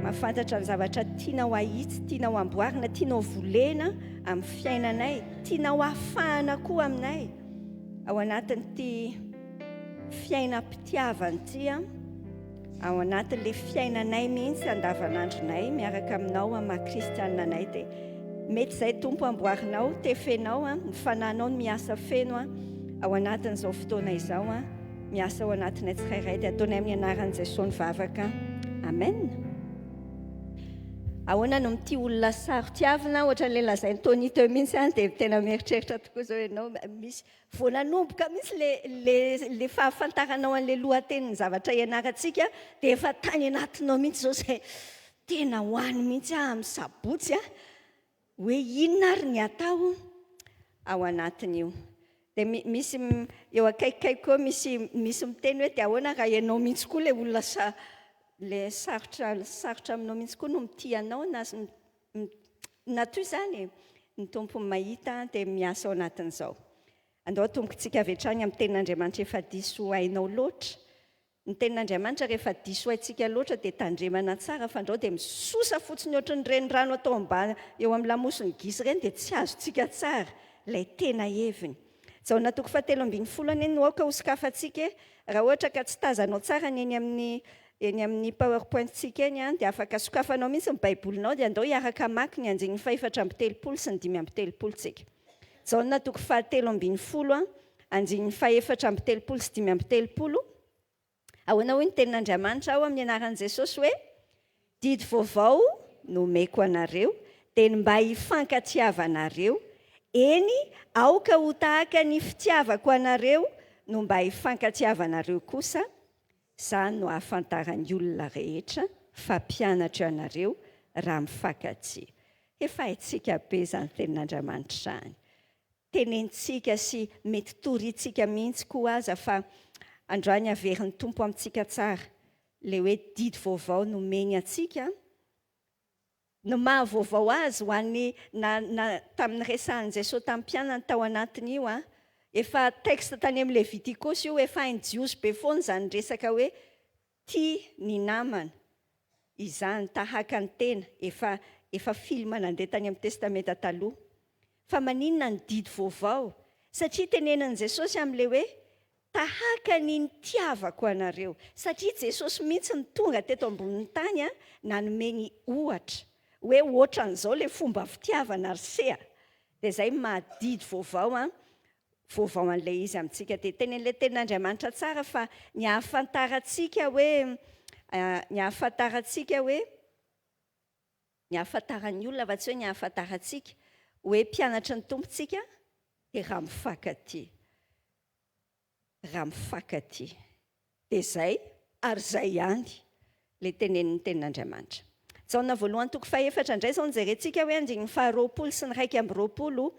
mahafantatra ny zavatra tianao ahitsy, tianao amboarina, tianao volena amin'ny fiainanay, tianao ahafahana koa aminay ao anatin'ity fiainam-pitiavana ity, ao anatin'ilay fiainanay mihitsy andavanandronay miaraka aminao maha-kristianina anay. Dia mety izay tompo amboarinao, tefenao, ny fanahinao no miasa feno ao anatin'izao fotoana izao, miasa ao anatinay tsirairay. Dia ataonay amin'ny anaran'i Jesosy nivavaka. Amen. Ahoana no mity olona sarotiavina, ohatran'ilay lazain'ny Tony teo mihitsy, dia tena mieritreritra tokoa izao ianao, misy voananomboka mihitsy le fahafantaranao an'ilay lohatenin'ny zavatra ianarantsika, dia efa tany anatinao mihitsy izao izay tena hoany mihitsy amin'ny sabotsy, hoe inona ary ny atao ao anatin'io. Dia misy eo akaikikaiky koa misy miteny hoe dia ahoana raha ianao mihitsy koa ilay olona le sarotra aminao mihitsy koa no mitianao na toy izany ny tompo mahita dia miasa ao anatin'izao. Andao tombokantsika avy hatrany amin'ny tenin'Andriamanitra efa diso hainao loatra. Ny tenin'Andriamanitra rehefa diso haintsika loatra dia tandremana tsara, fa andao dia misosa fotsiny ohatran'ny renirano atao ambany eo amin'ny lamosiny gisy ireny dia tsy azontsika tsara ilay tena heviny. Jaona 7:10 eny no aoka ho sokafantsika, raha ohatra ka tsy tazanao tsara eny amin'ny PowerPoint-tsika eny, dia afaka sokafanao mihitsy ny baibolinao dia andao hiaraka mamaky ny 4:30 sy ny 5:30 tsika. Jaona 7:10, 4:30 sy 5:30. Ahoana hoy ny tenin'Andriamanitra ao amin'ny anaran'i Jesosy hoe didy vaovao no omeko anareo, dia mba hifankatiavanareo, eny aoka ho tahaka ny fitiavako anareo no mba hifankatiavanareo kosa. Izany no ahafantaran'ny olona rehetra fa mpianatra anareo raha mifankatia. Efa haintsika be izany tenin'Andriamanitra izany. Tenentsika sy mety torintsika mihitsy koa aza fa androany averin'ny tompo amintsika tsara. Ilay hoe didy vaovao no omeny antsika, no mahavaovao azy ho an'ny tamin'ny resahan'i Jesosy tamin'ny mpianany tao anatin'io, efa teksta tany amin'ny Levitikosy io, efa hain-jiosy be foana izany resaka hoe tia ny namana. Izany tahaka ny tena, efa filma nandeha tany amin'ny testamenta taloha. Fa maninona ny didy vaovao? Satria tenenan'i Jesosy amin'ilay hoe tahaka ny nitiavako anareo. Satria Jesosy mihitsy ny tonga teto ambonin'ny tany nanome ny ohatra hoe ohatran'izao ilay fomba fitiavana Arsea. Dia izay mahadidy vaovao, vaovao an'ilay izy amintsika. Dia tenen'ilay tenin'Andriamanitra tsara fa ny hahafantarantsika hoe ny hahafantaran'ny olona fa tsy hoe ny hahafantarantsika hoe mpianatra ny tompontsika dia raha mifankatia. Raha mifankatia. Dia izay, ary izay ihany ilay tenen'ny tenin'Andriamanitra. Jaona 1:4 indray izao nijerentsika hoe 2:20 sy ny 1:20.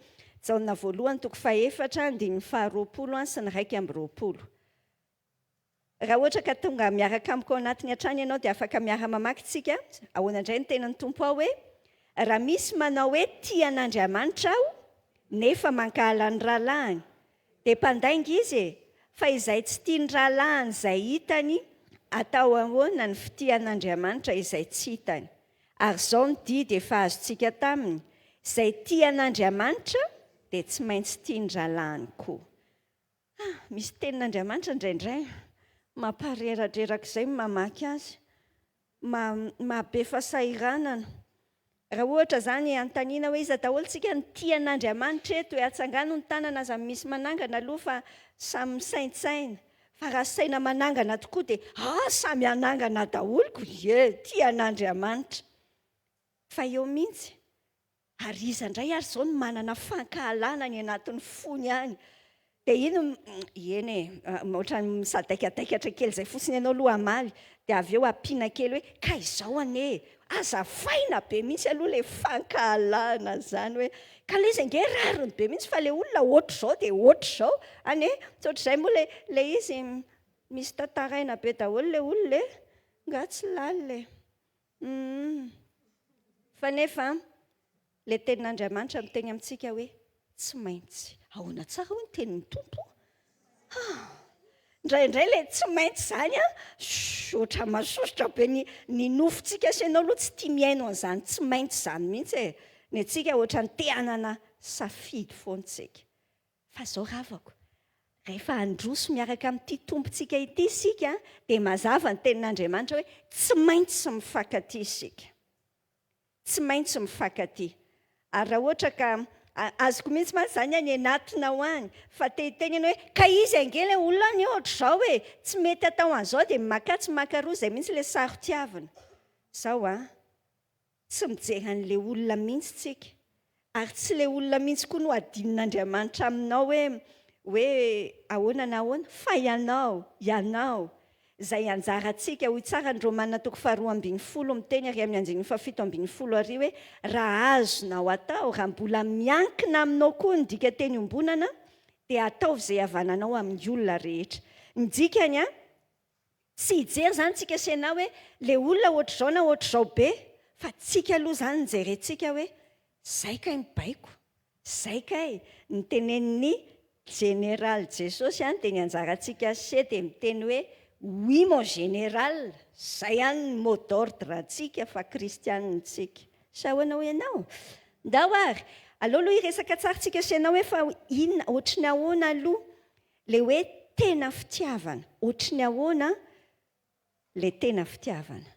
Jaona 1:4, 2:20 sy ny 1:20. Raha ohatra ka tonga miaraka amiko ao anatiny hatrany ianao dia afaka miara mamaky tsika. Ahoana indray ny tenan'ny tompo ao hoe raha misy manao hoe tia an'Andriamanitra aho nefa mankahala ny rahalahiny dia mpandainga izy fa izay tsy tia ny rahalahiny izay hitany atao ahoana ny fitian'Andriamanitra izay tsy hitany. Ary izao ny didy efa azontsika taminy, izay tia an'Andriamanitra dia tsy maintsy tia ny rahalahiny koa. Misy tenin'Andriamanitra indraindray mampareradraraka izay mamaky azy, mahabe fahasahiranana. Raha ohatra izany antaniana hoe iza daholo tsika ny tia an'Andriamanitra eto, hoe hatsangano ny tanana aza misy manangana aloha fa samy misaintsaina. Fa raha saina manangana tokoa dia samy anangana daholoko, tia an'Andriamanitra. Fa eo mihitsy, ary iza indray ary izao no manana fankahalana ny anatin'ny fony any. Dia iny ohatran'ny misadaikadaikatra kely izay fotsiny ianao aloha hamaly, dia avy eo ampiana kely hoe ka izao anie, azafaina be mihitsy aloha ilay fankahalana izany hoe ka ilay izy ange rariny be mihitsy fa ilay olona ohatr'izao dia ohatr'izao. Anie, tsy ohatr'izay moa ilay izy misy tantaraina be daholo ilay olona nga tsy laly fa nefa ilay tenin'Andriamanitra miteny amintsika hoe tsy maintsy. Ahoana tsara hoy ny tenin'ny tompo? indraindray le tsy maintsy zany a oatra masosotra be ny nofontsika sy ianao aloha tsy tia miaino an'izany tsy maintsy zany mihitsy e ny antsika ohatra ny te-hanana safidy foantsika fa zao ravako rehefa androso miaraka amin'ity tompontsika ity isika dia mazava ny tenin'Andriamanitra hoe tsy maintsy mifankatia isika tsy maintsy mifankatia ary raha ohatra ka azoko mihitsy mantsy zany any anatina ho any fa tehiteny hoe ka izy angely olona ny ohatra zao hoe tsy mety atao an'izao dia makatsy makaroa izay mihitsy le saro-tiavana zao tsy mijery an'le olona mihitsy tsika ary tsy le olona mihitsy koa no adin'Andriamanitra aminao hoe ahoana na ahoana fa ianao izay anjarantsika hoy tsara ny Romana 2:10 miteny ary amin'ny 7:10 hoe raha azonao atao raha mbola miankina aminao koa ny dika teny ombonana dia atao izay havananao amin'ny olona rehetra ny dikany tsy hijery zany tsika sy ianao hoe le olona ohatr'izao na ohatr'izao be fa tsika aloha zany nijerentsika hoe zay kay mibaiko zay kay ny tenen'ny général Jesosy dia ny anjarantsika se dia miteny hoe oui mon général zay ihany ny mot d'ordre antsika fa kristianintsika sa ahoana ho ianao ndao ary aloha hiresaka tsarantsika sy ianao hoe fa inona ohatry ny ahoana aloha le hoe tena fitiavana ohatry ny ahoana le tena fitiavana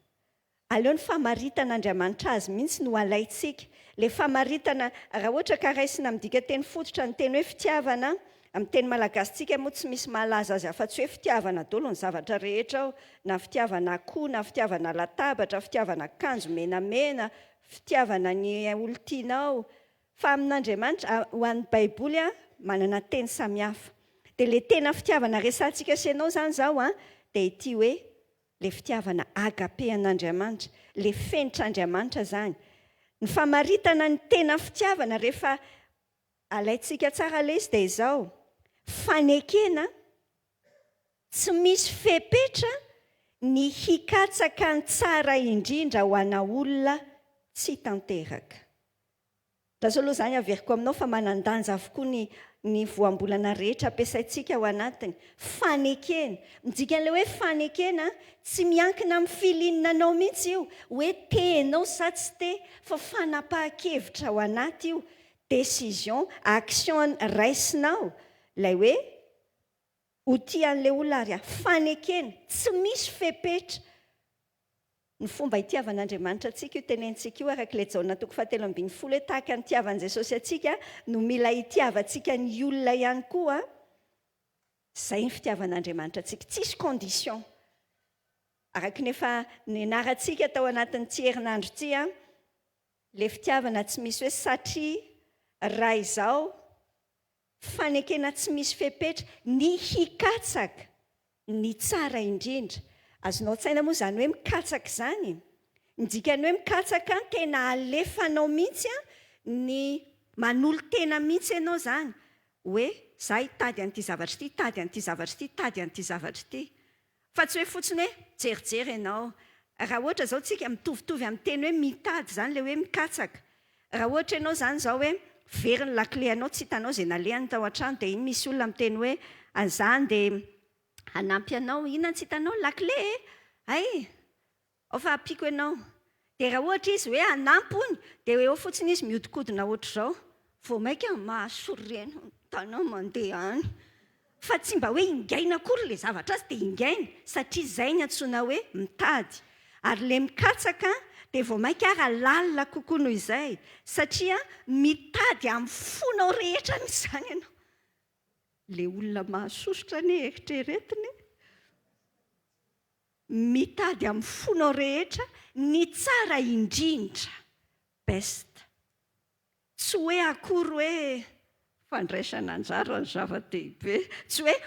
aleo ny famaritan'Andriamanitra azy mihitsy no alaitsika le famaritana raha ohatra ka raisina midika teny fototra ny teny hoe fitiavana amin'ny teny malagasitsika moa tsy misy mahalaza azy afa-tsy hoe fitiavana daholo ny zavatra rehetra ao na fitiavana akoho na fitiavana latabatra fitiavana akanjo menamena fitiavana ny olontianao fa amin'Andriamanitra ho an'ny baiboly manana teny samihafa dia le tena fitiavana resantsika sy ianao zany zao dia ity hoe le fitiavana agape an'Andriamanitra le fenitr'Andriamanitra zany ny famaritana ny tena fitiavana rehefa alaitsika tsara le izy dia izao fanekena tsy misy fepetra ny hikatsaka ny tsara indrindra ho ana olona tsy tanteraka raha zao aloha zany averiko aminao fa manan-danja avokoa ny voambolana rehetra ampiasaintsika ao anatiny fanekena midika an'ilay hoe fanekena tsy miankina amin'ny filininanao mihitsy io hoe tehnao sa tsy te fa fanapahan-kevitra ao anaty io décision action raisinao ilay hoe ho tia an'ilay olona ary fanekena tsy misy fepetra ny fomba hitiavan'Andriamanitra atsika io tenentsika io araka ilay Jaona 2:7 hoe tahaka ny tiavan'i Jesosy atsika no mila hitiavantsika ny olona ihany koa izay ny fitiavan'Andriamanitra atsika tsisy condition araka nefa ny anarantsika tao anatin'ny tsy herinandro ity le fitiavana tsy misy hoe satria raha izao fanekena tsy misy fepetra ny hikatsaka ny tsara indrindra azonao tsaina moa zany hoe mikatsaka zany ny dikany hoe mikatsaka tena alefanao mihitsy ny manolo tena mihitsy ianao zany hoe za hitady an'ity zavatra ity tady an'ity zavatra ity tady an'ity zavatra ity fa tsy hoe fotsiny hoe jerijery ianao raha ohatra zao tsika mitovitovy amin'ny teny hoe mitady zany le hoe mikatsaka raha ohatra ianao zany zao hoe very ny lakle anao tsy hitanao zay nalehany tao an-trano dia iny misy olona miteny hoe an'izany dia hanampy anao inona tsy hitanao lakle ay ao fa ampiko ianao dia raha ohatra izy hoe hanampy ony dia eo fotsiny izy miodikodina ohatr'izao vao maika mahasoreno tanao mandeha any fa tsy mba hoe ingaina akory le zavatra azy dia ingaina satria izay ny antsoina hoe mitady ary le mikatsaka dia vao maika ara lalina kokoa noho izay satria mitady amin'ny fonao rehetra misy zany ianao le olona mahasosotra ny eritreretiny mitady amin'ny fonao rehetra ny tsara indrindra best tsy hoe akory hoe fandraisana anjara ny zava-dehibe tsy hoe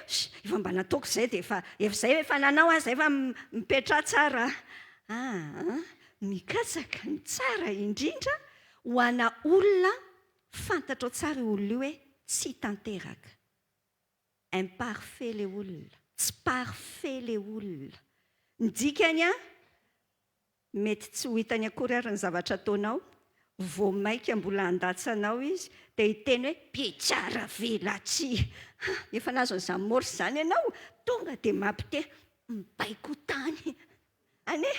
efa mba nataoko izay dia efa izay efa nanao azy efa mipetra tsara mikatsaka ny tsara indrindra ho ana olona fantatra ao tsara olona io hoe tsy tanteraka imparfait le olona tsy parfait le olona ny dikany mety tsy ho hitany akory ary ny zavatra ataonao vao maika mbola handatsanao izy dia hiteny hoe mpietsara velatsy. Efa nazo an'izany morse izany ianao, tonga dia mampite mibaiko tany. Ane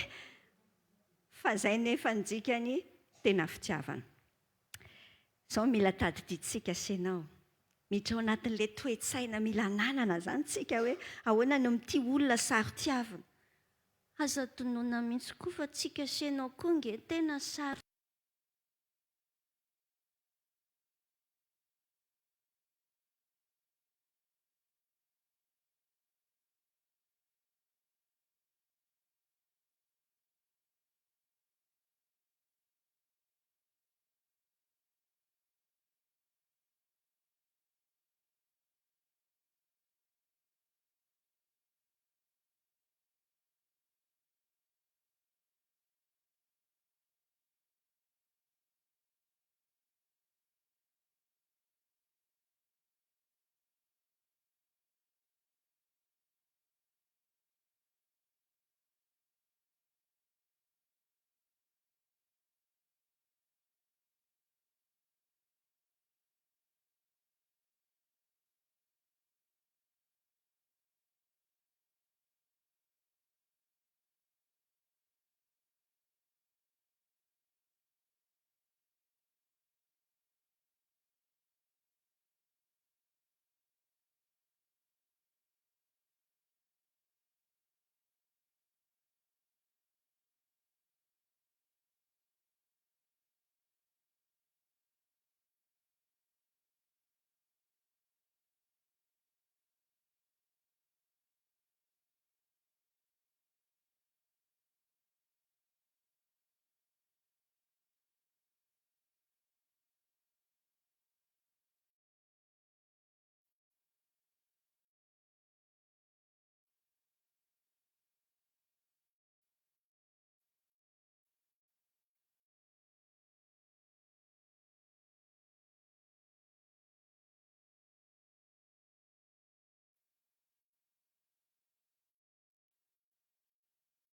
fa izay nefa ny dikany tena fitiavana. Izao mila tadiditsika senao. Miditra ao anatin'ilay toe-tsaina mila ananana izany tsika hoe ahoana no mity olona sary tiavana. Aza tonoina mihitsy koa fa tsika senao koa nge tena sary.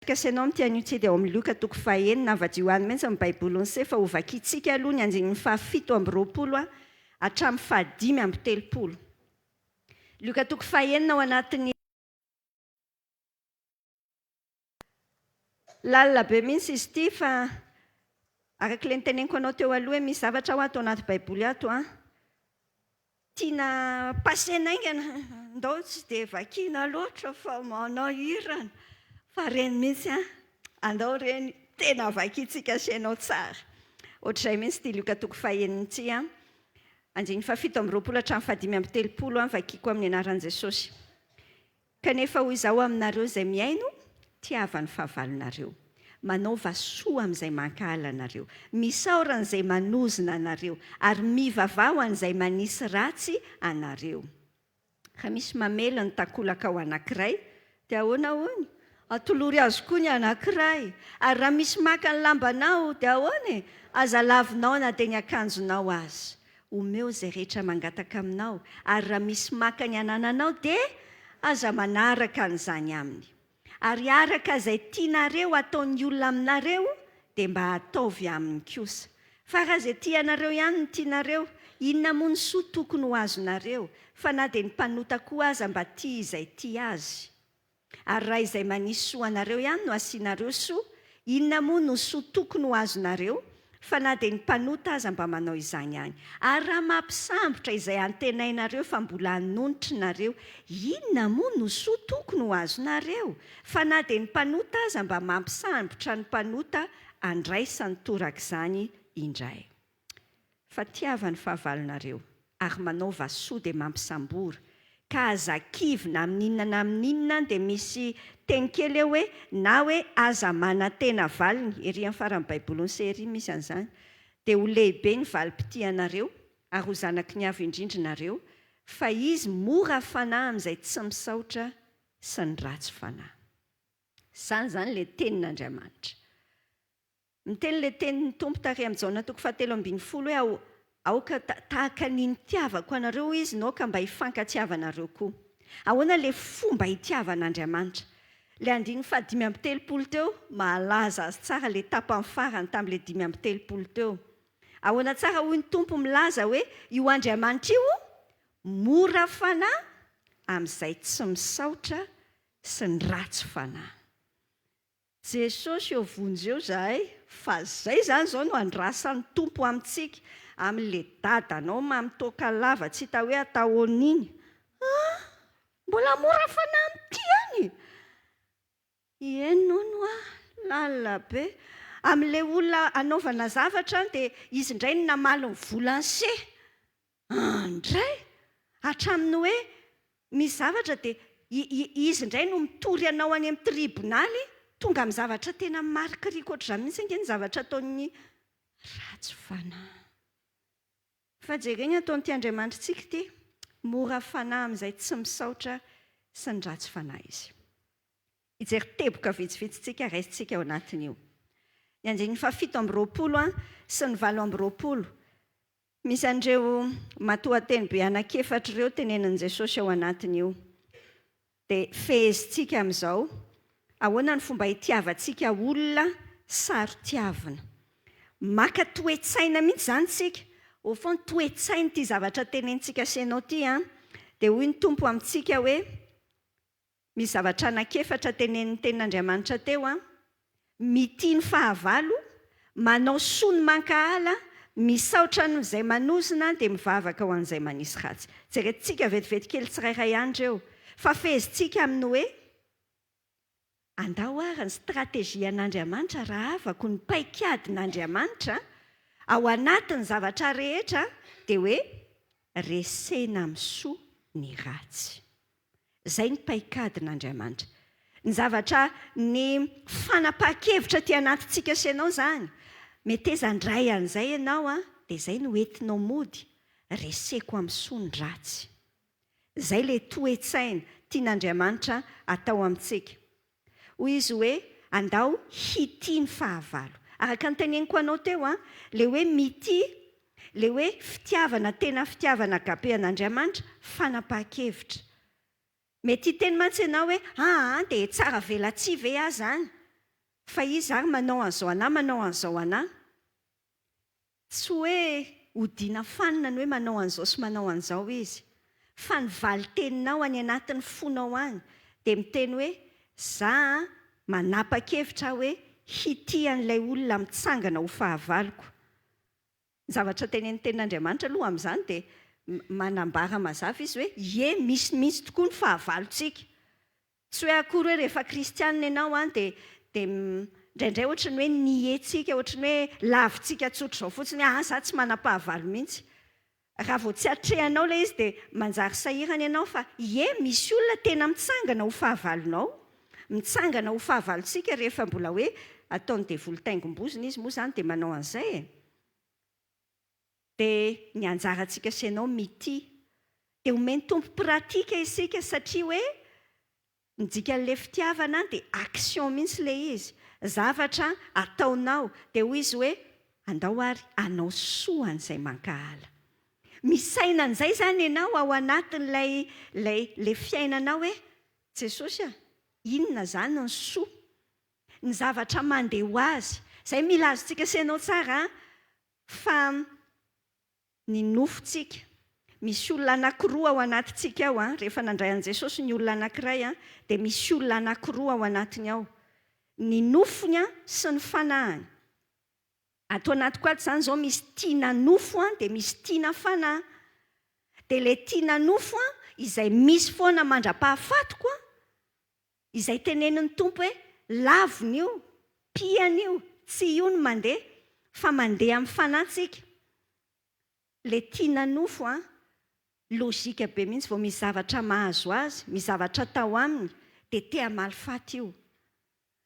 Kasi ianao mitian'io dia ao amin'ny Loka toko fahaenina avadio any mihitsy amin'ny baibolony se fa hovakintsika aloha ny andininy fahafito amby roapolo hatramin'ny fahadimy amby telopolo. Loka toko fahaenina ao anatin'ny lalina be mihitsy izy ity fa arak'ilay niteneniko anao teo aloha hoe misy zavatra ho ato anaty baiboly ato tiana pasena aingana ndao tsy dia vakiana loatra fa manao hirana. Fa reny mihitsy andao reny tena vakintsika senao tsara. Ohatr'izay mihitsy ity Loka toko fahaenina ity andininy fahafito amby roapolo hatramin'ny fahadimy amby telopolo vakiko amin'ny anaran'i Jesosy. Kanefa hoy izao aminareo izay miaino, tiavany fahavalonareo, manaova soa amin'izay mankahala anareo, misaora an'izay manozina anareo, ary mivavao an'izay manisy ratsy anareo. Raha misy mamela ny takolaka ao anankiray, dia ahoana hono? Atolory azo koa ny anankiray. Ary raha misy maka ny lambanao, dia ahoana? Aza lavinao na dia ny akanjonao azy. Omeo izay rehetra mangataka aminao. Ary raha misy maka ny anananao, dia aza manaraka an'izany aminy. Ary araka izay tianareo ataon'ny olona aminareo, dia mba ataovy aminy kosa. Fa raha izay tianareo ihany ny tianareo, inona moa ny soa tokony ho azonareo? Fa na dia ny mpanota koa aza mba tia izay tia azy. Ary raha izay manisy soa anareo ihany no asianareo soa, inona moa no soa tokony ho azonareo? Fa na dia ny mpanota aza mba manao izany ihany. Ary raha mampisambotra izay antenainareo fa mbola hanonotrinareo, inona moa no soa tokony ho azonareo? Fa na dia ny mpanota aza mba mampisambotra ny mpanota andraisany torak'izany indray. Fa tiavany fahavalonareo, ary manaova soa dia mampisambora. Ka aza kivina amin'inona na amin'inona dia misy teny kely eo hoe na hoe aza manantena valiny. Ery amin'ny faran'ny baibolony se ery misy an'izany. Dia ho lehibe ny valim-pitianareo, ary ho zanaky ny avy indrindrinareo, fa izy mora fanahy amin'izay tsy misaotra sy ny ratsy fanahy. Izany izany ilay tenin'Andriamanitra. Miteny ilay tenin'ny Tompo tary amin'ny Jaona toko 7:10 hoe aoka tahaka ny nitiavako anareo izy naoka mba hifankatiavanareo koa. Ahoana ilay fomba hitiavan'Andriamanitra? Ilay andininy fahadimy amby telopolo teo, mahalaza azy tsara ilay tapany farany tamin'ilay 5 amby telopolo teo. ahoana tsara hoy ny tompo milaza hoe io andriamanitra io mora fanahy amin'izay tsy misaotra sy ny ratsy fanahy. Jesosy eo vonjy eo zahay fa zay zany zao no andrasan'ny tompo amintsika amin'le dadanao mamitoaka lava tsy hita hoe atao an'iny. Mbola mora fanahy amin'ity any. Eno no lalina be. Amin'le olona anaovana zavatra dia izy indray no namaly ny volanse. Indray hatramin'ny hoe misy zavatra dia izy indray no mitory anao any amin'ny tribonaly tonga amin'ny zavatra tena marikiriko ohatr'izany mihitsy ange ny zavatra ataon'ny ratsy fanahy. Fa jereny ataon'ity Andriamanitrantsika ity, mora fanahy amin'izay tsy misaotra sy ny ratsy fanahy izy. Hijery teboka vitsivitsitsika raisintsika ao anatin'io. Ny andinin'ny 7:20 sy ny 8:20. Misy andreo matoan-teny be anankefatra ireo tenenin'i Jesosy ao anatin'io. Dia fehezintsika amin'izao, ahoana ny fomba hitiavantsika olona saro-tiavana. Maka toe-tsaina mihitsy zany tsika. Au fond toe-tsaina ity zavatra tenentsika senao ity dia hoy ny tompo amintsika hoe misy zavatra anankefatra tenenin'ny tenin'Andriamanitra teo mitia ny fahavalo, manao soa ny mankahala, misaotra n'izay manozina dia mivavaka ho an'izay manisy ratsy. Jerentsika vetivety kely tsirairay andro eo. Fa fehezintsika amin'ny hoe andao ary ny strategian'Andriamanitra raha avako ny paikadin'Andriamanitra ao anatin'ny zavatra rehetra dia hoe resena amin'ny soa ny ratsy. Izay ny paikadin'Andriamanitra. Ny zavatra ny fanapahan-kevitra ty anatintsika senao zany. Meteza ndray an'izay ianao dia izay no entinao mody reseko amin'ny soa ny ratsy. Izay le toe-tsaina tian'Andriamanitra atao amintsika. Hoy izy hoe andao hitia ny fahavalo. Araka ny teneniko anao teo le hoe mitia, le hoe fitiavana tena fitiavana agaben'Andriamanitra fanapahan-kevitra. Mety hiteny mantsy ianao hoe dia tsara velatsihy ve ahy zany? Fa izy ary manao an'izao anahy, manao an'izao anahy. Tsy hoe hodiana fanina ny hoe manao an'izao sy manao an'izao izy. Fa ny valiteninao any anatin'ny fonao any dia miteny hoe za manapa-kevitra hoe hitia an'ilay olona mitsangana ho fahavaloko. Ny zavatra tenenin'ny tenin'Andriamanitra aloha amin'izany dia manambara mazava izy hoe misy tokoa ny fahavalontsika. Tsy hoe akory hoe rehefa kristianina ianao dia indraindray ohatrany hoe nientsika, ohatrany hoe lavintsika tsotra izao fotsiny hoe za tsy manam-pahavalo mihitsy. Raha vao tsy hatrehanao ilay izy dia manjary sahirana ianao fa misy olona tena mitsangana ho fahavalonao. Mitsangana ho fahavalontsika rehefa mbola hoe ataony devoly taingom-bozina izy moa zany dia manao an'izay. Dia ny anjarantsika senao mitia. Dia omeny tompo pratika isika satria hoe midika an'ilay fitiavana dia action mihitsy ilay izy. Zavatra ataonao dia hoy izy hoe andao ary anao soa an'izay mankahala. Misaina an'izay zany ianao ao anatin'ilay fiainanao hoe Jesosy inona zany ny soa? Ny zavatra mandeha ho azy. Izay mila azontsika senao tsara fa ny nofontsika. Misy olona anankiroa ao anatintsika ao rehefa nandray an'i Jesosy ny olona anankiray dia misy olona anankiroa ao anatiny ao. Ny nofony sy ny fanahiny. Ato anatiko ato zany izao misy tiana nofo dia misy tiana fanahy. Dia ilay tiana nofo izay misy foana mandra-pahafatoko izay tenenin'ny tompo hoe laviny io, piany io, tsy io no mandeha fa mandeha amin'ny fanahintsika. Le tiana nofo lôjika be mihitsy vao misy zavatra mahazo azy, misy zavatra atao aminy dia te hamaly-faty io.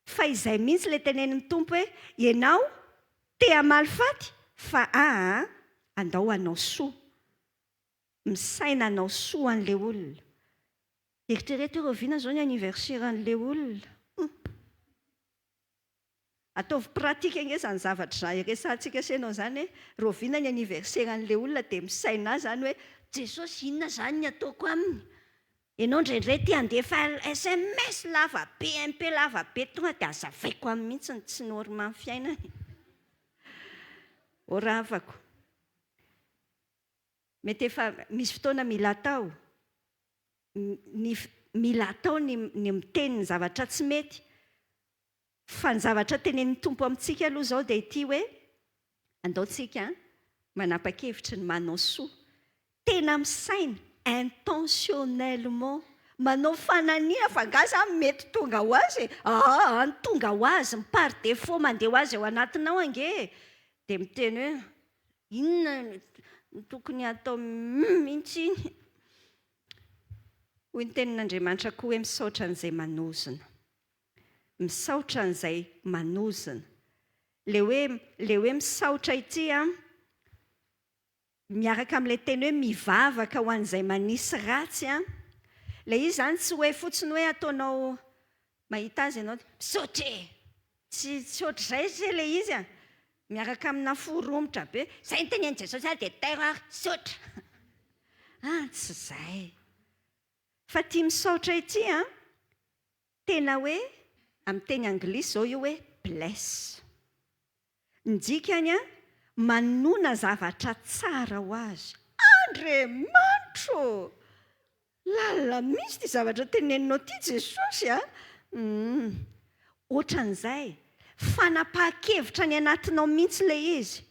Fa izay mihitsy le tenenin'ny tompo hoe ianao te hamaly-faty fa andao anao soa. Misaina anao soa an'ilay olona. Eritrereto roviana zao ny anniverseran'ilay olona. Ataovy pratika nge zany zavatra resantsika senao zany hoe roviana ny anniverseran'ilay olona dia misaina azy zany hoe Jesosy inona zany ny ataoko aminy? Ianao indraindray tia handefa SMS lava be, MP lava be tonga dia azavaiko amin'ny mihitsy tsy normal fiainany. Oravako. mety efa misy fotoana mila atao mila atao ny miteny ny zavatra tsy mety fa ny zavatra tenenin'ny tompo amintsika aloha zao dia ity hoe andaontsika manapa-kevitry ny manao soa tena misaina intentionnellement manao fananiana fa ngaza mety tonga ho azy any tonga ho azy par défaut mandeha ho azy ao anatinao ange dia miteny hoe inona tokony atao mihitsy iny hoy ny tenin'Andriamanitra koa hoe misaotra an'izay manozona misaotra an'izay manozona le hoe misaotra ity miaraka amin'ilay teny hoe mivavaka ho an'izay manisy ratsy le izy zany tsy hoe fotsiny hoe ataonao mahita azy ianao misaotra tsy ohatr'izay se le izy miaraka amina foromotra be zay ny tenen'i Jesosy dia taira saotra tsy zay fa tia misaotra ity tena hoe amin'ny teny anglisy zao io hoe bless ny dikany manona zavatra tsara ho azy Andriamanitro lala misy ty zavatra teneninao ty Jesosy ohatran'izay fanapahan-kevitra ny anatinao mihitsy le izy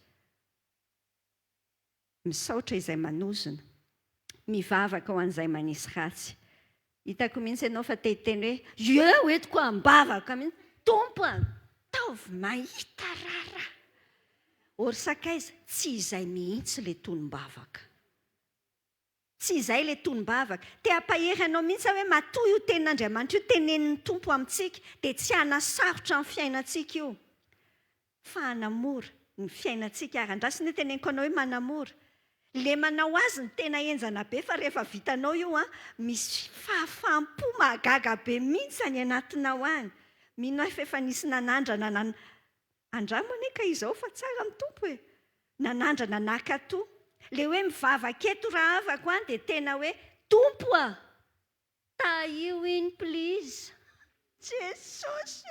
misaotra izay manozona mivavaka ho an'izay manisy ratsy hitako mihitsy ianao fa teteny hoe etiko ambavaka mihitsy tompo taovy mahita rara orsakaiza tsy izay mihitsy le tonombavaka tsy izay le tonombavaka te hampahery anao mihitsy hoe matoy io tenin'Andriamanitra io tenenin'ny tompo amintsika dia tsy hanasarotra ny fiainantsika io fa hanamora ny fiainantsika aran-drasiny teneniko anao hoe manamora le manao azy ny tena enjana be fa rehefa vitanao io misy fahafaham-po mahagaga be mihitsy any anatinao any mino ahy fa efa nisy nanandrana andramana ka izao fa tsara amin'ny tompo nanandrana nakato le hoe mivavaka eto raha avako dia tena hoe tompo taio iny please Jesosy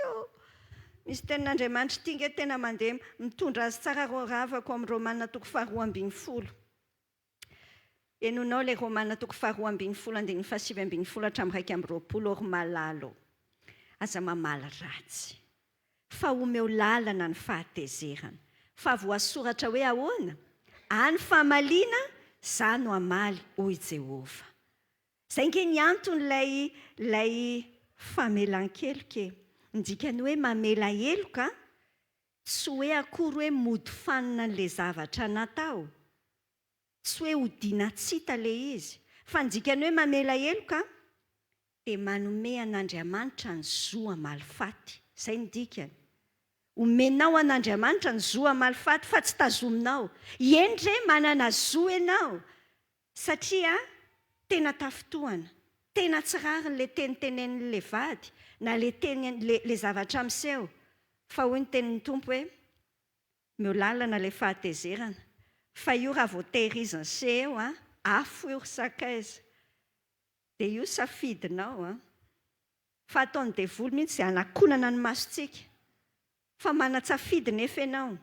misy tenin'Andriamanitra ity nge tena mandeha mitondra azy tsara raha avako amin'ny Romanina 12 enonao le Romanina 12 hatramin'ny 2 malalo aza mamaly ratsy fa omeo lalana ny fahatezerana fa voasoratra hoe ahoana any famaliana za no amaly hoy Jehova zay nge ny antony lay famelan-keloka ndikany hoe mamela heloka tsy hoe akory hoe mody fanina n'le zavatra natao tsy hoe hodiana tsita le izy fa ndikany hoe mamela heloka dia manome an'Andriamanitra ny zo amalifaty zay ny dikany omenao an'Andriamanitra ny zo amalifaty fa tsy tazominao endre manana zo ianao satria tena tafitohana tena tsy rarin'le tenitenenin'le vady na le zavatra miseho fa hoy ny tenin'ny tompo hoe meo lalana le fahatezerana fa io raha vao tehiriziny seho afo io sakaiza dia io safidinao fa ataony devoly mihitsy izay anakonana ny masontsika fa manatsafidy nefa ianao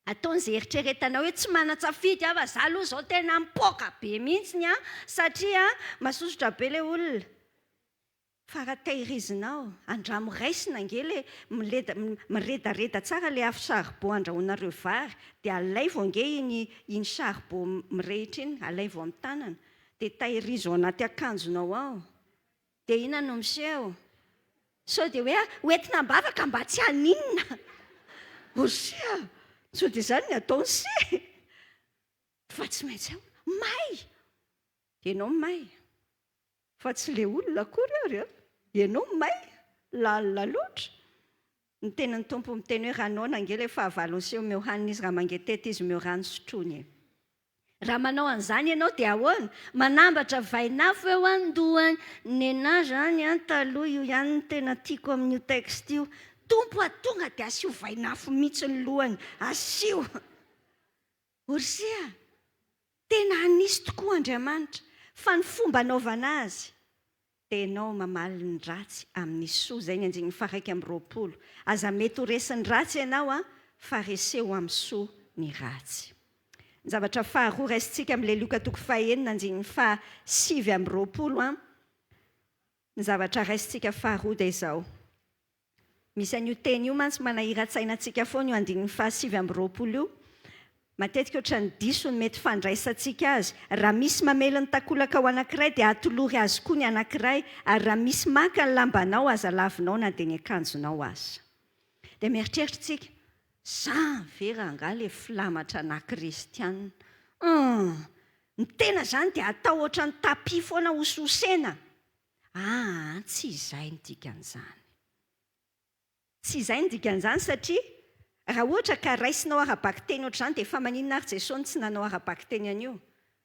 ataony izay eritreretanao hoe tsy manatsafidy fa za aloha zao tena mipoka be mihitsy satria masosotra be le olona fa raha tehirizinao andramo raisina nge le miredareda tsara le afo saribao andrahoanareo vary dia alay vao nge iny saribao mirehitra iny alay vao amin'ny tanana dia tahirizo ao anaty akanjonao ao dia ina no miseho sao dia hoe hoentina mbavaka mba tsy haninona osia sao dia izany ny ataony se fa tsy maintsy may ianao may fa tsy le olona akory ary ianao may lalina loatra ny tenin'ny tompo miteny hoe ranao nange le fahavalony seho meo hanina izy raha mangetety izy meo rano sotrony raha manao an'izany ianao dia ahoana manambatra vainafo eo andohany ny anazy zany taloha io ihany ny tena tiako amin'io texte io tompo atonga dia asio vainafo mihitsy ny lohany asio orsia tena anisy tokoa Andriamanitra fa ny fomba anaovana azy dia ianao mamaly ny ratsy amin'ny soa zay ny 9:20 aza mety ho resiny ratsy ianao fa reseo amin'ny soa ny ratsy Ny zavatra faharoa raisintsika amin'ilay Loka toko fahaenina andininy faha 7:20 ny zavatra raisintsika faharoa dia izao. Misy an'io teny io mantsy manahira-tsainantsika foana io andininy faha 7:20 io. Matetika ohatrany diso ny mety fandraisantsika azy. Raha misy mamelony takolaka ao anankiray dia atolory azy koa ny anankiray, ary raha misy maka ny lambanao aza lavinao na dia ny akanjonao aza. Dia mieritreritritsika, za ve rangaha ilay filamatra na kristianina? Ny tena zany dia atao ohatran'ny tapi foana hososena. Tsy izay ny dikan'izany. Tsy izay ny dikan'izany satria raha ohatra ka raisinao ara-bakiteny ohatr'izany dia efa maninona ary Jesosy tsy nanao ara-bakiteny an'io.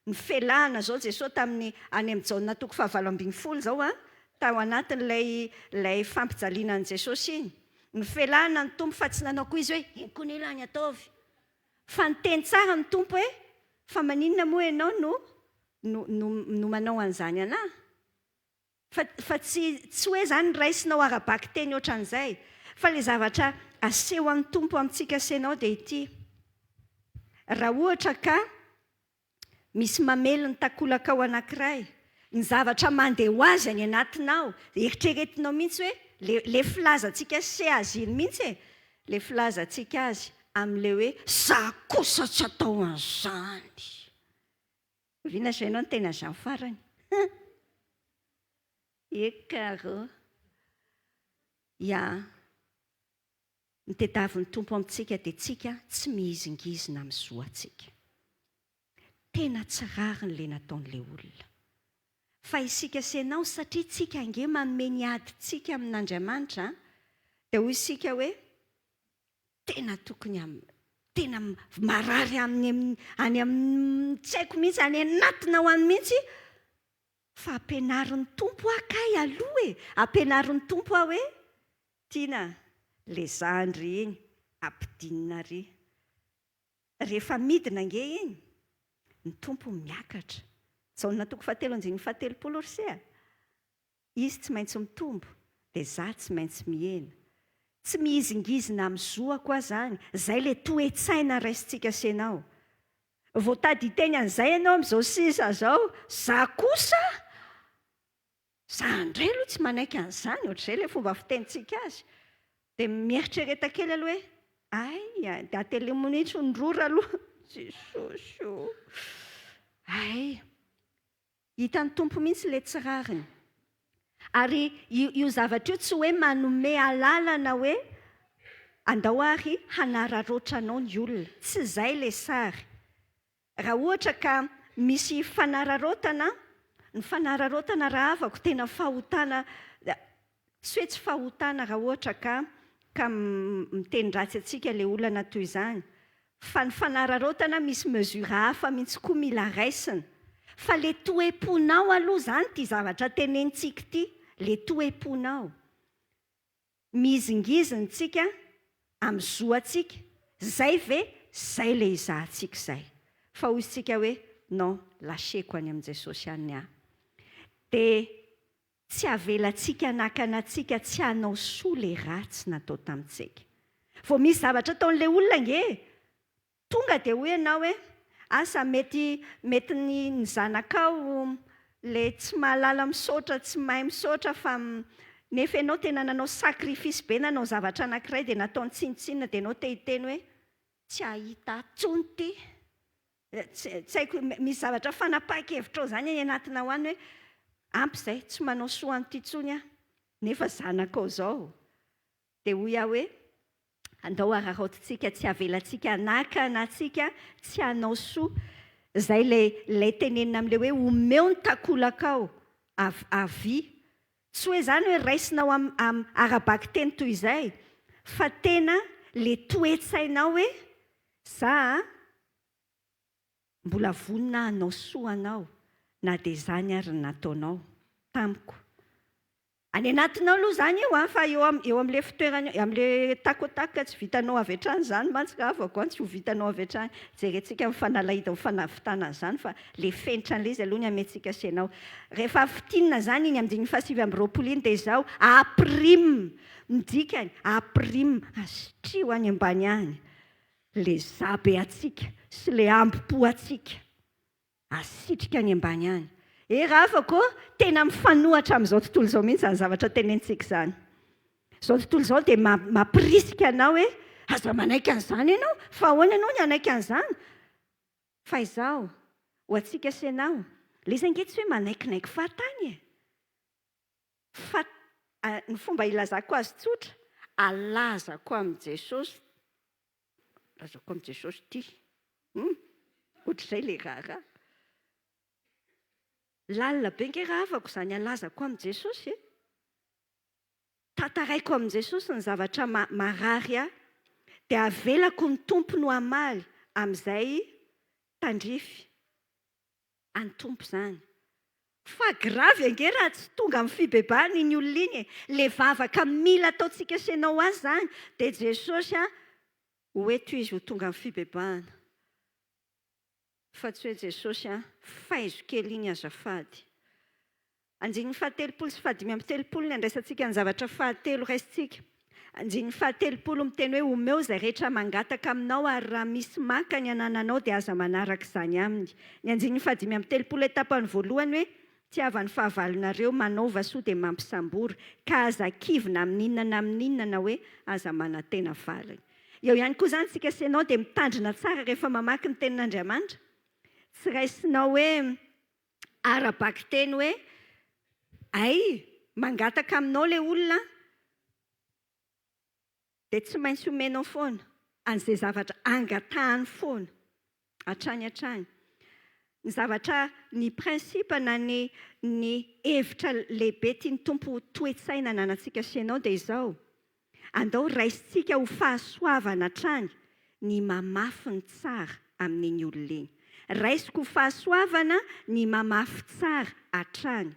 Ny felahana zao Jesosy tamin'ny any amin'ny Jaona toko 7:20 zao tao anatin'ilay fampijaliana an' Jesosy iny. Ny felahana ny tompo fa tsy nanao koa izy hoe ino koa ny ilany ataovy. Fa ny teny tsara ny tompo hoe fa maninona moa ianao no manao an'izany anahy. Fa tsy hoe zany raisinao ara-bakiteny ohatran'izay. Fa ilay zavatra aseho amin'ny tompo amintsika senao dia ity. Raha ohatra ka misy mamelony takolaka ao anankiray, ny zavatra mandeha ho azy any anatinao, eritreretinao mihitsy hoe le filazantsika se azy iny mihitsy le filazantsika azy amin'ilay hoe za kosa tsy atao an'izany. Viana zay ianao ny tena zany farany. Ekaro. Ny tediavin'ny tompo amintsika dia tsika tsy mihizingizina amin'ny zoantsika. Tena tsy rarin'ilay nataon'ilay olona. Fa isika senao satria tsika ange manome ny adintsika amin'Andriamanitra dia hoy isika hoe tena tokony tena marary any amin'ny tsy haiko mihitsy any anatinao any mihitsy fa ampianarin'ny tompo akay aloha ampianarin'ny tompo aho hoe tiana le zandry iny ampidinina ry. Rehefa midina nge iny ny tompo miakatra. Jaona toko 7:17 ry izy tsy maintsy mitombo dia za tsy maintsy mihena. Tsy mihizingizina amin'ny zoako aho zany. Zay le toe-tsaina raisintsika senao. Voatady hiteny an'izay ianao amin'izao sisa zao, za kosa za indray aloha tsy manaiky an'izany, ohatr'izay ilay fomba fitenitsika azy. Dia mieritrereta kely aloha hoe dia atelemonitro ny rora aloha. Jesosy. Hitan'ny tompo mihitsy ilay tsy rariny. Ary io zavatra io tsy hoe manome alalana hoe andao ary hanararoatra anao ny olona. Tsy izay ilay sary. Raha ohatra ka misy fanararotana, ny fanararotana raha avako tena fahotana, tsy hoe tsy fahotana raha ohatra ka miteny ratsy atsika ilay olana toy izany. Fa ny fanararotana misy mesura hafa mihitsy koa mila raisina. Fa le toe-ponao aloha zany ty zavatra tenentsika ty, le toe-ponao. Mihizingizina tsika amin'ny zoantsika, zay ve zay le izahantsika izay. Fa hoy isika hoe non, lasheko any amin'i Jesosy any aho. Dia tsy avelantsika nakanantsika tsy hanao soa le ratsy natao tamintsika. Vao misy zavatra ataon'ilay olona nge, tonga dia hoy ianao hoe asa mety ny zanakao le tsy mahalala misaotra, tsy mahay misaotra fa nefa ianao tena nanao sakrifisy be, nanao zavatra anankiray dia nataony tsinitsinina dia ianao te-hiteny hoe tsy hahita atsony ty. Tsy haiko, misy zavatra fanapahan-kevitra ao izany any anatinao any hoe ampy izay tsy manao soa an'ity tsony aho nefa zanakao izao. Dia hoy aho hoe andao araraotintsika tsy avelantsika nakanatsika tsy hanao soa. Izay lay tenenina amin'ilay hoe omeo ny takolakao avy. Tsy hoe zany hoe raisinao ara-bakiteny toy izay, fa tena le toe-tsainao hoe za mbola vonona hanao soa anao na dia zany ary nataonao tamiko. Any anatinao aloha zany io fa eo amin'ilay fitoerana, amin'ilay takotakoka tsy vitanao avy hatrany zany mantsy ka avako tsy ho vitanao avy hatrany. Jerentsika mifanalahida mifanavitana izany fa le fenitran'ilay izy aloha ny amentsika senao. Rehefa fitinina zany iny amin'ny 7:20 iny dia izao aprime, midikany aprime, azotrio any ambany any. le zabe atsika sy le ambi-po atsika asitrika any ambany any. Raha afa koa tena mifanohatra amin'izao tontolo izao mihitsy zany zavatra tenentsika izany. Izao tontolo izao dia mampirisika anao hoe aza manaiky an'izany ianao, fa ahoana ianao ny anaiky an'izany? Fa izao ho atsika sy ianao, ilay izy ange tsy hoe manaikinaiky fahatany e. Fa ny fomba ilazako azy tsotra, alazako amin'i Jesosy. Lazako amin'i Jesosy ity. Ohatr'izay ilay raharaha. Lalina be nge raha afako izany alazako amin'i Jesosy e. Tantaraiko amin'i Jesosy ny zavatra marary ahy, dia avelako ny tompony ho hamaly amin'izay tandrify. Any tompo izany. Fa gravy ange raha tsy tonga amin'ny fibebahana iny olona iny e. Ilay vavaka mila ataontsika sy ianao azy izany, dia Jesosy hoe toy izy ho tonga amin'ny fibebahana. Fa tsy hoe Jesosy faizo kely iny azafady. Andinin'ny fahatelopolo sy fahadimy amby telopolo ny andraisantsika ny zavatra fahatelo raisitsika. Andinin'ny fahatelopolo miteny hoe omeo izay rehetra mangataka aminao ary raha misy maka ny anananao dia aza manaraka izany aminy. Ny andinin'ny fahadimy amby telopolo etapany voalohany hoe tiavan'ny fahavalonareo manaova soa dia mampisambory ka aza kivina amin'inona hoe aza manantena valiny. Eo ihany koa izany tsika sy ianao dia mitandrina tsara rehefa mamaky ny tenin'Andriamanitra. Tsy raisinao hoe arabaky teny hoe ay mangataka aminao ilay olona dia tsy maintsy omenao foana an'izay zavatra angatahany foana hatrany. Ny zavatra ny prinsipa na ny hevitra lehibe tiany tompo toe-tsaina ananantsika sy ianao dia izao. Andao raisitsika ho fahasoavana hatrany ny mamafy ny tsara amin'iny olona iny. Raisiko ho fahasoavana ny mamafy tsara hatrany.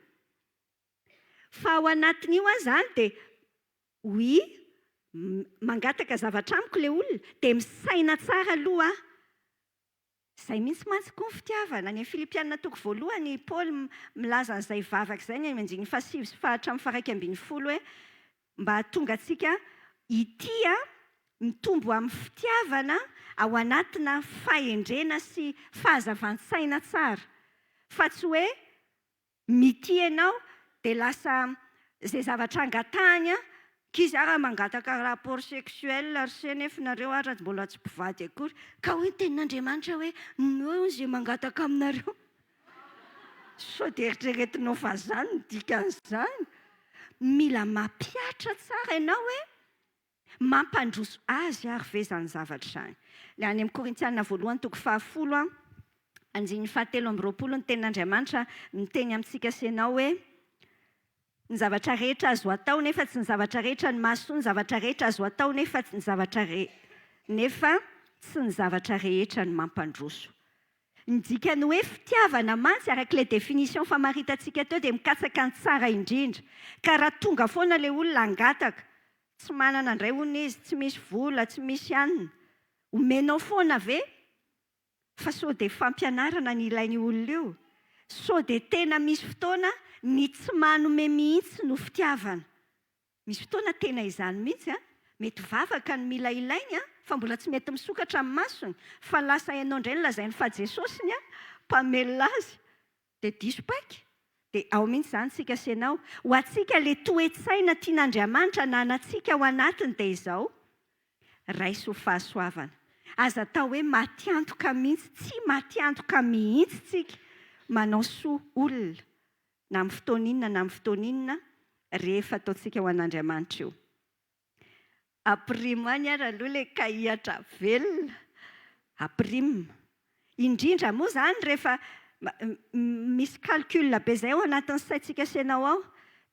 Fa ao anatin'io zany dia oui, mangataka zavatra amiko ilay olona dia misaina tsara aloha. Izay mihitsy mantsy koa ny fitiavana. Any Filipianina toko voalohany Paul milaza an'izay vavaka izay ny andinin'ny fahasivy sy hatramin'ny faha 11 hoe mba hahatonga antsika ity mitombo amin'ny fitiavana ao anatina fahendrena sy fahazavantsaina tsara. Fa tsy hoe mity ianao dia lasa izay zavatra angatahany kizy raha mangataka rapport sexuel ary sy nefa nareo raha mbola tsy mpivady akory ka hoe tenin'Andriamanitra hoe no izay mangataka aminareo. Sao dia eritreretinao fa izany ny dikan'izany. Mila mampiatra tsara ianao hoe mampandroso azy ary ve izany zavatra izany. Ilay any amin'ny Korintianina voalohany toko 10 andinin'ny 7:20 ny tenin'Andriamanitra miteny amintsika sy ianao hoe ny zavatra rehetra azo atao nefa tsy ny zavatra rehetra ny mahasoa, ny zavatra rehetra azo atao nefa tsy ny zavatra rehetra ny mampandroso. Ny dikany hoe fitiavana mantsy arak'ilay définition famaritantsika teo dia mikatsaka ny tsara indrindra. Ka raha tonga foana ilay olona angataka, tsy manana indray hono izy, tsy misy vola, tsy misy anina, omenao foana ve? Fa sao dia fampianarana ny ilainy olona io. Sao dia tena misy fotoana ny tsy manome mihitsy no fitiavana. Misy fotoana tena izany mihitsy mety vavaka ny mila ilainy fa mbola tsy mety misokatra amin'ny masony. Fa lasa ianao indray lazainy fa Jesosy mpamelona azy dia diso paika. Dia ao mihitsy izany tsika sy ianao. Ho atsika ilay toe-tsaina tian'Andriamanitra nanantsika ao anatiny dia izao. Raisy ho fahasoavana. Aza atao hoe matiantoka mihitsy, tsy matiantoka mihitsy tsika manao soa olona. Na amin'ny fotoana inona rehefa ataontsika ho an'Andriamanitra io. Aprimo any ary aloha ilay kahihatra velona. Aprimo. Indrindra moa izany rehefa misy calcul be izay ao anatin'ny saintsika sy ianao ao,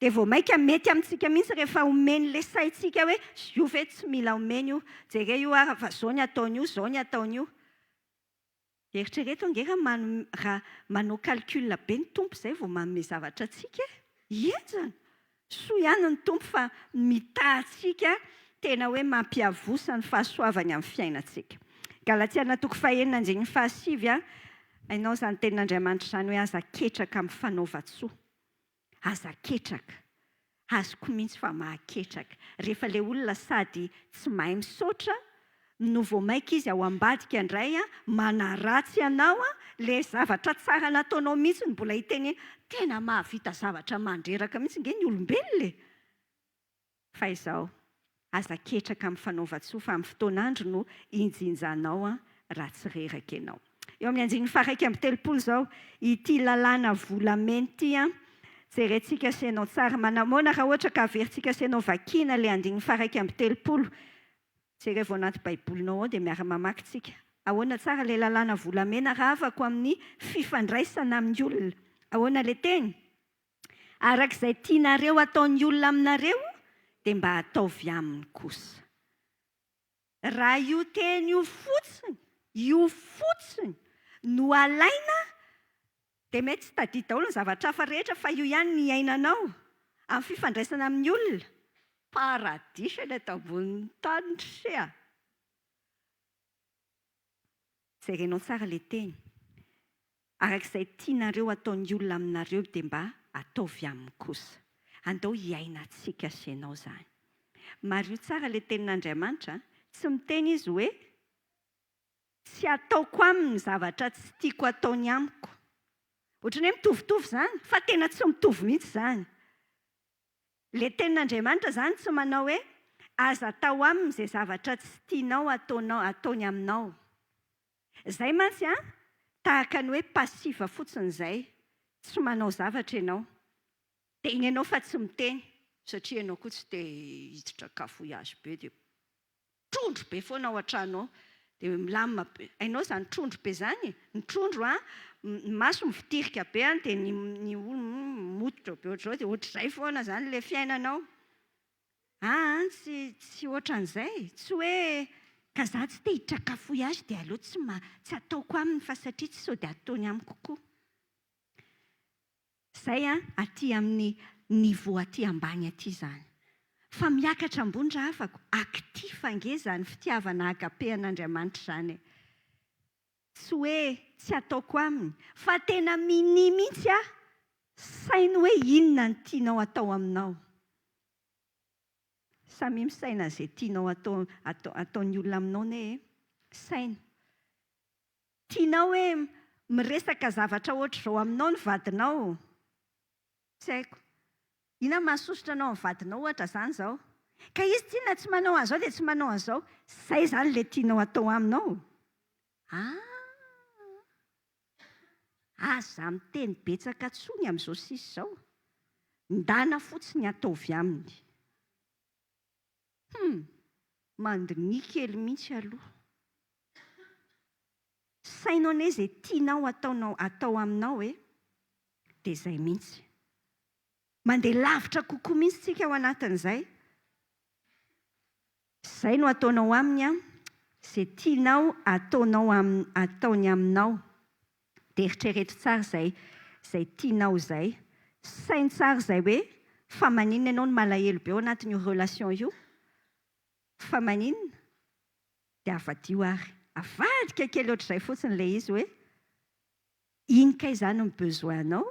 dia vao maika mety amintsika mihitsy rehefa omeny ilay saintsika hoe io ve tsy mila omeny io, jereo io fa izao ny ataon'io, izao ny ataon'io. Eritrereto ange raha manao calcul be ny tompo izay vao manome zavatra antsika. Ienzana. Soa ihany ny tompo fa mitahantsika tena hoe mampiavosa ny fahasoavany amin'ny fiainantsika. Galatiana toko 1:9 hainao izany tenin'Andriamanitra izany hoe aza ketraka amin'ny fanaova-tsoa. Aza ketraka. Azoko mihitsy fa mahaketraka. Rehefa ilay olona sady tsy mahay misaotra no vao maika izy ao ambadika indray manaratsy ianao le zavatra tsara nataonao mihitsy ny mbola hiteny tena mahavita zavatra mandreraka mihitsy nge ny olombelona e. Fa izao aza ketraka amin'ny fanaova-tsoa fa amin'ny fotoan'andro no injinjanao raha tsy reraka ianao. Eo amin'ny andininy faha 1 zao ity lalàna volamena ity jerentsika senao tsara manamoana raha ohatra ka averintsika senao vakina le andininy faha 1 jere vao anaty baibolinao ao dia miara-mamaky tsika. Ahoana tsara le lalàna volamena raha avako amin'ny fifandraisana amin'ny olona. Ahoana le teny? Arak'izay tianareo ataon'ny olona aminareo dia mba ataovy aminy kosa. Raha io teny io fotsiny no alaina dia mety tsy tadidy daholo ny zavatra hafa rehetra fa io ihany ny iainanao amin'ny fifandraisana amin'ny olona. Paradisa ilay tambonin'ny tany sea. Jerenao tsara le teny. Arak'izay tianareo ataon'ny olona aminareo dia mba ataovy aminy kosa. Andao hiainantsika sy ianao izany. Mario tsara le tenin'Andriamanitra. Tsy miteny izy hoe tsy ataoko aminy zavatra tsy tiako ataony amiko. Ohatrany hoe mitovitovy izany, fa tena tsy mitovy mihitsy izany. Le tenin'Andriamanitra izany tsy manao hoe aza atao aminy izay zavatra tsy tianao ataony aminao. Izay mantsy tahaka ny hoe pasiva fotsiny izay, tsy manao zavatra ianao. Dia iny ianao fa tsy miteny, satria ianao koa tsy te hiditra cafouillage be dia trondro be foana ao an-tranao dia milamina be. Hainao izany trondro be izany? Ny trondro ny maso mifitirika be dia ny olona mototra be ohatr'izao dia ohatr'izay foana izany ilay fiainanao. Tsy ohatran'izay. Tsy hoe ka za tsy te hiditra cafouillage dia aleo tsy ataoko aminy fa satria tsy sao dia ataony amiko koa. Izay aty amin'ny niveau aty ambany aty izany. Fa miakatra ambony raha afako, aktifa ange izany fitiavana agapehan'Andriamanitra izany. Tsy hoe tsy ataoko aminy, fa tena mini mihitsy sainy hoe inona ny tianao atao aminao. Samy misaina izay tianao ataon'ny olona aminao ne saina. Tianao hoe miresaka zavatra ohatr'izao aminao ny vadinao. Tsy haiko. Ina mahasosotra anao amin'ny vadinao ohatra izany izao. Ka izy tiana tsy manao an'izao dia tsy manao an'izao. Izay izany ilay tianao atao aminao. Aza miteny betsaka tsony amin'izao sisy izao. Ndana fotsiny ataovy aminy. Mandinia kely mihitsy aloha. Sainao anie izay tianao atao aminao dia izay mihitsy. Mandeha lavitra kokoa mihitsy tsika ao anatin'izay. Izay no ataonao aminy izay tianao ataony aminao. Dia eritrereto tsara izay tianao izay. Sainy tsara izay hoe fa maninona ianao no malahelo be ao anatin'io relation io. Fa maninona? Dia avadio ary. Avadika kely ohatr'izay fotsiny ilay izy hoe iny kay izany ny besoin-nao.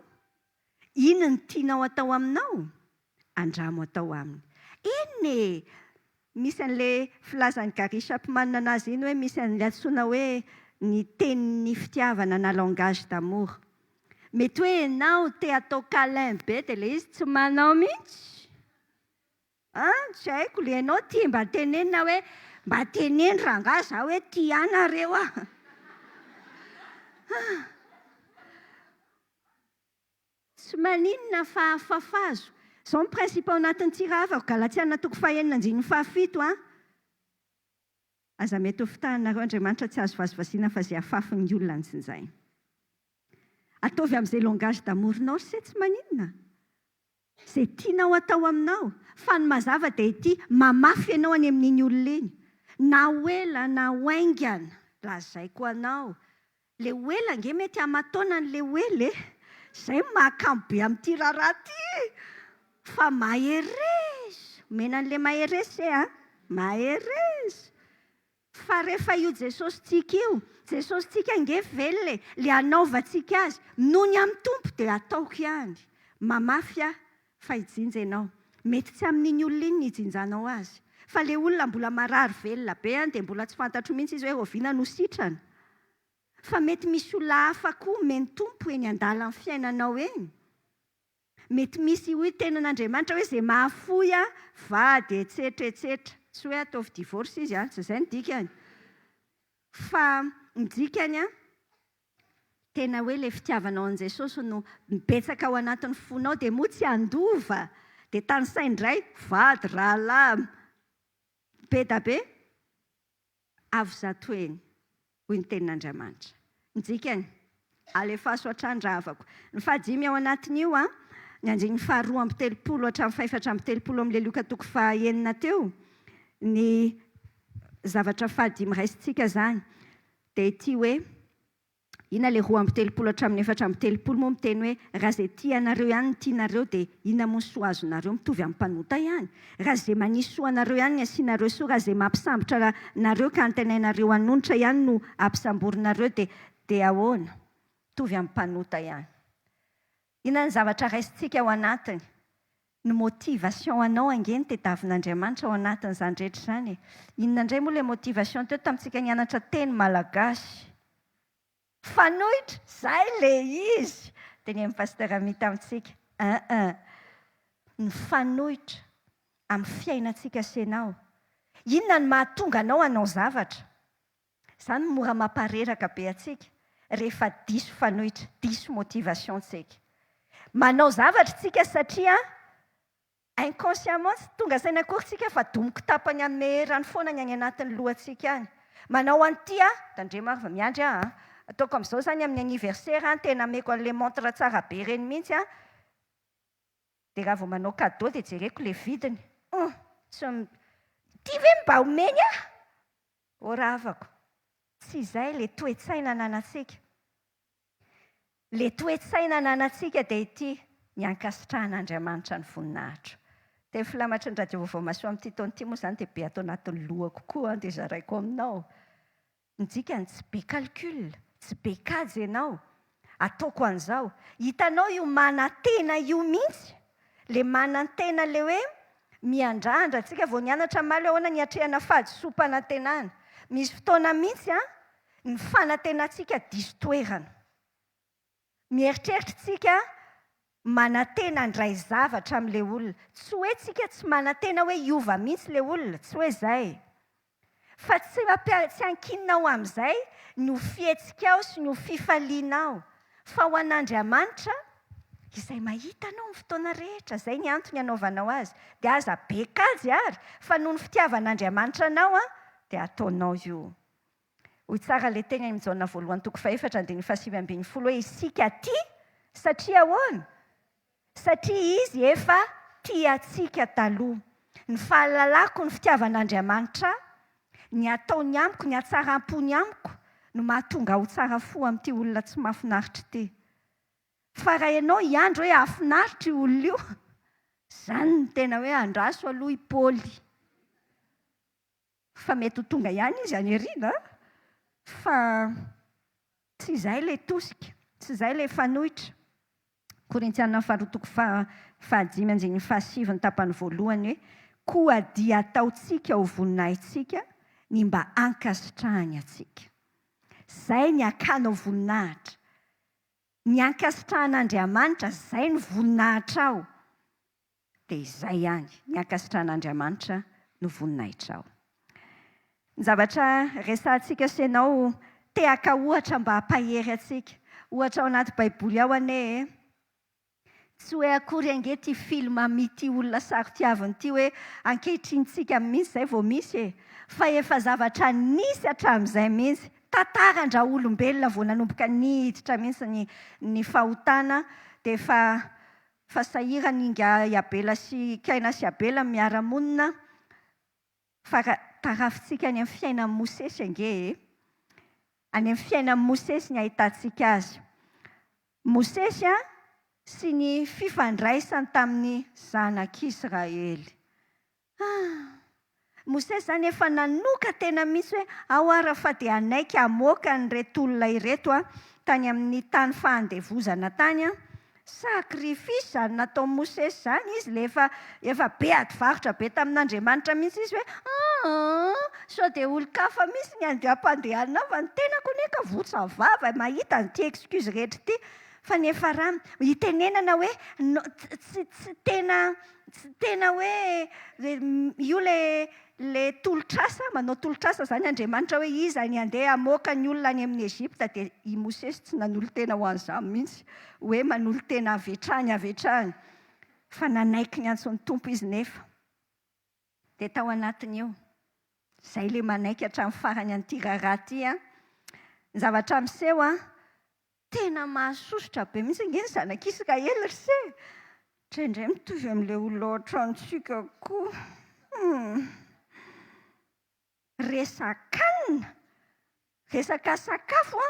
Iny ny tianao atao aminao. Andramo atao aminy. Iny misy an'ilay filazan'ny Gary Chapman anazy iny hoe misy an'ilay antsoina hoe ny tenin'ny fitiavana na langage d'amour. Mety hoe ianao te atao câlin be dia ilay izy tsy manao mihitsy. Tsy haiko ilay ianao tia mba tenenina hoe mba teneny rangahy za hoe tia anareo Tsy maninona fa fahazo. Izao ny prinsipa ao anatin'ny tsiravako Galatiana 4:7. Aza mety ho fitahinareo Andriamanitra tsy azo vazivazina fa izay afafin'ny olona ny tsinjaina. Ataovy amin'izay langage d'amour-nao sy tsy maninona. Izay tianao atao aminao. Fa ny mazava dia ity mamafy ianao any amin'iny olona iny. Na hoela na hoaingana lazaiko anao. Le hoela nge mety amataona n'le hoela izay mahakamo be amin'ity raharaha ty. Fa maheresy. Mena an'ilay maheresy maheresy. Fa rehefa io Jesosy tsika io, Jesosy tsika nge velona le anaovantsika azy, noho ny amin'ny tompo dia ataoko ihany. Mamafy fa hijinja ianao. Mety tsy amin'iny olona iny ny hijinjanao azy. Fa le olona mbola marary velona be dia mbola tsy fantatro mihitsy izy hoe oviana no sitrana. Fa mety misy olona hafa koa meny tompo eny an-dàlan'ny fiainanao eny. Mety misy io tenan'Andriamanitra hoe izay mahafoy vady etsetra. Tsy hoe ataovy divorce izy tsy izay ny dikany. Fa ny dikany tena hoe ilay fitiavanao an' Jesosy no mibetsaka ao anatin'ny fonao dia moa tsy handova. Dia tany saindray vady rahalahy be da be avy zato eny hoy ny tenin'Andriamanitra. Ny dikany alefaso hatrandravako. Ny fahadimy ao anatin'io ny andiny 2:30 hatramin'ny 4:30 amin'ilay Luka 9 teo. Ny zavatra fahadimy raisintsika izany dia ity hoe ina ilay 2:30 hatramin'ny 4:30 moa miteny hoe raha izay tianareo ihany ny tianareo dia ina moa soazonareo mitovy amin'ny mpanota ihany. Raha izay manisy soanareo ihany ny asianareo soa, raha izay mampisambotra nareo ka antenainareo hanonitra ihany no ampisamborinareo dia ahoana? Mitovy amin'ny mpanota ihany. Ina ny zavatra raisintsika ao anatiny? Ny motivation anao angeny tadiavin'Andriamanitra ao anatin'izany rehetra izany. Inona indray moa ilay motivation teo tamintsika nianatra teny malagasy? Fanohitra, izay ilay izy. Dia ny pasteur Amita amintsika. Ny fanohitra amin'ny fiainantsika sy ianao. Inona ny mahatonga anao hanao zavatra? Izany mora mampareraka be atsika. Rehefa diso fanohitra, diso motivation tsika. Manao zavatra tsika satria inconsciemment tonga saina akorintsika fa domoko tapany amin'ny herany foana ny any anatin'ny lohantsika any. Manao an'ity tandremo fa miandry ataoko amin'izao izany amin'ny anniversaire tena ameko an'ilay montre tsara be ireny mihitsy dia raha vao manao cadeau dia jereko ilay vidiny. Ity ve mba omeny ora avako. Tsy izay ilay toe-tsaina ananantsika. Ilay toe-tsaina ananantsika dia ity ny ankasitrahan'Andriamanitra ny voninahitra. Dia filamatry ny radio vaovao masoa amin'ity taona ity moa izany dia be ato anatin'ny lohako koa dia zaraiko aminao. Ny dikany tsy be calcul, tsy be kajy ianao. Ataoko an'izao. Hitanao io manantena io mihitsy. Ilay manantena ilay hoe miandrandra antsika vao nianatra maly ahoana ny atrehana fahadisom-panantenana. Misy fotoana mihitsy ny fanantenantsika diso toerana. Mieritreritritsika manantena andray zavatra amin'ilay olona. Tsy hoe tsika tsy manantena hoe hiova mihitsy ilay olona, tsy hoe izay. Fa tsy hankinonao amin'izay no fihetsika sy no fifalianao. Fa ho an'Andriamanitra, izay mahita anao amin'ny fotoana rehetra, izay ny antony anaovanao azy. Dia aza be kajy ary, fa noho ny fitiavan'Andriamanitra anao dia ataonao io. Hoy tsara ilay teny amin'ny Jaona 1:4-7:50 hoe isika tia satria ahoana? Satria izy efa tiantsika taloha. Ny fahalalako ny fitiavan'Andriamanitra, ny ataony amiko, ny hatsaram-pony amiko no mahatonga ho tsara fo amin'ity olona tsy mahafinaritra ity. Fa raha ianao hiandro hoe hafinaritra io olona io, izany ny tena hoe andraso aloha i Paoly. Fa mety ho tonga ihany izy any aoriana. Fa tsy izay ilay tosika, tsy izay ilay fanohitra. Korintiana 5:5-7 tapany voalohany hoe koa dia ataontsika ho voninahitsika ny mba ankasitrahany atsika. Izay ny akana ho voninahitra. Ny ankasitrahan'Andriamanitra, izay ny voninahitra ao. Dia izay ihany, ny ankasitrahan'Andriamanitra no voninahitra ao. Ny zavatra resantsika sy ianao te-haka ohatra mba hampahery atsika. Ohatra ao anaty Baiboly ao anie, tsy hoe akory ange ty film mity olona saritiaviny ity hoe ankehitrinsika mihitsy izay vao misy fa efa zavatra nisy hatramin'izay mihitsy. Tantarandra olombelona vao nanomboka niditra mihitsy ny fahotana dia fa sahirany i Abela sy Kaina sy Abela miara-monina fa tarafitsika any amin'ny fiainan'i Mosesy ange. Any amin'ny fiainan'i Mosesy ny ahitantsika azy. Mosesy sy ny fifandraisany tamin'ny zanak'Israely. Mosesy izany efa nanoka tena misy hoe ahoara fa dia anaiky hamoaka an'ireto olona ireto tany amin'ny tany fahandevozana tany sakrifisy zany natao Mosesy zany izy le efa be adivarotra be tamin'Andriamanitra mihitsy izy hoe sao dia olo-kafa mihitsy ny andeha-pandehanana fa ny tenako neka votsavava mahita nyty excuse rehetra ty fa nefa raha hitenenana hoe tsy tena hoe io le tolotrasa manao tolotrasa zany Andriamanitra hoe iza ny andeha hamoaka ny olona any amin'ny Ezipta dia i Mosesy tsy nanolo tena ho an'izany mihitsy hoe manolo tena avetrany fa nanaiky ny antson'ny tompo izy nefa dia tao anatin'io izay le manaiky hatramin'ny farany an'ity raharaha ty ny zavatra miseho tena mahasosotra be mihitsy ngeny zanak'Israely rse indray mitovy amin'ilay olona ohatrantsika koa resaka sakafo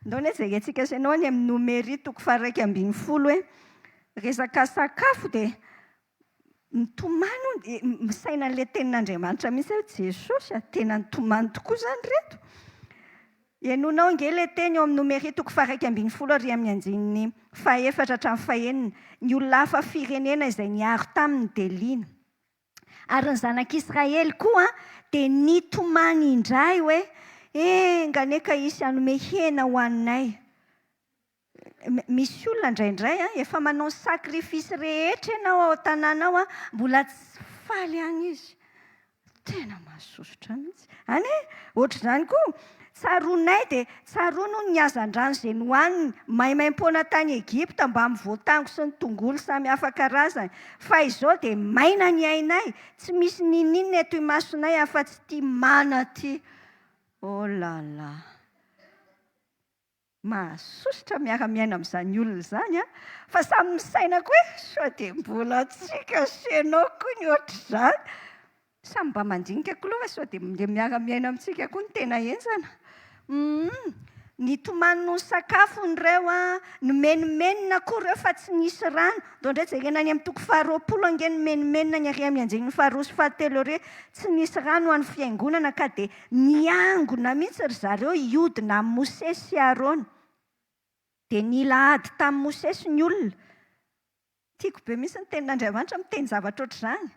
ndao ny jerentsika senao ny amin'ny nomery 1:20 hoe resaka sakafo dia mitomano misaina n'ilay tenin'Andriamanitra mihitsy hoe Jesosy tena nitomano tokoa zany reto ianonao nge le teny eo amin'ny nomery 1:20 ary amin'ny andinin'ny 4 hatramin'ny 9 ny olona hafa firenena izay niaro taminy dia liana ary ny zanak'Israely koa dia nitomany indray hoe nganeka isy hanome hena ho anay misy olona indraindray efa manao sakrifisy rehetra ianao ao tanànao mbola tsy faly any izy tena mahasosotra mihitsy any ohatra izany koa tsaroanay dia tsaroa no ny hazan-drano izay nohaniny maimaim-poana tany Egipta mba amin'ny voatango sy ny tongolo samy hafa karazany fa izao dia maina ny ainay tsy misy ninina eto imasonay afa-tsy tia mana ty oh là là mahasosotra miara-miaina amin'izany olona izany fa samy misainako hoe sao dia mbola tsika senao koa ny ohatr'izany samy mba mandinika koa sao dia le miara-miaina amintsika koa ny tena enjana ny tomano ny sakafo nyreo nomenimenina koa ireo fa tsy nisy rano dao indray jerena any amin'ny 20 ange nomenimenina ny ary amin'ny anjeny 23 re tsy nisy rano ho an'ny fiangonana ka dia niangona mihitsy ry zareo iodina amin'ny Mosesy sy Arona dia nilahady tamin'ny Mosesy ny olona tiako be mihitsy ny tenin'Andriamanitra miteny zavatra ohatr'izany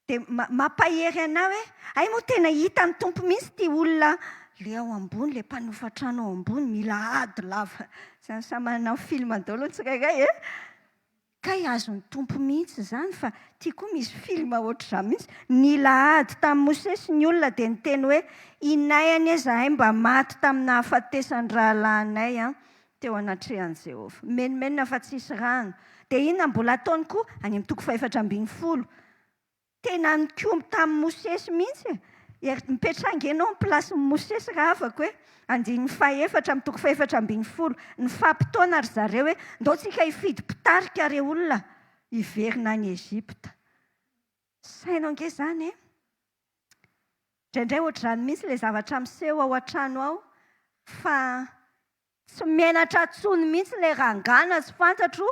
dia mampahery anao hoe ay moa tena hita ny tompo mihitsy ty olona le ao ambony le mpanofatrano ao ambony milahady lava sa manao film daholo ny tsirairay ka azon'ny tompo mihitsy zany fa tia koa misy film ohatr'izany mihitsy nilahady tamin'ny Mosesy ny olona dia niteny hoe inay anie zahay mba maty tamin'ny nahafatesan'ny rahalahinay teo anatrehan'i Jehovah menimenina fa tsisy rano dia inona mbola ataony koa any amin'ny 4:20 tena nikomby tamin'ny Mosesy mihitsy mipetranga ianao amin'ny plasin'ny Mosesy raha afaka hoe andiny 4 amin'ny 4:20 ny fampitaona ry zareo hoe ndao tsika hifidy mpitarika reo olona hiverina any Ezipta sainao nge zany indraindray ohatr'izany mihitsy le zavatra miseho ao an-trano ao fa tsy menatra tsony mihitsy le rangana tsy fantatro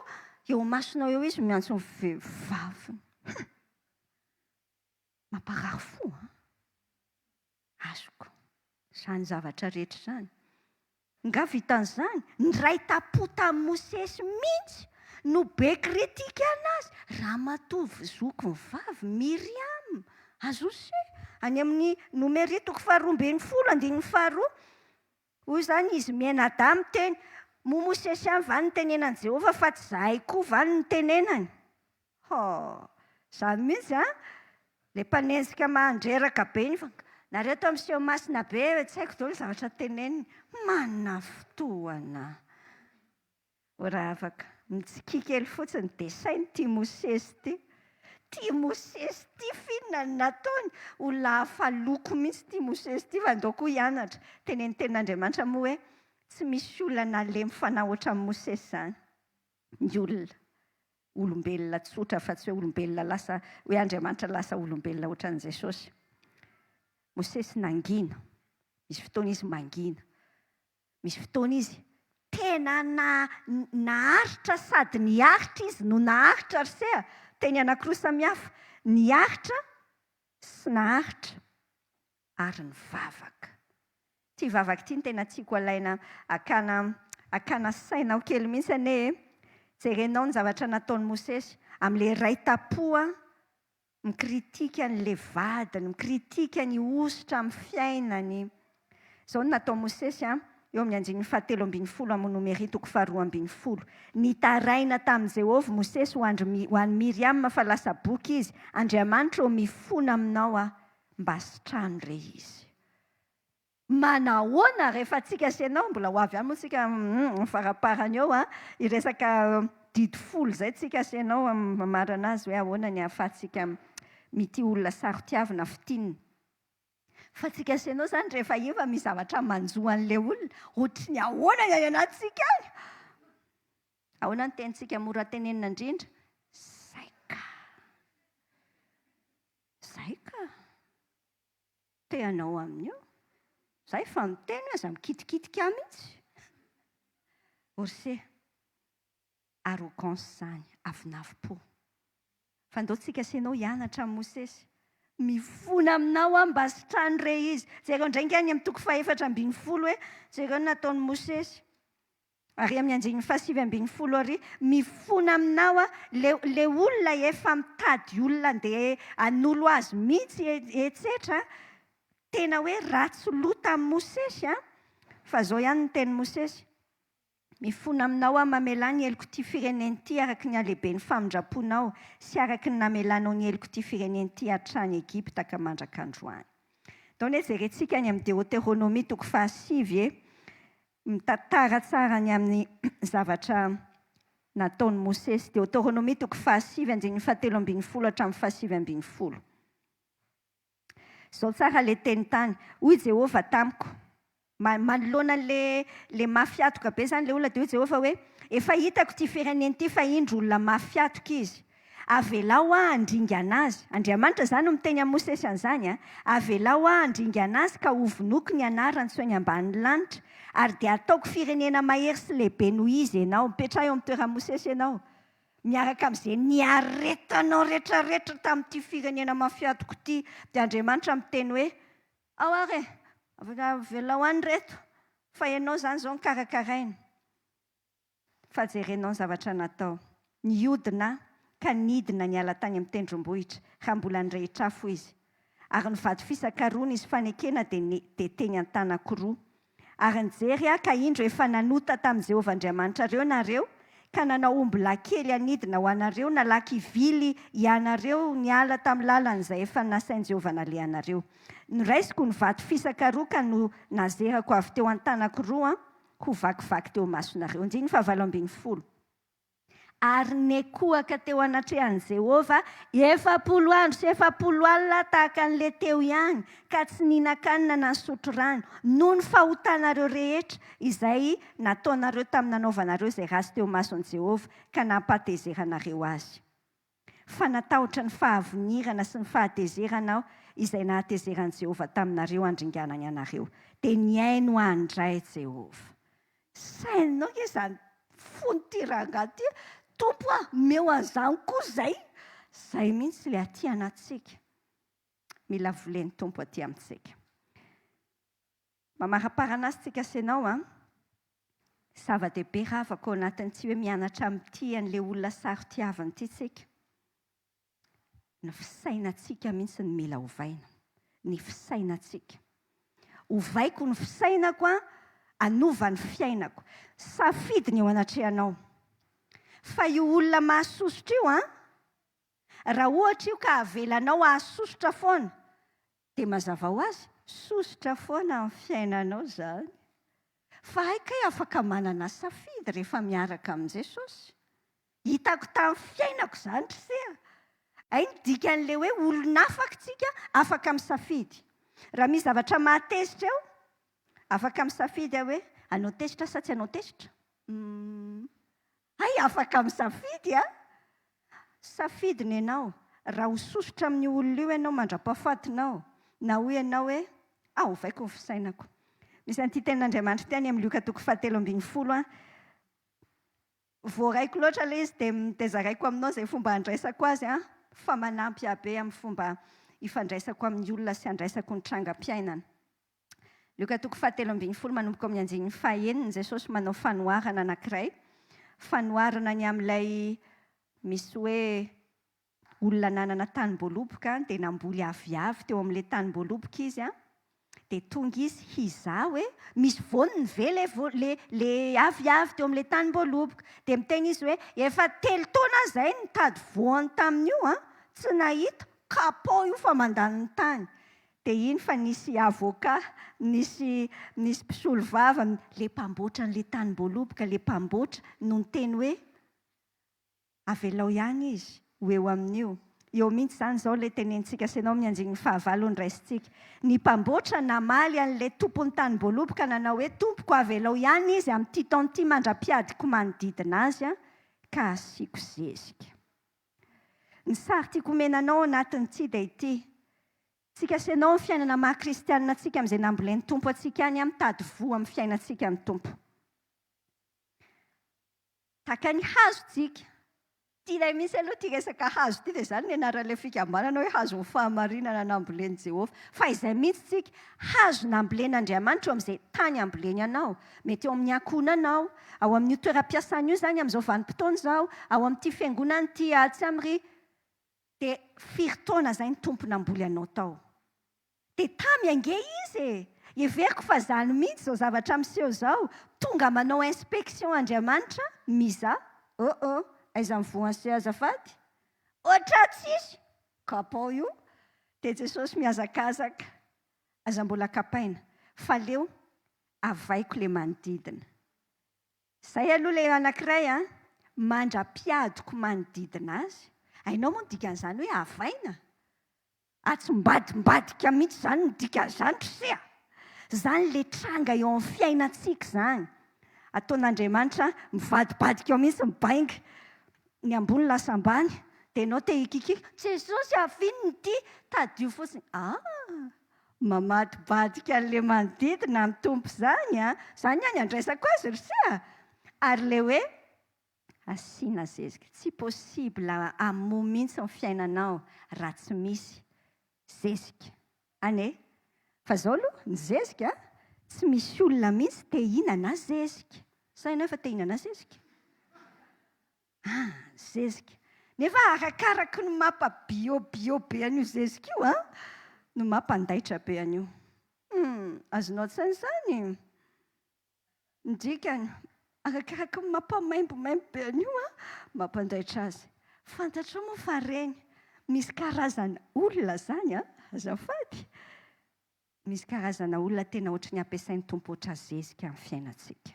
eo masonao eo izy miantso ny vehivaviny mamparary fo azoko izany zavatra rehetra izany nga vitan'izany ny ray tapota amin'ny Mosesy mihitsy no be kritika anazy raha matovy zoko ny vavy Miriam azosy any amin'ny nomery 2:20 hoy zany izy mianadahy miteny mo Mosesy any va ny tenenan'i Jehovah fa tsy zahay koa va ny tenenany izany mihitsy le mpanenjika mandreraka be fa nareo tao amin'ny seho masina be tsy haiko daholo zavatra teneniny manana fotoana raha afaka mitsikikely fotsiny dia sainy tia Mosesy ty finona ny nataony olona hafa loko mihitsy tia Mosesy ty fa ndao koa hianatra teneny tenin'Andriamanitra moa hoe tsy misy olona nalemy fanahy ohatran'i Mosesy izany ny olona olombelona tsotra fa tsy hoe olombelona lasa hoe Andriamanitra lasa olombelona ohatran'i Jesosy Mosesy nangina misy fotoana izy mangina misy fotoana izy tena naharitra sady niaritra izy no naharitra ry teny anankiroa samihafa niaritra sy naharitra ary nivavaka ty vavaka ty ny tena tiako alaina akana sainao kely mihitsy ane jerenao ny zavatra nataony Mosesy amin'ilay ray-tapoa mikritika an'ilay vadiny, mikritika ny ositra amin'ny fiainany. Izao no natao Mosesy eo amin'ny 7:12 amin'ny Nomeria 2:12. Nitaraina tamin'i Jehovah Mosesy ho an'i Miriam fa lasa boky izy. Andriamanitra eo mifona aminao mba sitrano re izy. Manahoana rehefa atsika sy ianao mbola ho avy ihany moa tsika faraparany eo iresaka didy folo izay tsika sy ianao marana azy hoe ahoana ny ahafahantsika mity olona sarotiavina fitinina. Fa tsika sy ianao izany rehefa iva misy zavatra manjo an'ilay olona ohatry ny ahoana ny anatsika any. Ahoana ny tenintsika mora tenenina indrindra? Saika. Saika. Teanao amin'io. Zay fa miteny aza mikitikitika mihitsy. Orse, arrogance izany, avinavim-po. Fa ndao tsika sy ianao hianatra amin'ny Mosesy. Mifona aminao mba sitrano re izy. Jereo indraingy any amin'ny 4:12 hoe jereo nataon'ny Mosesy. Ary amin'ny 7:20 ary mifona aminao le olona efa mitady olona andeha hanolo azy mihitsy etsetra. Tena hoe ratsy lota amin'ny Mosesy fa zao ihany ny teny Mosesy. Mifona aminao mamela ny eloko ty fireneny ty araka ny alehiben'ny famindraponao sy araka ny namelanao ny eloko ty fireneny ty hatrany Egipta ka mandrak'androany. Dao hoe jerentsika any amin'ny Deutéronomie 7 mitantara tsara ny amin'ny zavatra nataon'ny Mosesy. Deutéronomie 7 andininy 7:12 hatramin'ny 7:20. Zao tsara le teny tany. Hoy Jehovah tamiko. Manoloana le mafiatoka be zany le olona dia hoy Jehovah hoe efa hitako ty fireneny ty fa indro olona mafiatoka izy. Avelao handringa anazy. Andriamanitra zany no miteny amin'ny Mosesy an'izany. Avelao handringa anazy ka hovonoko ny anarany sy ny ambanin'ny lanitra. Ary dia ataoko firenena mahery sy lehibe noho izy ianao. Mipetraha eo amin'ny toeran'i Mosesy ianao. Miaraka amin'izay niaretanao rehetrarehetra tamin'ity firenena mafiatoko ty. Dia Andriamanitra miteny hoe ao are, avelao any reto. Fa ianao zany zao nikarakaraina. Fa jerenao ny zavatra natao. Niodina ka nidina niala tany amin'ny tendrombohitra. Raha mbola nirehitra afo izy. Ary nivady fisaka roa nisy fanekena dia teny an-tanako roa. Ary nijery ka indro efa nanota tamin'i Jehovah Andriamanitra reo nareo. Ka nanao omby kely anidina ho anareo, nalaky vily ianareo niala tamin'ny lalan'izay efa nasain'i Jehovah nalehanareo. Niraisiko ny vato fisaka roa ka no nazerako avy teo an-tanako roa ho vakivaky teo masonareo. 9:20. Ary nekoaka teo anatrehan'i Jehovah 70 andro sy 70 alina tahaka an'le teo ihany ka tsy nihinan-kanina na nisotro rano noho ny fahotanareo rehetra izay nataonareo tamin'ny nanaovanareo izay rasy teo mason'i Jehovah ka nampahatezeranareo azy. Fa natahotra ny fahavinirana sy ny fahatezerana izay nahatezeran'i Jehovah taminareo handringanany anareo. Dia niaino handray Jehovah. Sainao ke izany fony ty rangaty. Tompo meo an'izany koa izay. Izay mihitsy ilay aty anatsika. Mila volen'ny Tompo aty amintsika. Mamaraparana azy tsika sy ianao zava-dehibe raha afaka ao anatiny tsy hoe mianatra amin'ity an'ilay olona sarotiavana ity tsika. Ny fisainantsika mihitsy ny mila hovaina. Ny fisainantsika. Hovaiko ny fisainako anova ny fiainako. Safidiny eo anatrehanao. Fa io olona mahasosotra io raha ohatra io ka avelanao ahasosotra foana dia mazava ho azy sosotra foana amin'ny fiainanao zany. Fa haika afaka manana safidy rehefa miaraka amin'i Jesosy. Hitako tamin'ny fiainako izany trisea. Hay ny dikan'ilay hoe olona afaka tsika afaka misafidy. Raha misy zavatra mahatezitra eo afaka misafidy hoe anao tezitra sa tsy anao tezitra. Hay afaka misafidy Safidiny ianao. Raha ho sosotra amin'ny olona io ianao mandra-pahafatinao na hoe ianao hoe hovaiko ny fisainako. Misy an'ity tenin'Andriamanitra ty any amin'ny Luka 7:20. Voaraiko loatra ilay izy dia mitezaraiko aminao izay fomba handraisako azy fa manampy be amin'ny fomba ifandraisako amin'ny olona sy handraisako ny trangam-piainana. Luka 7:20 manomboka amin'ny 9:1 Jesosy manao fanoharana anankiray. fanoarana ny amin'ilay misy hoe olona nanana tanimboloboka dia namboly aviavy teo amin'ilay tanimboloboka izy dia tonga izy hizaha hoe misy voniny ve le aviavy teo amin'ilay tanimboloboka dia miteny izy hoe efa 3 taona izay nitady voany tamin'io tsy nahita kapao io fa mandany ny tany dia iny fa nisy avoka nisy mpisolo vava le mpamboatra n'ilay tanimboloboka le mpamboatra no niteny hoe avelao ihany izy ho eo amin'io eo mihitsy izany izao ilay tenentsika senao mianjiny fahavalo ny raisintsika ny mpamboatra namaly an'ilay tompony tanimboloboka nanao hoe tompoko avelao ihany izy amin'ity taon'ity mandra-piadiko manodidina azy ka asiako zezika. Ny sary tiako omenanao anatin'ity dia ity. Tsika senao ny fiainana maha-kristianina antsika amin'izay namboleny tompo antsika any mitady voa amin'ny fiainantsika amin'ny tompo. Taka ny hazo tsika. Tianay misy aloha tia resaka hazo ity dia izany ny anaran'ilay fikambanana hoe hazo ny fahamarinana namboleny Jehovah. Fa izay mihitsy tsika hazo nambolen'Andriamanitra eo amin'izay tany amboleny anao. Mety eo amin'ny ankohonanao, ao amin'ny toeram-piasana io izany amin'izao vanim-potoana izao, ao amin'ity fiangonana ity Atsamry, dia firy taona izay ny tompo namboly anao tao. Dia tamy ange izy everiko fa izany mihitsy izao zavatra miseho izao tonga manao inspection Andriamanitra mizaha aiza ny voany sy azafady ohatra tsisy kapao io dia Jesosy mihazakazaka aza mbola kapaina fa leo avaiko le manodidina. Izay aloha le anankiray mandra-piadiko manodidina azy. Ainao moa ny dikan'izany hoe avaina tsy mbadimbadika mihitsy izany ny dikan'izany tsia. Izany le tranga eo amin'ny fiainantsika izany. Ataon'Andriamanitra mivadibadika eo mihitsy mibainga ny ambony lasa ambany dia ianao te hikikiky Jesosy avinony ity tadio fotsiny mamadibadika an'ilay manodidina amin'ny tompo izany izany ihany andraisako azy rysia. Ary le hoe asiana zezika tsy possible hamoa mihitsy ny fiainanao raha tsy misy zezika ane. Fa izao aloha ny zezika tsy misy olona mihitsy te hihinana zezika. Sa ianao efa te hihinana zezika? Zezika. Nefa arakaraka ny mampa-bio be an'io zezika io no mampandaitra be an'io. Azonao tsaina izany. Ny dikany arakaraka ny mampamaimbomaimbo be an'io mampandaitra azy. Fantatrao moa fa reny misy karazana olona izany azafady. Misy karazana olona tena ohatry ny ampiasain'ny tompo ohatra zezika amin'ny fiainantsika.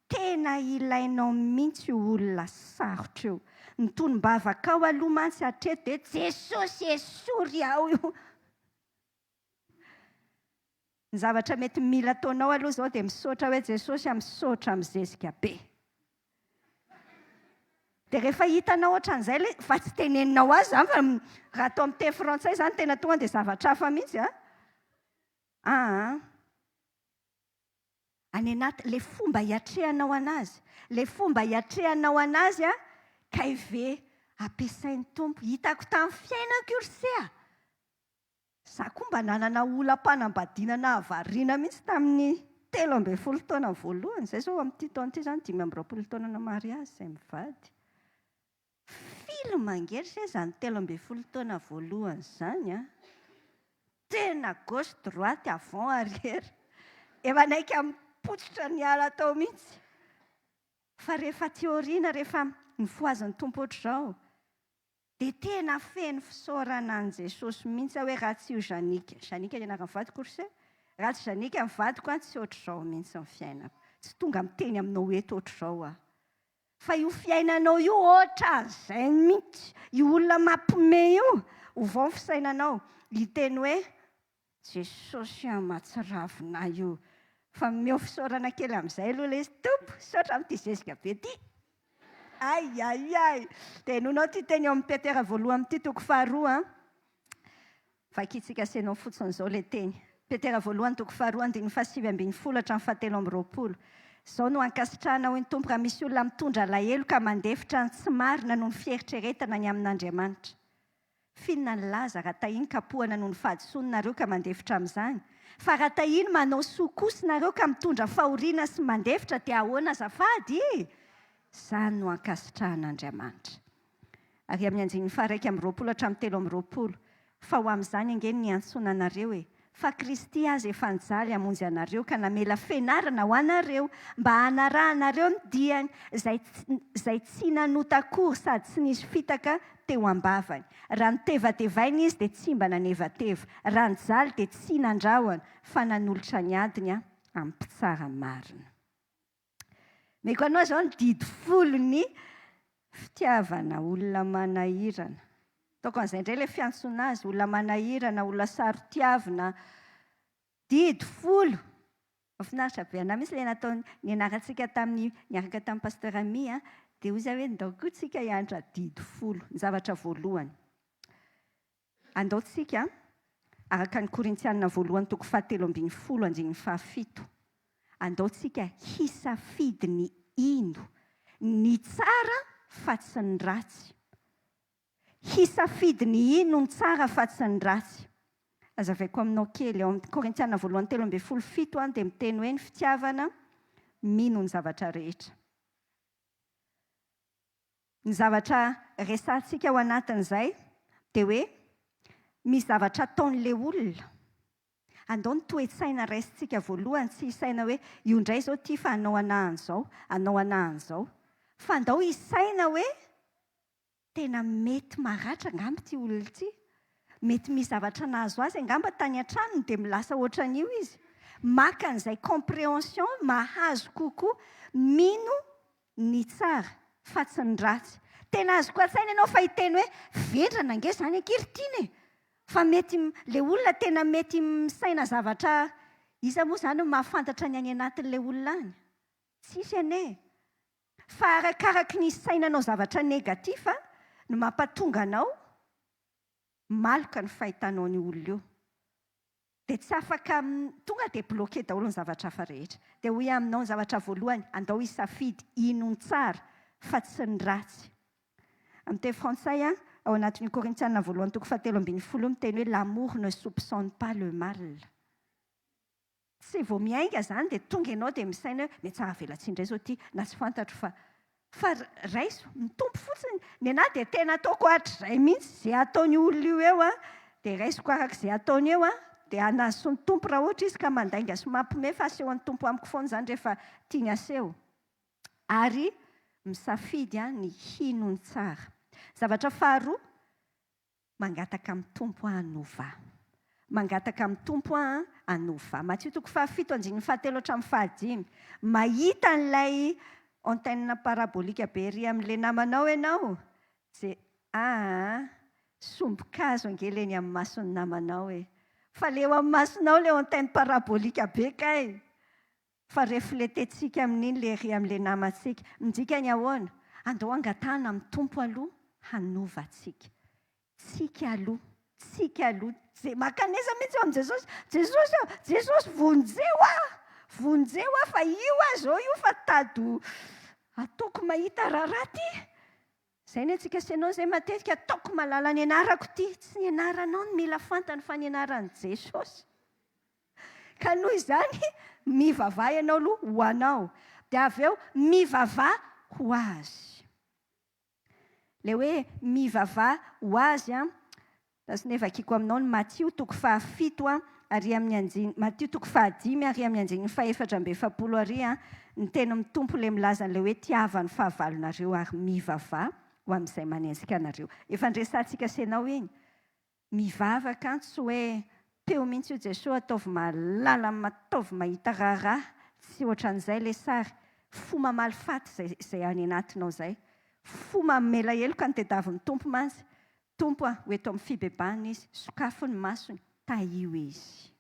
Tena ilainao mihitsy io olona sarotra io. Ny tonom-bavaka ao aloha mantsy hatreto dia Jesosy esory ao io. Ny zavatra mety mila ataonao aloha izao dia misaotra hoe Jesosy misaotra amin'ny zezika be. Dia rehefa hitanao ohatran'izay fa tsy teneninao azy izany fa raha atao amin'ny teny frantsay izany tena tonga dia zavatra hafa mihitsy any anaty le fomba hiatrehanao anazy. Le fomba hiatrehanao anazy ka ive ampiasain'ny tompo. Hitako tamin'ny fiainako io ryse. Za koa mba nanana olam-panambadiana havariana mihitsy tamin'ny 13 taona voalohany. Izay zao amin'ity taona ity izany 25 taona na mariazy izay mivady. Fily mangery izany 13 taona voalohany izany tena gauche droite avant arrière. Efa naika mipotsitra ny ala tao mihitsy. Fa rehefa teoriana rehefa nifoazin'ny tompo ohatr'izao dia tena feno fisaorana an' Jesosy mihitsy hoe raha tsy io Janika. Janika ny anaran'ny vadiko ryse. Raha tsy Janika ny vadiko tsy ohatr'izao mihitsy ny fiainako. Tsy tonga miteny aminao eto ohatr'izao Fa io fiainanao io ohatra izay mihitsy. Io olona mampiomehy io ho vao fisainanao. Hiteny hoe Jesosy mahatsiravina io. Fa meo fisaorana kely amin'izay aloha ilay izy tompo. Saotra amin'ity zezika be ity. Ai. Dia nonao ty teny eo amin'ny Petera voalohany ity toko faharoa. Vakitsika senao fotsiny izao ilay teny. Petera voalohany toko faharoa 7:20-7:20. Izao no ankasitrahana ho ny tompo raha misy olona mitondra lahelo ka mandefitra ny tsy marina noho ny fieritreretana ny amin'Andriamanitra. Finona ny laza raha tahiny kapohana noho ny fahadisoanareo ka mandefitra amin'izany. Fa raha tahiny manao sokosonareo ka mitondra fahoriana sy mandefitra dia ahoana azafady? Izany no ankasitrahan'Andriamanitra. Ary amin'ny anjiny faraiky amin'ny roapolo hatramin'ny telo amin'ny roapolo. Fa ho amin'izany angeny ny antsoina anareo fa Kristy azy efa nijaly hamonjy anareo ka namela fianarana ho anareo mba hanarahanareo ny diany izay tsy nanotakory sady tsy nisy fitaka teo am-bavany. Raha nitevatevaina izy dia tsy mba nanevateva. Raha nijaly dia tsy nandrahoana fa nanolotra ny adiny amin'ny mpitsara marina. Meko anao izao ny didy folo ny fitiavana olona manahirana. Ataoko an'izay indray ilay fiantsoana azy, olona manahirana, olona sarotiavina, didy folo. Mahafinaritra be anahy mihitsy ilay nataony nianarantsika niaraka tamin'ny pasteur Ami, dia hoy izy hoe ndao koa tsika hianatra didy folo, ny zavatra voalohany. Andaontsika araka ny Korintianina voalohany toko 7:17. Andaontsika hisafidy ny ino, ny tsara fa tsy ny ratsy. Hisafidy ny ino ny tsara fa tsy ny ratsy. Azavaiko aminao kely ao amin'ny Korintianina voalohany 3:17 dia miteny hoe ny fitiavana mino ny zavatra rehetra. Ny zavatra resantsika ao anatin'izay dia hoe misy zavatra ataon'ilay olona. Andao ny toe-tsaina raisintsika voalohany, tsy isaina hoe io indray izao ty fa hanao an'izao, hanao an'izao. Fa andao isaina hoe tena mety maratra angamba ity olona ity. Mety misy zavatra nahazo azy angamba tany an-tranony dia milasa ohatran'io izy. Maka an'izay compréhension mahazo kokoa mino ny tsara fa tsy ny ratsy. Tena azo koa tsaina ianao fa hiteny hoe vendrana ange izany ankehitriny. Fa mety ilay olona tena mety misaina zavatra iza moa izany no mahafantatra ny any anatin'ilay olona any. Tsisy ane. Fa arakaraky ny sainanao zavatra negativa no mampatonga anao maloka ny fahitanao ny olona io. Dia tsy afaka tonga dia bloqué daholo ny zavatra hafa rehetra. Dia hoy aminao ny zavatra voalohany, andao hisafidy ino ny tsara fa tsy ny ratsy. Amin'ny teny frantsay ao anatin'ny Korintianina voalohany toko 7:10 miteny hoe l'amour ne soupçonne pas le mal. Tsy vao miainga izany dia tonga ianao dia misaina hoe mety tsara velatsihy indray izao ity na tsy fantatro fa raiso mitompo fotsiny. Ny anahy dia tena ataoko hatrizay mihitsy izay ataony olona io eo dia raisiko arak'izay ataony eo dia anaso ny tompo raha ohatra izy ka mandainga sy mampiomehy fa asehon'ny tompo amiko foana izany rehefa tiany aseho. Ary misafidy ny hino ny tsara. Zavatra faharoa, mangataka amin'ny tompo hanova. Mangataka amin'ny tompo hanova. Matthieu toko 7:7-5. Mahita an'ilay antenne parabolika be ery amin'ilay namanao ianao. Dia sombokazo angely eny amin'ny mason'ny namanao e. Fa leo amin'ny masonao ilay antenne parabolika be kay. Fa refletentsika amin'iny ilay ery amin'ilay namantsika. Midika ny ahoana? Andao angatahana amin'ny tompo aloha hanova tsika. Tsika aloha. Makanesa mihitsy eo amin'ny Jesosy vonjeo fa io zao io fa tady ataoko mahita raharaty. Izay ny antsika senao izay matetika ataoko mahalala ny anarako ity. Tsy ny anaranao no mila fantany fa ny anaran'i Jesosy. Ka noho izany mivavaha ianao aloha ho anao. Dia avy eo mivavaha ho azy. Ilay hoe mivavaha ho azy tasiny vakiako aminao ny Matthieu toko 7 ary amin'ny anjiny Matthieu toko 5 ary amin'ny anjiny 4:7 ary ny teny amin'ny tompo ilay milaza an'ilay hoe tiavany fahavalonareo ary mivavaha ho amin'izay manenjika anareo. Efa ndresantsika senao iny. Mivavaka tsy hoe teo mihitsy io Jesosy ataovy mahalala ataovy mahita raharaha. Tsy ohatran'izay ilay sary. Fo mamaly-faty izay any anatinao izay. Fo mamela heloka ny tediavin'ny tompo mantsy. Tompo ho eto amin'ny fibebahana izy. Sokafo ny masony. Taio izy.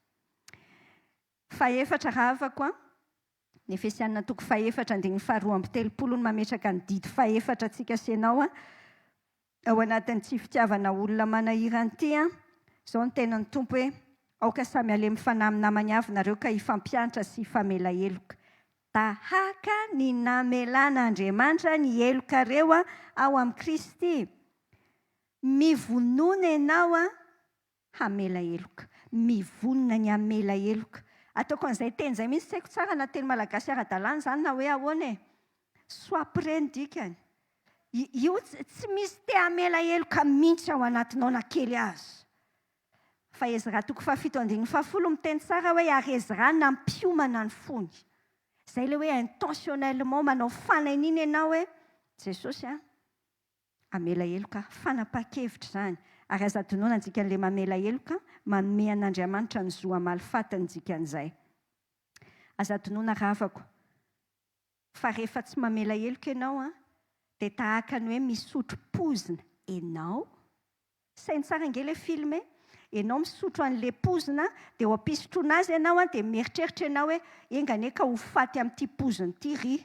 Faefatra ravako ny Efesianina toko 4:2-3 no mametraka ny didy faefatra antsika senao ao anatin'ny tsy fitiavana olona manahirana ity izao ny tenan'ny tompo hoe aoka samy alemy fanahy amin'ny namany avy nareo ka hifampianatra sy hifamela heloka. Tahaka ny namelan'Andriamanitra ny helokareo ao amin'ny Kristy. Mivonona ianao hamela heloka. Mivonona ny hamela heloka. Ataoko an'izay teny izay mihitsy tsy haiko tsara na teny malagasy ara-dalàna izany na hoe ahoana e. sois prêt dikany io tsy misy te hamela heloka mihitsy ao anatinao na kely azy fa Ezra 7:10 miteny tsara hoe ary Ezra nampiomana ny fony zay le hoe intentionnellement manao fanahiniana ianao hoe Jesosy amela heloka fanapa-kevitra zany ary aza adinoana dikan'le mamela heloka manome an'Andriamanitra ny zo amalifatiny dikan'izay aza adinoana ravako fa rehefa tsy mamela heloka ianao dia tahaka ny hoe misotro pozina ianao sainy tsara nge le filme ianao misotro an'le pozina dia ho ampisotroana azy ianao dia mieritreritra ianao hoe engane ka ho faty amin'ity pozina ity ry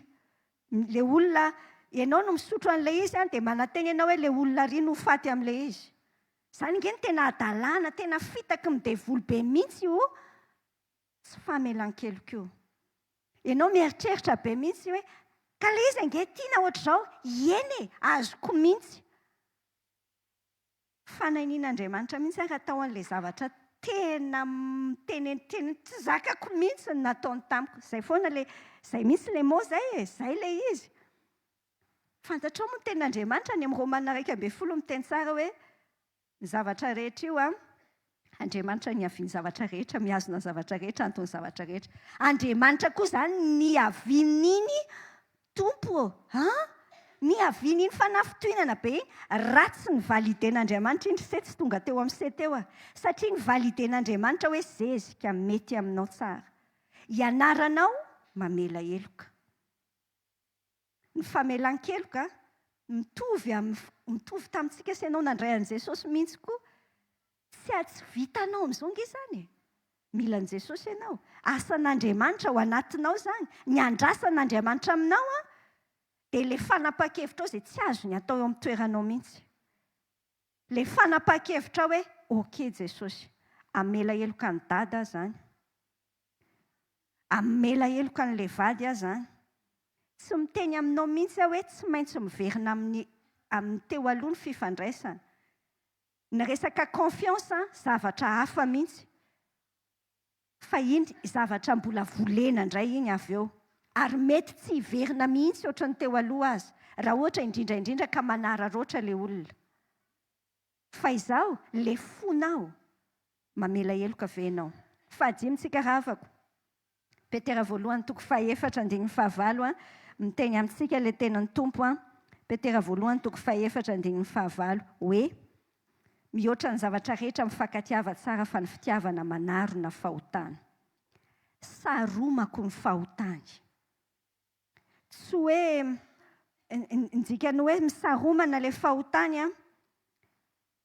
le olona ianao no misotro an'le izy dia manantena ianao hoe le olona ry no faty amin'le izy zany nge ny tena adalàna tena fitaky midevolo be mihitsy io tsy famelan-keloka io ianao mieritreritra be mihitsy hoe ka le izy ange tiana ohatr'izao eny azoko mihitsy fanahinian'Andriamanitra mihitsy raha atao an'le zavatra tena teneniteny tsy zakako mihitsy ny nataony tamiko zay foana le zay mihitsy le mo zay le izy fantatrao moa ny tenin'Andriamanitra ny amin'ny Romana 1:20 miteny tsara hoe ny zavatra rehetra io Andriamanitra niaviany zavatra rehetra miazona zavatra rehetra antony zavatra rehetra Andriamanitra koa zany niavin'iny tompo niavin'iny fanafitohinana be iny ratsy ny validen'Andriamanitra iny se tsy tonga teo amin'ny se teo satria ny validen'Andriamanitra hoe zezika mety aminao tsara ianaranao mamela heloka ny famelan-keloka mitovy tamintsika sy ianao nandray an'i Jesosy mihitsy koa tsy vitanao amin'izao nge izany mila an'i Jesosy ianao asan'Andriamanitra ao anatinao zany ny andrasan'Andriamanitra aminao dia le fanapa-kevitra ao izay tsy azony atao eo amin'ny toeranao mihitsy le fanapa-kevitra hoe ok Jesosy amela heloka ny dada zany amela heloka n'le vady aho zany tsy miteny aminao mihitsy hoe tsy maintsy miverina amin'ny teo aloha ny fifandraisana ny resaka confiance zavatra hafa mihitsy fa iny zavatra mbola volena indray iny avy eo ary mety tsy hiverina mihitsy ohatry ny teo aloha azy raha ohatra indrindra ka manararoatra le olona fa izao le fonao mamela heloka venao fahadimitsika ravako Petera 1:4 miteny amintsika le tenin'ny tompo Petera 1:4 hoe mihoatra ny zavatra rehetra mifankatiava tsara fa ny fitiavana manarona fahotana saromako ny fahotany tsy hoe ndikany hoe misaromana le fahotany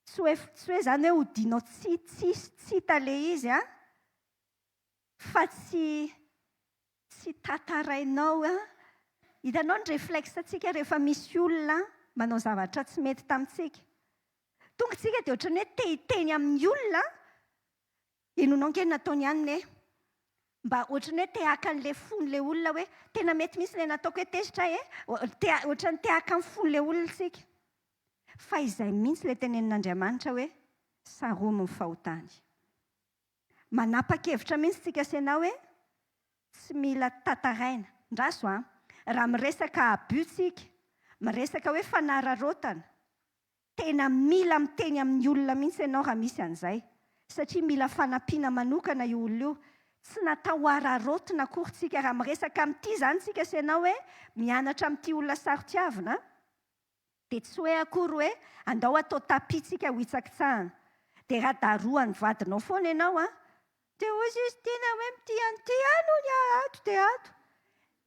tsy hoe zany hoe hodinao tsy hita le izy fa tsy tatarainao hitanao ny réflexentsika rehefa misy olona manao zavatra tsy mety tamintsika tonga tsika dia ohatrany hoe te-hiteny amin'ny olona enonao nge nataony ihany mba ohatrany hoe te-haka an'le fon'le olona hoe tena mety misy le nataoko hoe tezitra ohatrany te-haka amin'ny fon'le olona tsika fa izay mihitsy le tenenin'Andriamanitra hoe saromo ny fahotany manapa-kevitra mihitsy tsika sy ianao hoe tsy mila tataraina ndraso raha miresaka abutsika miresaka hoe fanararotana tena mila miteny amin'ny olona mihitsy ianao raha misy an'izay satria mila fanampiana manokana io olona io tsy natao ararotina akory tsika raha miresaka amin'ity zany tsika sy ianao hoe mianatra amin'ity olona sarotiavina dia tsy hoe akory hoe andao atao tapitsika ho hitsakitsahana dia raha daroa ny vadinao foana ianao dia hozy izy tiana hoe mity an'ity no ny ato dia ato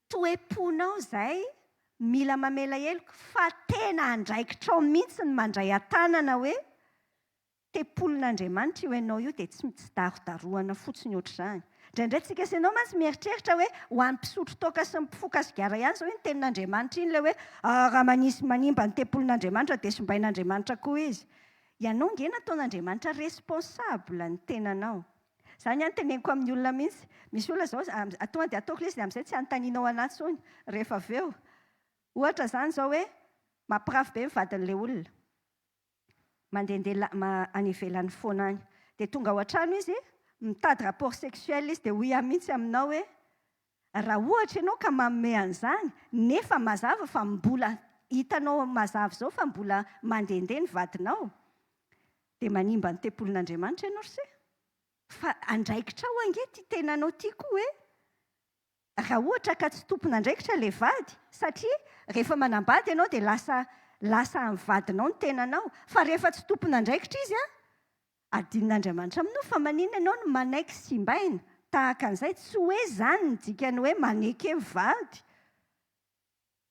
toeponao izay mila mamela heloka fa tena andraikitrao mihitsy ny mandray an-tanana hoe te-polon'Andriamanitra io ianao io dia tsy darodaroana fotsiny ohatr'izany indraindray tsika sy ianao mantsy mieritreritra hoe ho an'ny mpisotro toaka sy mpifoka sigara ihany izao ny tenin'Andriamanitra iny le hoe raha manisy manimba ny te-polon'Andriamanitra dia sombain'Andriamanitra koa izy ianao nge nataon'Andriamanitra responsable ny tenanao zany ihany teneniko amin'ny olona mihitsy misy olona zao atonga dia ataoko izy dia amin'izay tsy anontanianao anaty tsony rehefa avy eo ohatra zany zao hoe mampirafy be mivadin'le olona mandehandeha any ivelan'ny foana any dia tonga ao an-trano izy mitady rapport sexuel izy dia hoy mihitsy aminao hoe raha ohatra ianao ka manome an'izany nefa mazava fa mbola hitanao mazava zao fa mbola mandehandeha ny vadinao dia manimba ny tempolin'Andriamanitra ianao se fa andraikitra ao angety tenanao ty koa raha ohatra ka tsy tompon'andraikitra le vady satria rehefa manambady ianao dia lasa amin'ny vadinao ny tenanao fa rehefa tsy tompon'andraikitra izy adin'Andriamanitra aminao fa maninona ianao no manaiky sy mbaina tahaka an'izay tsy hoe zany ny dikany hoe maneky vady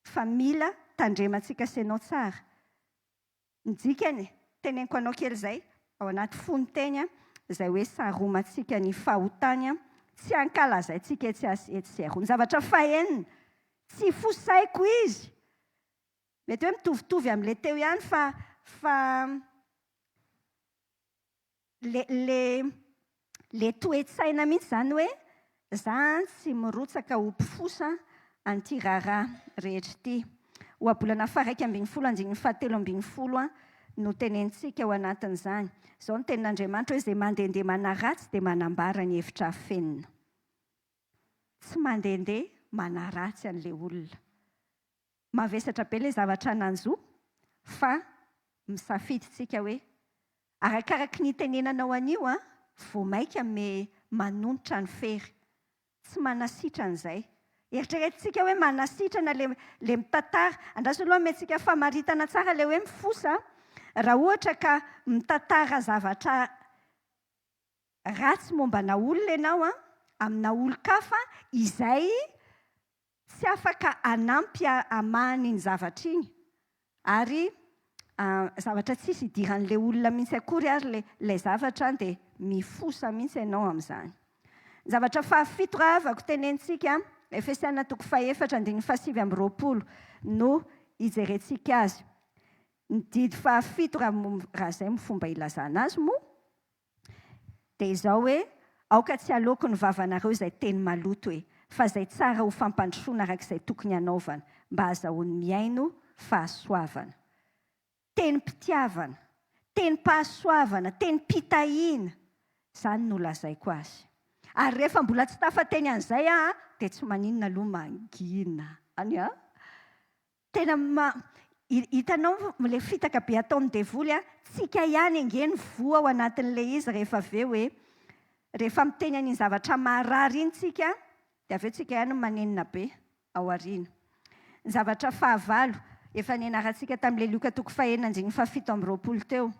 fa mila tandremantsika senao tsara ny dikany teneniko anao kely izay ao anaty fonoteny izay hoe saromantsika ny fahotany tsy ankalazaintsika etsy sy aroa ny zavatra fahenina tsy fosaiko izy mety hoe mitovitovy amin'ilay teo ihany fa le toe-tsaina mihitsy izany hoe zany tsy mirotsaka ho mpifosa an'ity raharaha rehetra ity ohabolana faha 1/7/7 no tenentsika ao anatin'izany izao ny tenin'Andriamanitra hoe izay mandehandeha manaratsy dia manambara ny hevitra fenina tsy mandehandeha manaratsy an'ilay olona mavesatra be ilay zavatra nanjoa fa misafiditsika hoe arakaraky ny tenenanao anio vao maika me manonotra ny fery tsy manasitra an'izay eritreretintsika hoe manasitrana le mitantara andraso aloha mentsika famaritana tsara le hoe mifosa raha ohatra ka mitantara zavatra ratsy mombana olona ianao amina olon-kafa izay tsy afaka anampy amahany ny zavatra iny ary zavatra tsisy idiran'ilay olona mihitsy akory ary le zavatra dia mifosa mihitsy ianao amin'izany zavatra fahafito raha avako tenentsika Efesiana 4:7-20 no ijerentsika azy ny didy fahafito raha izay fomba ilazana azy moa dia izao hoe aoka tsy aloako ny vavanareo izay teny maloto hoe fa izay tsara ho fampandrosoana arak'izay tokony hanaovana mba ahazoany miaino fahasoavana teny mpitiavana teny pahasoavana teny pitahiana izany no lazaiko azy ary rehefa mbola tsy tafateny an'izay dia tsy maninona aloha mangina any tena hitanao le fitaka be ataon'ny devoly tsika ihany angeny voa ao anatin'ilay izy rehefa avy eo hoe rehefa miteny an'iny zavatra marary iny tsika dia avy eo tsika ihany manenina be ao aoriana ny zavatra fahavalo efa nianarantsika tamin'ilay Luka 4:7 teo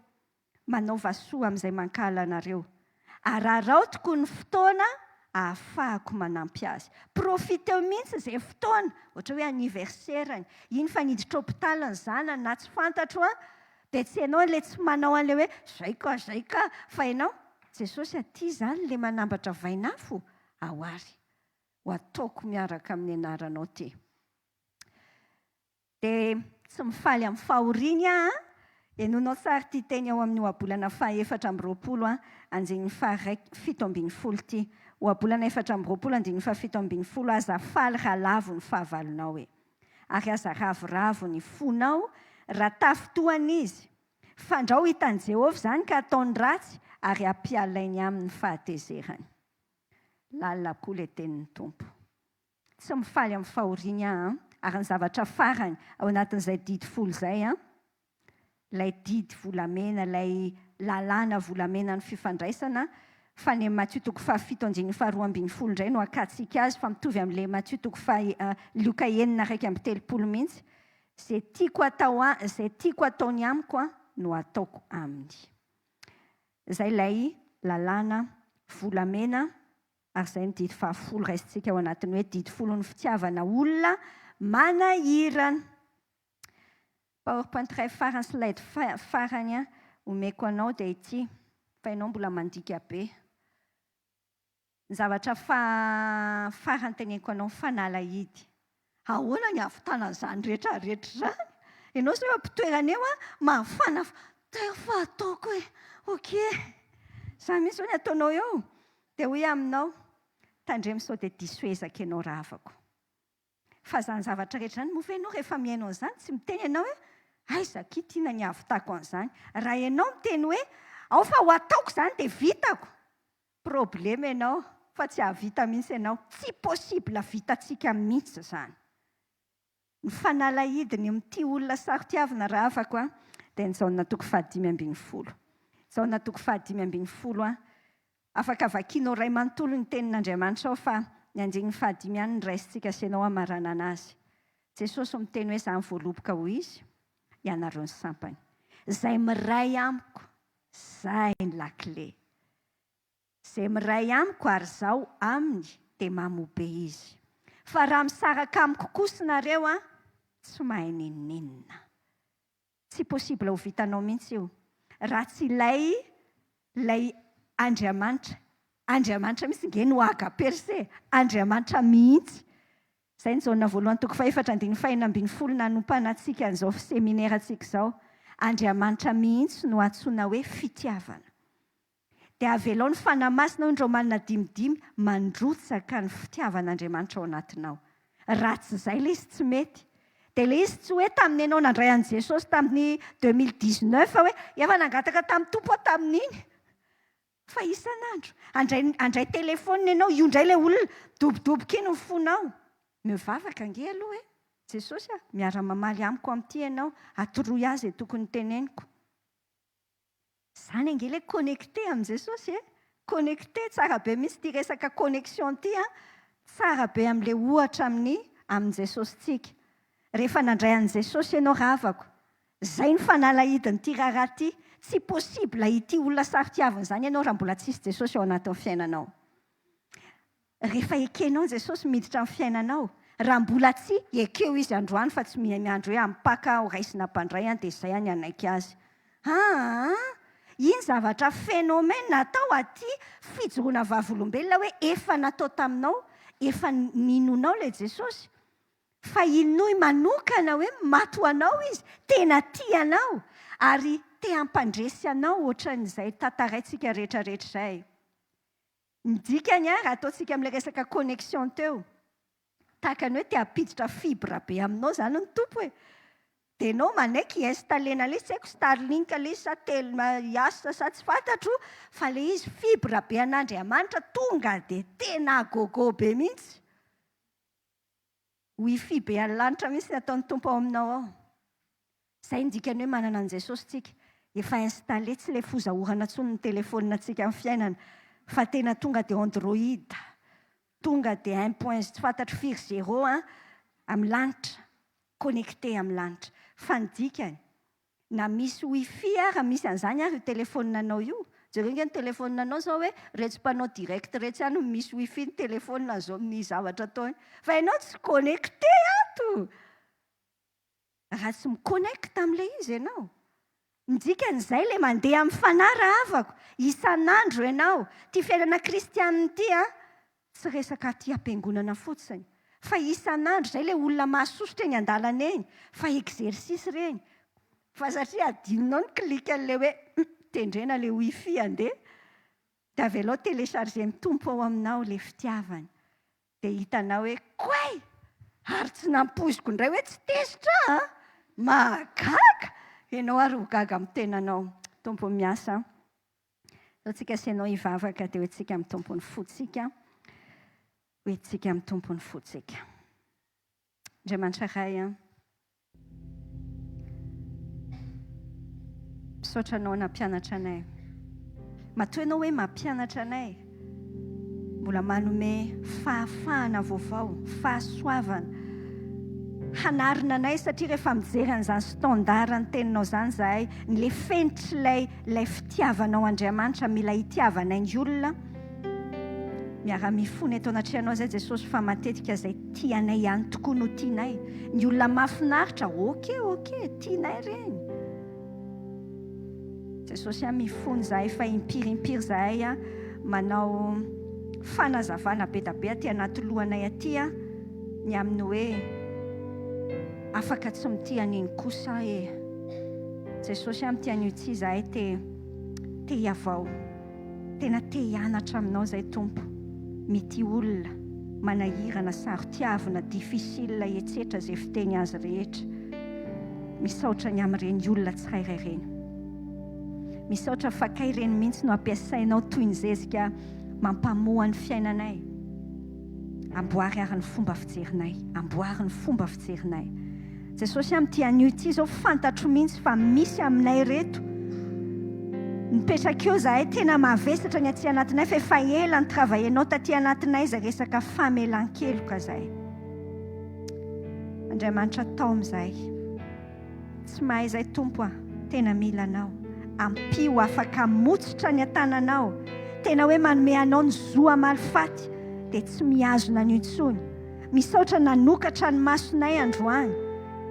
manaova soa amin'izay mankala anareo araraotiko ny fotoana ahafahako manampy azy profiteo mihitsy izay fotoana ohatra hoe anniversairany iny fa niditra hôpitaly ny zanany na tsy fantatro dia tsy ianao ilay tsy manao an'ilay hoe zay ka fa ianao Jesosy aty izany ilay manambatra vainafo ahoary ho ataoko miaraka amin'ny anaranao ty dia tsy mifaly amin'ny fahoriana enonao tsara ty teny ao amin'ny ohabolana faha 4:20 anjeny faha 7:20 ty ohabolana 4:20 aza faly raha lavo ny fahavalonao hoe ary aza ravoravo ny fonao raha tafitohana izy fandrao hitan'i Jehovah izany ka ataony ratsy ary ampialainy amin'ny fahatezerany lalina koa ilay tenin'ny tompo tsy mifaly amin'ny fahoriana ary ny zavatra farany ao anatin'izay didy folo izay ilay didy volamena ilay lalàna volamena ny fifandraisana fa ny Matthieu 7:12 indray no akatsika azy fa mitovy amin'ilay Matthieu Luka 9:3 mihitsy izay tiako ataony amiko no ataoko aminy izay ilay lalàna volamena ary izay ny didy fahafolo raisitsika ao anatiny hoe didy folo ny fitiavana olona manahirana PowerPoint iray farany slide farany omeko anao dia ity fa ianao mbola mandika be ny zavatra farany teneniko anao fanalahidy ahoana ny havitana izany rehetra zany ianao sao ampitoerana eo mafana fa ataoko hoe okey izany mihitsy hoe ny ataonao eo dia hoe aminao tandremo sao dia diso ezaka ianao raha avako fa izany zavatra rehetra izany moa ianao rehefa mihaino an'izany tsy miteny ianao hoe aizaky tiana ny havitako an'izany raha ianao miteny hoe ao fa ho ataoko izany dia vitako problema ianao fa tsy ahavita mihitsy ianao. Tsy possible vitatsika mihitsy izany. Ny fanalahidiny amin'ity olona saritiavina raha afako dia ny jaona toko 5:10. Jaona toko 5:10 afaka vakianao ray manontolo ny tenin'Andriamanitra ao fa ny andininy 5 ihany ny raisintsika asianao hamarana anazy. Jesosy miteny hoe izany voaloboka ho izy, ianareo ny sampany. Izay miray amiko, izay ny lakile. Izay miray amiko ary izaho aminy dia mamobe izy. Fa raha misaraka amiko kosa nareo tsy mahay ninninna. Tsy possible ho vitanao mihitsy io. Raha tsy ilay Andriamanitra mihitsy nge no aga-perse. Andriamanitra mihitsy. Izay ny jaona voalohany toko 4:12 nanompanana antsika an'izao seminaire antsika izao. Andriamanitra mihitsy no antsoina hoe fitiavana. Dia avelao ny fanahy masina hoy ny Romanina 5:5 mandrotsaka ny fitiavan'Andriamanitra ao anatinao. Raha tsy izay ilay izy tsy mety. Dia ilay izy tsy hoe tamin'ny ianao nandray an'i Jesosy tamin'ny 2019 hoe efa nangataka tamin'ny tompo aho tamin'iny. Fa isan'andro. Andray telefônina ianao, io indray ilay olona dobodoboka iny ny fonao. Mivavaka ange aloha hoe Jesosy miara-mamaly amiko amin'ity ianao, atoroy azy tokony teneniko. Izany ange ilay connecté amin'ny Jesosy connecté tsara be misy ity resaka connexion ity tsara be amin'ilay ohatra amin'ny Jesosy tsika. Rehefa nandray an'i Jesosy ianao raha avako, izay ny fanalahidiny ity raharaha ity. Tsy possible ity olona saritiavina izany ianao raha mbola tsisy Jesosy ao anatin'ny fiainanao. Rehefa ekenao Jesosy miditra amin'ny fiainanao, raha mbola tsy ekeo izy androany fa tsy miandro hoe ampaka ho raisina mpandray dia izay ny anaiky azy. Iny zavatra phénomène natao aty fijoroana vavolombelona hoe efa natao taminao, efa ninonao ilay Jesosy. Fa inoi manokana hoe mato anao izy, tena tianao ary te hampandresy anao ohatran'izay tantaraintsika rehetrarehetra izay. Ny dikany raha ataontsika amin'ilay resaka connexion teo. Tahaka ny hoe te hampiditra fibre be aminao izany ny tompo hoe. Dia ianao manaiky installena ilay tsy haiko Starlink ilay sa Asa sa tsy fantatro fa ilay izy fibre be an'Andriamanitra tonga dia tena gogo be mihitsy. Wifi be an-lanitra mihitsy nataon'ny tompo ao aminao ao. Izay ny dikany hoe manana an'i Jesosy tsika. Efa installé tsy ilay fozahorana intsony ny telefonina antsika amin'ny fiainana. Fa tena tonga dia Android. Tonga dia 1.0 tsy fantatro 4.0 amin'ny lanitra. Connecté amin'ny lanitra. Fa ny dikany, na misy wifi raha misy an'izany io telefoninanao io. Jereo ny telefoninanao zao hoe rehetra mpanao direct rehetra ihany misy wifi ny telefonina zao ny zavatra ataony. Fa ianao tsy connecté ato. Raha tsy miconnecte amin'ilay izy ianao. Ny dikan'izay ilay mandeha amin'ny fanahy raha avako. Isan'andro ianao. Ty fiainana kristianina ity tsy resaka ty ampiangonana fotsiny. Fa isan'andro izay ilay olona mahasosotra eny an-dalana eny. Fa exercice ireny. Fa satria adinonao ny klikan'ilay hoe tendrena ilay wifi andeha. Dia avelao télécharger ny tompo ao aminao ilay fitiavany. Dia hitanao hoe koay! Ary tsy nampoziko indray hoe tsy tezitra mahagaga. Ianao ary ho gaga amin'ny tenanao. Tompo miasa. Taontsika asianao hivavaka dia hoentsika amin'ny tompony fotsika. Hoentsika amin'ny tompony fotsika. Andriamanitra iray misaotra anao nampianatra anay. Matoa ianao hoe mampianatra anay. Mbola manome fahafahana vaovao, fahasoavana. Hanarina anay satria rehefa mijery an'izany standard ny teninao izany izahay, ny fenitra ilay fitiavanao Andriamanitra, mila hitiavanay ny olona. Miara-mifony eto anatrianao izay Jesosy fa matetika izay tianay ihany tokoa no tianay. Ny olona mahafinaritra, ok, tianay ireny. Jesosy mifony izahay fa impirimpiry izahay manao fanazavana be da be aty anaty lohanay aty ny amin'ny hoe afaka tsy mitia an'iny kosa Jesosy mitian'io tsy izahay te hiavao. Tena te hianatra aminao izay tompo. Mity olona manahirana saritiavina difficile etsetra izay fiteny azy rehetra. Misaotra ny amin'ireny olona tsirairay ireny. Misaotra fa kay ireny mihitsy no ampiasainao toy ny zezika mampamoa ny fiainanay. Amboary ary ny fomba fijerinay, amboary ny fomba fijerinay. Jesosy amin'ity anio ity zao fantatro mihitsy fa misy aminay reto nipetraka eo zahay tena mavesatra ny aty anatinay fa efa ela ny travaillenao taty anatinay izay resaka famelan-keloka zahay. Andriamanitra tao amin'izay. Tsy mahay izay tompo tena mila anao. Ampio afaka motsitra ny atananao. Tena hoe manome anao ny zoa malifaty dia tsy mihazona ny intsony. Misaotra nanokatra ny masonay androany.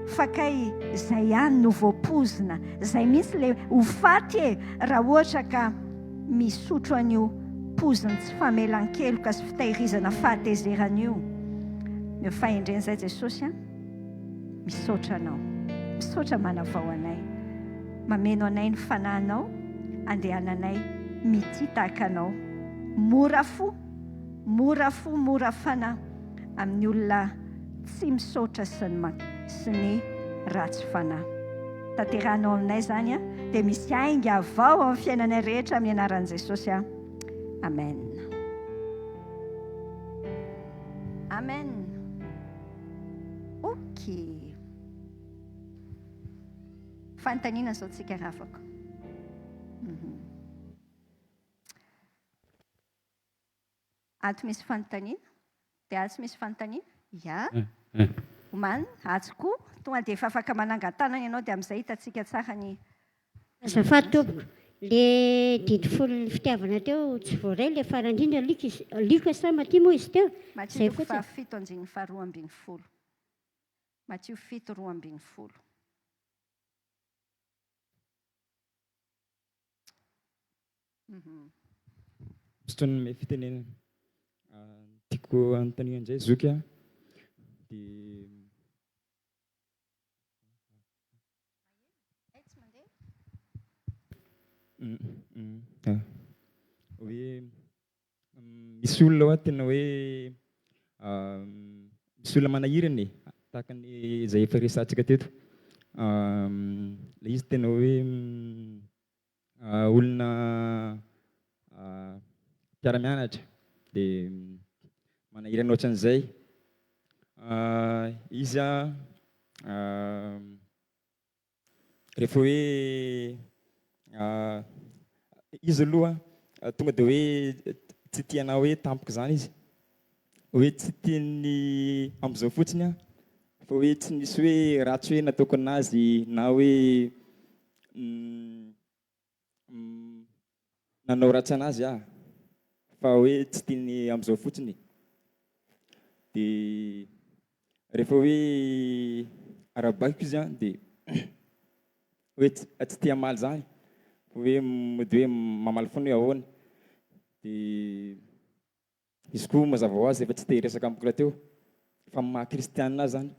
Fa kay izay ihany no voapozina. Izay mihitsy le ho faty raha ohatra ka misotro an'io poziny tsy famelan-keloka sy fitahirizana fahatezerana io. Ny fahendren'izay Jesosy misaotra anao. Misaotra manavao anay. Mameno anay ny fanahinao, andehananay mity tahaka anao. Mora fo, mora fanahy amin'ny olona tsy misaotra sy ny ratsy fanahy. Tanterahanao aminay zany dia misy hainga avao amin'ny fiainanay rehetra amin'ny anaran'i Jesosy. Amen. Amen. Ok. Fanontaniana zao tsika rafako. Ato misy fanontaniana? Dia ato misy fanontaniana? Ya. Oman, ato koa. Tonga dia efa afaka manangan-tanana ianao dia amin'izay hitantsika tsara ny... Azafady tompoko, le didy folon'ny fitiavana teo tsy voaray le farany indrindra liko sa Matthieu moa izy teo. Matthieu 7:12. Matthieu 7:12. Fotoana me fitenenana tiako anontaniana indray zoky dia hoe misy olona hoe tena hoe misy olona manahirana tahaka ny izay efa resantsika teto. Ilay izy tena hoe olona mpiara-mianatra dia manahirana ohatran'izay. Izy rehefa hoe izy aloha tonga dia hoe tsy tiana hoe tampoka izany izy. Hoe tsy tiany amin'izao fotsiny fa hoe tsy misy hoe ratsy hoe nataoko anazy na hoe nanao ratsy anazy fa hoe tsy tiany amin'izao fotsiny. Dia rehefa hoe arabako izy dia hoe tsy tia maly zany. Hoe mody hoe mamaly foana hoe ahoana. Dia izy koa mazava ho azy efa tsy te-hiresaka amiko raha teo. Fa maha-kristianina azy zany,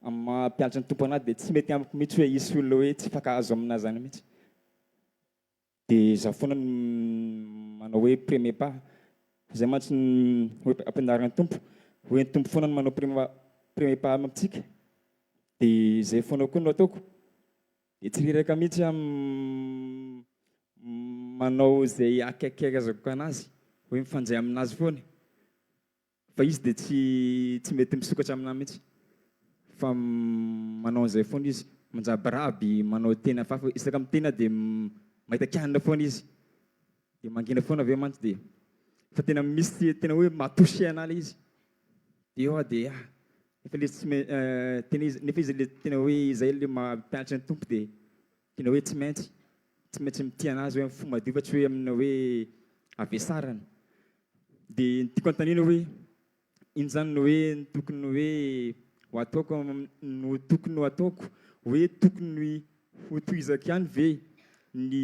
mampianatra ny tompo anazy dia tsy mety amiko mihitsy hoe isy olona hoe tsy fankahazo aminazy zany mihitsy. Dia izaho foana manao hoe premier pas. Izay mantsy hoe ampianaran'ny tompo. Hoe ny tompo foana no manao premier pas amintsika. Dia izay foana koa no ataoko. Dia tsy reraka mihitsy manao izay akaikaizako anazy. Hoe mifandray aminazy foana. Fa izy dia tsy mety misokatra aminahy mihitsy. Fa manao an'izay foana izy. Manjabaraby, manao tena hafahafa. Isaka amin'ny tena dia mahita kianina foana izy. Dia mangina foana avy eo mantsy dia fa tena misy tena hoe matouché anahy ilay izy. Dia eo dia nefa ilay nefa izy ilay tena hoe izay ilay mampianatra ny tompo dia tena hoe tsy maintsy mitia anazy hoe fomba madio fa tsy hoe amina hoe avesarana. Dia tiako anontaniana hoe ino zany no hoe tokony hoe ho ataoko no tokony ho ataoko hoe tokony ho tohizako ihany ve ny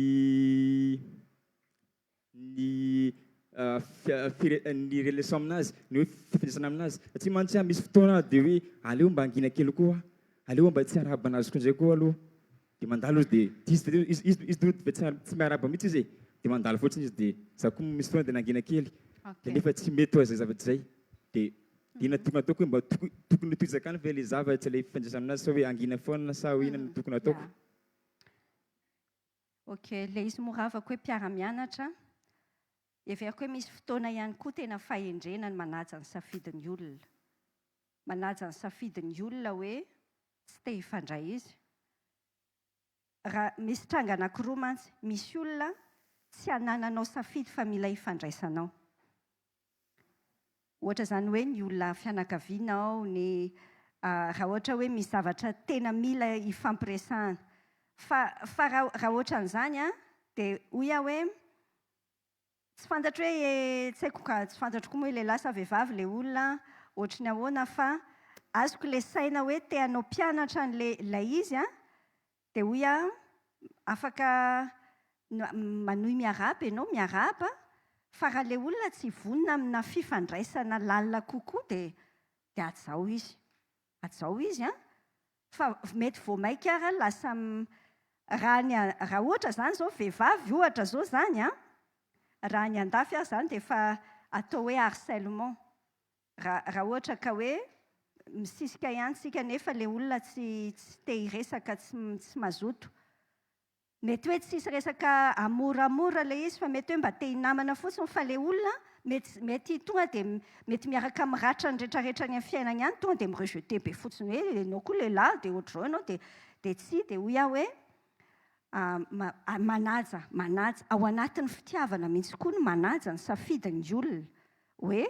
relation aminazy, ny hoe fifandraisana aminazy. Satria mantsy misy fotoana dia hoe aleo mba angina kely koa, aleo mba tsy arahaba anazy koa indray koa aloha. Dia mandalo izy dia izy tsy miarahaba mihitsy izy dia mandalo fotsiny izy dia za koa misy fotoana dia nangina kely. Dia nefa tsy mety ho izay zavatra izay. Dia ina tokony ataoko hoe mba tokony ho tohizaka any ve ilay zavatra ilay fifandraisana aminazy sa hoe angina foana sa hoe inona no tokony ataoko. Ok, ilay izy moravako hoe mpiara-mianatra. Dia ny fomba fifandraisana amin'ilay izy dia hoe izy moa dia tena hoe evereko hoe misy fotoana ihany koa tena fahendrena ny manaja ny safidin'ny olona. Manaja ny safidin'ny olona hoe tsy te hifandray izy. Raha misy tranga anankiroa mantsy, misy olona tsy hanananao safidy fa mila hifandraisanao. Ohatra izany hoe ny olona fianakavianao, raha ohatra hoe misy zavatra tena mila hifampiresahana. Fa raha ohatra an'izany dia hoy aho hoe tsy fantatro hoe tsy haiko ka tsy fantatro koa moa hoe lehilahy sa vehivavy ilay olona ohatry ny ahoana fa azoko lasaina hoe te hanao mpianatra ilay izy dia hoy aho afaka manohy miarahaba ianao miarahaba fa raha ilay olona tsy vonona amina fifandraisana lalina kokoa dia atao izy. Atao izy fa mety vao maika ara lasa raha ohatra izany izao vehivavy ohatra izao izany raha ny andafy ary izany dia efa atao hoe harcèlement. Raha ohatra ka hoe misisika ihany tsika nefa ilay olona tsy te hiresaka tsy mazoto. Mety hoe tsisy resaka amoramora ilay izy fa mety hoe mba te hinamana fotsiny fa ilay olona mety tonga dia mety miaraka miratra ny rehetrarehetra ny amin'ny fiainany ihany tonga dia mirejeté be fotsiny hoe ianao koa lehilahy dia ohatr'izao ianao dia tsy dia hoy aho hoe manaja ao anatin'ny fitiavana mihitsy koa no manaja ny safidin'ny olona hoe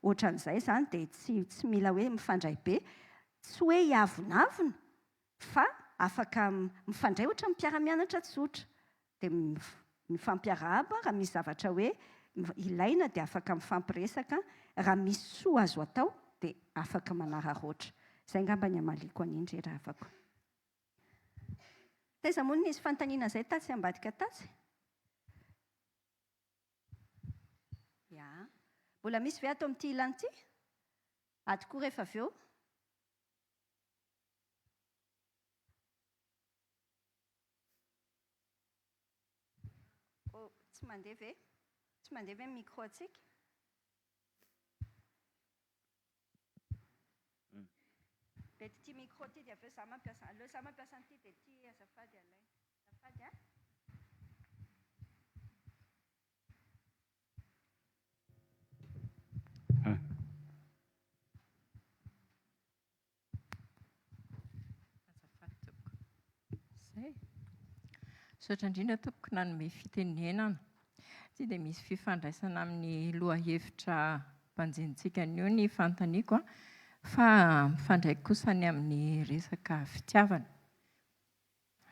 ohatran'izay izany dia tsy mila hoe mifandray be, tsy hoe hiavonavona fa afaka mifandray ohatra mpiara-mianatra tsotra dia mifampiarahaba raha misy zavatra hoe ilaina dia afaka mifampiresaka, raha misy soa azo atao dia afaka manara-roatra. Izay ngamba ny amaliko an'indry raha avako. Taiza moa nisy fanontaniana izay tatsy ambadika tatsy? Ya. Mbola misy ve ato amin'ity ilany ity? Atoko rehefa avy eo. Tsy mandeha ve? Tsy mandeha ve micro antsika? Dia ity micro ity dia avy eo izaho mampiasa. Aleo izaho mampiasa an'ity dia ity azafady alay. Azafady Azafady tompoko. Izay. Saotra indrindra tompoko nanome fitenenana. Tsy dia misy fifandraisana amin'ny lohahevitra mpanjintsika an'io ny fanontaniako fa mifandray kosa ny amin'ny resaka fitiavana.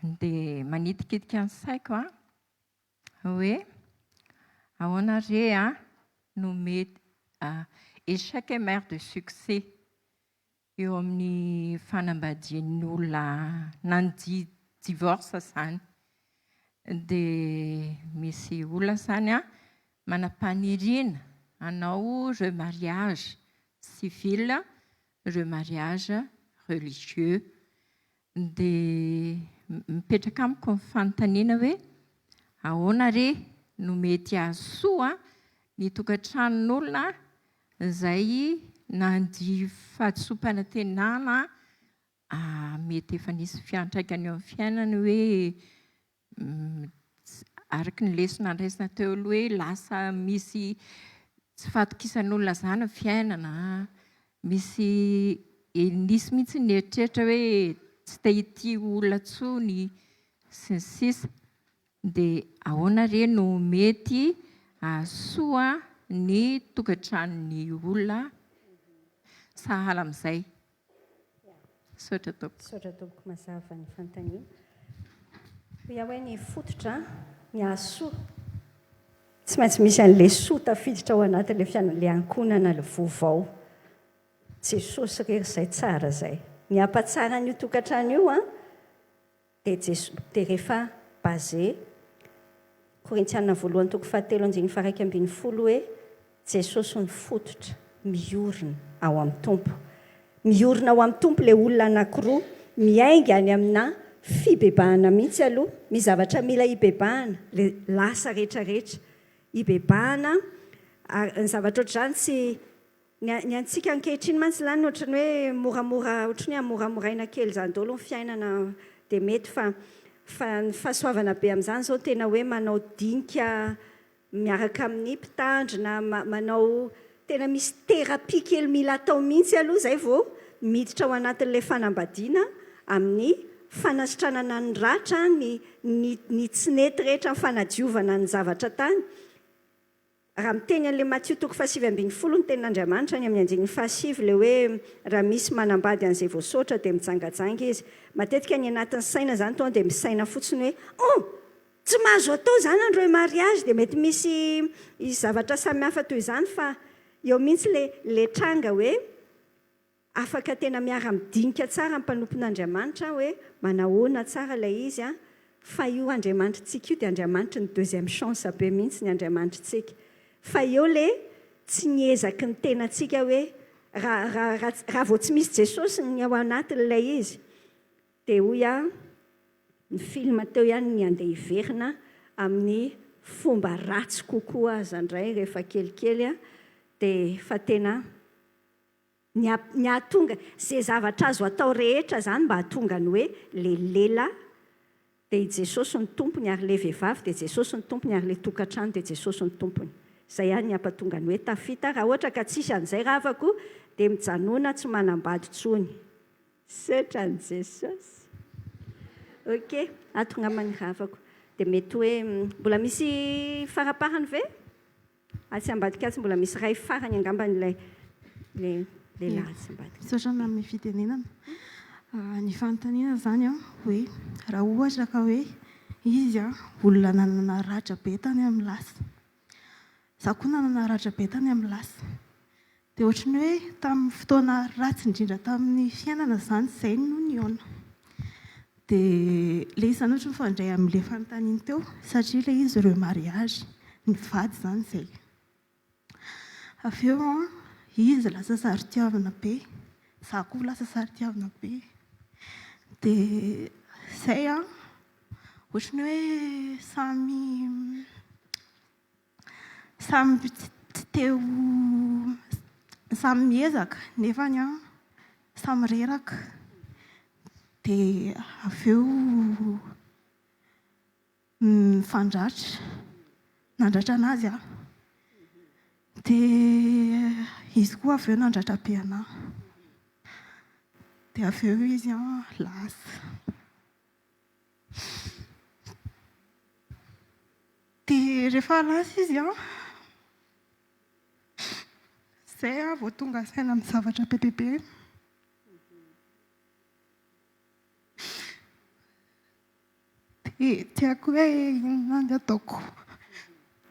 Dia manitikitika ny saiko hoe ahoana re no mety échec et mère de succès eo amin'ny fanambadian'ny olona nandihy divorce izany. Dia misy olona izany manam-paniriana hanao remariage civil, remariage religieux. Dia mipetraka amiko ny fanontaniana hoe ahoana re no mety hahasoa ny tokantranon'olona izay nandihy fahatsopana tenana mety efa nisy fiantraikany eo amin'ny fiainany hoe araka ny lesona andraisina teo aloha hoe lasa misy tsy fahatokisan'olona izany ny fiainana, nisy mihitsy ny eritreritra hoe tsy te hity olona intsony sy ny sisa. Dia ahoana re no mety hahasoa ny tokantranon'ny olona sahala amin'izay. Saotra tompoko. Saotra tompoko mazava ny fanontaniana. Hoe hoe ny fototra ny hahasoa tsy maintsy misy an'ilay soa tafiditra ao anatin'ilay fiainan'ilay ankonana ilay vaovao. Jesosy rery izay tsara izay. Ny hampatsara an'io tokantrano io dia rehefa basé Korintiana 1:7-1:12 hoe Jesosy ny fototra miorina ao amin'ny tompo. Miorina ao amin'ny tompo ilay olona anankiroa miainga any amina fibebahana mihitsy aloha. Misy zavatra mila hibebahana, ilay lasa rehetrarehetra hibebahana. Ny zavatra ohatr'izany tsy ny antsika ankehitriny mantsy lany ohatrany hoe moramora, ohatrany hoe moramoraina kely izany daholo ny fiainana dia mety fa ny fahasoavana be amin'izany izao tena hoe manao dinika miaraka amin'ny mpitandrina manao tena misy thérapie kely mila atao mihitsy aloha zay vao miditra ao anatin'ilay fanambadiana amin'ny fanasitranana ny ratra ny tsinety rehetra ny fanadiovana ny zavatra tany. Raha miteny an'ilay Matthieu 7:20 ny tenin'Andriamanitra ny amin'ny 5 ilay hoe raha misy manambady an'izay voasotra dia mijangajanga izy. Matetika ny anatin'ny saina zany tonga dia misaina fotsiny hoe tsy mahazo atao zany andro mariage dia mety misy zavatra samihafa toy izany fa eo mihitsy le tranga hoe afaka tena miara-midinika tsara ny mpanompon'Andriamanitra hoe manahoana tsara ilay izy fa io Andriamanitrantsika io dia Andriamanitra ny deuxième chance be mihitsy ny Andriamanitrantsika. Fa eo le tsy niezaky ny tenantsika hoe raha vao tsy misy Jesosy ny ao anatin'ilay izy dia hoy ny film teo ihany ny andeha hiverina amin'ny fomba ratsy kokoa aza indray rehefa kelikely dia fa tena ny ahatonga izay zavatra azo atao rehetra zany mba hahatonga ny hoe le lela dia Jesosy ny tompony ary le vehivavy dia Jesosy ny tompony ary le tokantrano dia Jesosy ny tompony. Izay ihany ny ampatonga ny hoe tafita raha ohatra ka tsisy an'izay ravako dia mijanona tsy manambady tsony. Setra ny Jesosy. Ok, atonga amin'ny ravako. Dia mety hoe mbola misy faraparany ve? Atsy ambadika atsy mbola misy ray farany angamban'ilay latsy ambadika. Misaotra amin'ny fitenenana. Ny fanontaniana zany hoe raha ohatra ka hoe izy olona nanana ratra be tany amin'ny lasa. Za koa nanana ratra be tany amin'ny lasa. Dia ohatrany hoe tamin'ny fotoana ratsy indrindra tamin'ny fiainana zany izay no niona. Dia ilay izy zany ohatra mifandray amin'ilay fanontaniana teo satria ilay izy ireo mariage ny vady zany izay. Avy eo izy lasa saritiavana be, za koa lasa saritiavana be. Dia izay ohatrany hoe samy tsy teo samy miezaka nefany samy reraka. Dia avy eo mifandratra nandratra anazy dia izy koa avy eo nandratra be anahy. Dia avy eo izy lasa. Dia rehefa lasa izy izay vao tonga saina amin'ny zavatra bebebe. Dia tiako hoe inona ny ataoko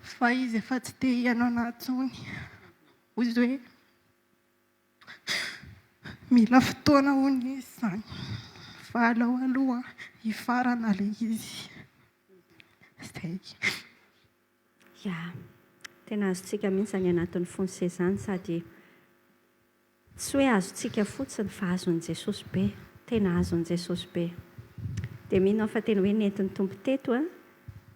fa izy efa tsy te hiaino anahy intsony. Hoy izy hoe mila fotoana hono izy zany fa aloha hifarana ilay izy. Izay. Tena azontsika mihitsy any anatin'ny fonse zany sady tsy hoe azontsika fotsiny fa azon'i Jesosy be. Tena azon'i Jesosy be. Dia mihinao fa tena hoe nentin'ny tompo teto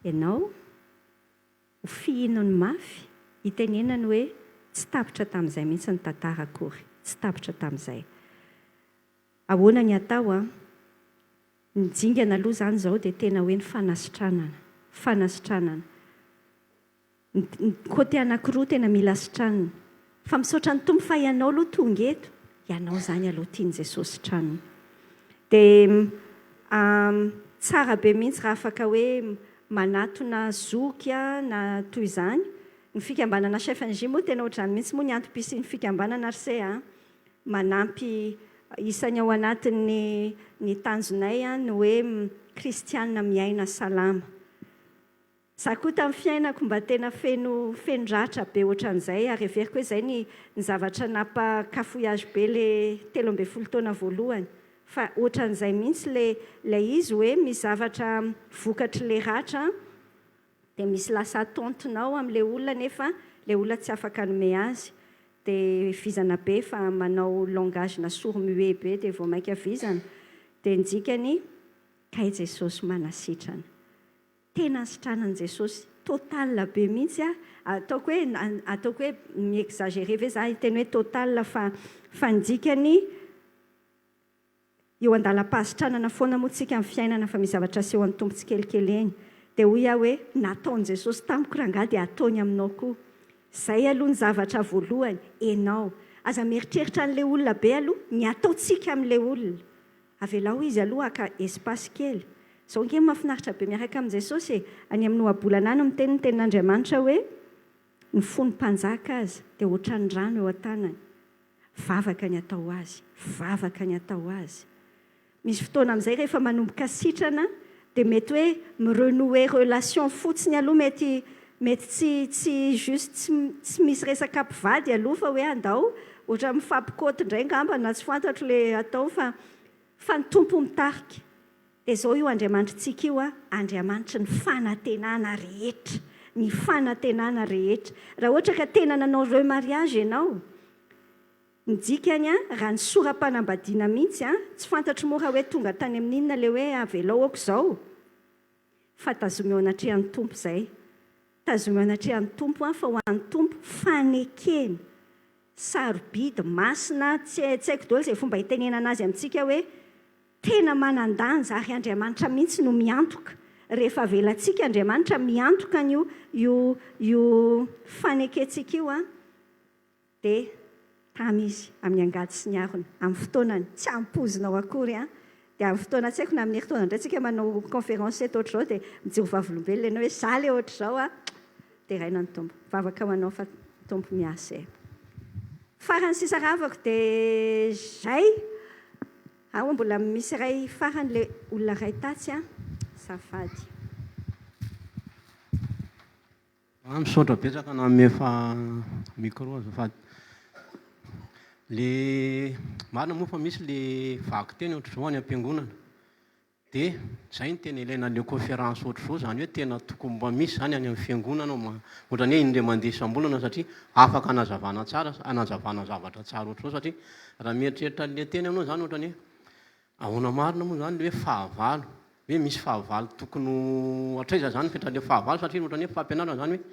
ianao ho fihinao ny mafy hitenenany hoe tsy tapitra tamin'izay mihitsy ny tantara akory. Tsy tapitra tamin'izay. Ahoana ny atao ny dingana aloha zany izao dia tena hoe ny fanasitranana. Fanasitranana. Ny côté anankiroa tena mila sitranana. Fa misaotra ny tompo fa ianao aloha tonga eto, ianao zany aloha tiany Jesosy sitranana. Dia tsara be mihitsy raha afaka hoe manatona zoky na toy izany. Ny fikambanana CFNJ moa tena ohatrany mihitsy moa ny antom-pisian'ny fikambanana RC manampy isany ao anatin'ny tanjonay ny hoe kristianina miaina salama. Za koa tamin'ny fiainako mba tena feno ratra be ohatran'izay ary everiko hoe izay ny zavatra nampakafoiazy be le 13 taona voalohany. Fa ohatran'izay mihitsy ilay izy hoe misy zavatra vokatry le ratra dia misy lasa atontinao amin'ilay olona nefa ilay olona tsy afaka hanome azy. Dia vizana be fa manao langage na sourd-muet be dia vao maika vizana. Dia nidikany kay Jesosy manasitrana. Tena sitranan Jesosy total be mihitsy ataoko hoe mi-exagéré ve za hiteny hoe total fa nidikany eo andalam-pasitranana foana moa tsika amin'ny fiainana fa misy zavatra seho an'ny tompo tsikelikely eny. dia hoy aho hoe nataony jesosy tamiko raha ngah dia ataony aminao koa. Izay aloha ny zavatra voalohany, enao aza mieritreritra an'ilay olona be aloha ny ataontsika amin'ilay olona. Avelao izy aloha aka espace kely. Izao nge mahafinaritra be miaraka amin'i Jesosy any amin'ny ohabolana any miteny ny tenin'Andriamanitra hoe ny fony mpanjaka azy dia ohatran'ny rano eo an-tanany. Vavaka ny atao azy, vavaka ny atao azy. Misy fotoana amin'izay rehefa manomboka sitrana dia mety hoe mirenouer relation fotsiny aloha mety tsy juste tsy misy resaka mpivady aloha fa hoe andao ohatra mifampikôty indray ngamba na tsy fantatro le atao fa ny tompo mitarika. Dia izao io Andriamanitrantsika io Andriamanitra ny fanantenana rehetra, ny fanantenana rehetra. Raha ohatra ka tena nanao ireo mariage ianao, ny dikany raha ny soram-panambadiana mihitsy tsy fantatro moa raha hoe tonga tany amin'inona le hoe avelao aoko izao, fa tazomeo anatrehan'ny tompo izay. Tazomeo anatrehan'ny tompo fa ho an'ny tompo fanekeny, sarobidy, masina, tsy haiko daholo izay fomba hitenenana azy amintsika hoe tena manan-danja ary Andriamanitra mihitsy no miantoka. Rehefa avelantsika Andriamanitra miantoka io fanekentsika io dia tamy izy amin'ny angady sy ny arona amin'ny fotoanany tsy ampozinao akory dia amin'ny fotoana tsy haiko na amin'ny herintaona indray tsika manao conférence eto ohatr'izao dia mijoro vavolombelona ianao hoe za le ohatr'izao dia raina ny tompo vavaka manao fa tompo miasa. Farany sisa ravako dia zay mbola misy iray farany le olona ray tatsy safady. Misaotra betsaka na mefa micro azafady. Le marina moa fa misy le vaky teny ohatr'izao any am-piangonana dia zay ny tena ilaina le conférence ohatr'izao, zany hoe tena tokony mba misy zany any amin'ny fiangonana ohatrany hoe indray mandeha isam-bolana satria afaka anazavana tsara, anazavana zavatra tsara ohatr'izao. Satria raha mieritreritra le teny aminao zany ohatrany hoe ahoana marina moa zany le hoe fahavalo, hoe misy fahavalo tokony hatraiza zany fetra le fahavalo satria ohatrany hoe fampianarana zany hoe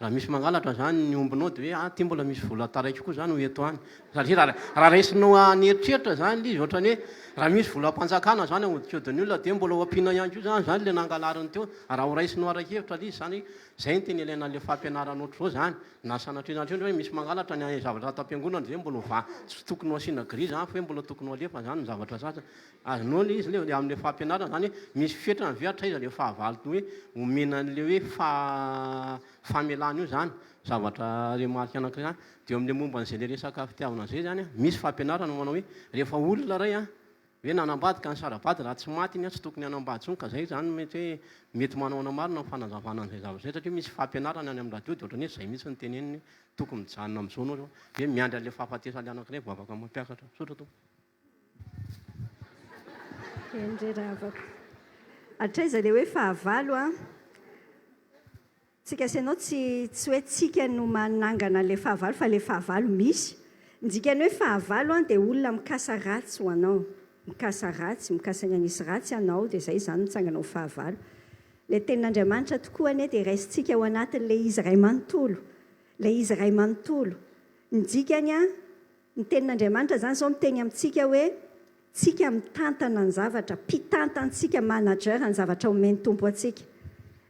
raha misy mangalatra zany ny ombinao dia hoe ty mbola misy vola taraiky koa zany ho eto any. Satria raha raisinao aneritreritra zany le izy ohatrany hoe raha misy vola mpanjakana zany ahodikodiny olona dia mbola ho ampiana ihany koa zany le nangalariny teo. Raha ho raisinao arak-hevitra le izy zany zay ny tena ilaina le fampianarana ohatr'izao zany na sanatrenatreny hoe misy mangalatra ny zavatra tam-piangonana dia mbola tsy tokony ho asiana griza fa hoe mbola tokony ho alefa zany ny zavatra sasa azonao le izy le amin'ny fampianarana zany hoe misy fetrana ve hatraiza le fahavalo hoe omena an'le hoe famelana io zany zavatra remarika anankiray zany. Dia amin'le momba an'izay le resaka fitiavana zay zany misy fampianarana manao hoe rehefa olona ray hoe nanambadika ny sarabady raha tsy maty iny tsy tokony hanambady tsony ka zay zany mety hoe mety manao marina ny fanazavana an'izay zavatra zay satria misy fampianarana any amin'ny radio dia ohatrany hoe zay mihitsy ny teneniny tokony mijanona amin'izao anao hoe miandry an'le fahafatesany anankiray vao afaka mampiakatra. Sotra tompo. Endreravako hatraiza le hoe fahavalo tsika sy ianao tsy hoe tsika no manangana le fahavalo fa le fahavalo misy. Ndikany hoe fahavalo dia olona mikasa ratsy ho anao, mikasa ratsy, mikasa ny anisy ratsy anao dia izay zany mitsangana ho fahavalo. Le tenin'Andriamanitra tokoa anie dia raisintsika ao anatin'le izy iray manontolo, le izy iray manontolo. Ny dikany ny tenin'Andriamanitra zany zao miteny amintsika hoe tsika mitantana ny zavatra, mpitantantsika manager ny zavatra omeny tompo atsika.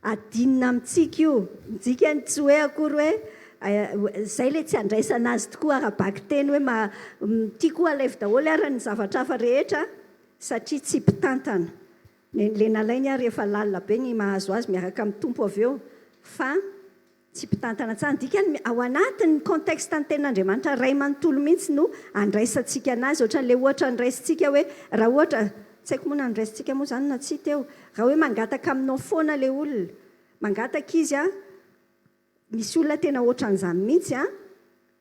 Adinina amintsika io, dikany tsy hoe akory hoe zay le tsy andraisana azy tokoa arabaky teny hoe tiako alaivo daholo ary ny zavatra hafa rehetra satria tsy mpitantana. Le nalainy rehefa lalina be ny mahazo azy miaraka amin'ny tompo avy eo fa tsy mpitantana tsara. Dikany ao anatin'ny contexte ny tenin'Andriamanitra ray manontolo mihitsy no andraisantsika anazy ohatran'le ohatra andraisintsika hoe raha ohatra tsy haiko moa na andraisintsika moa zany na tsy teo raha hoe mangataka aminao foana le olona, mangataka izy misy olona tena ohatran'izany mihitsy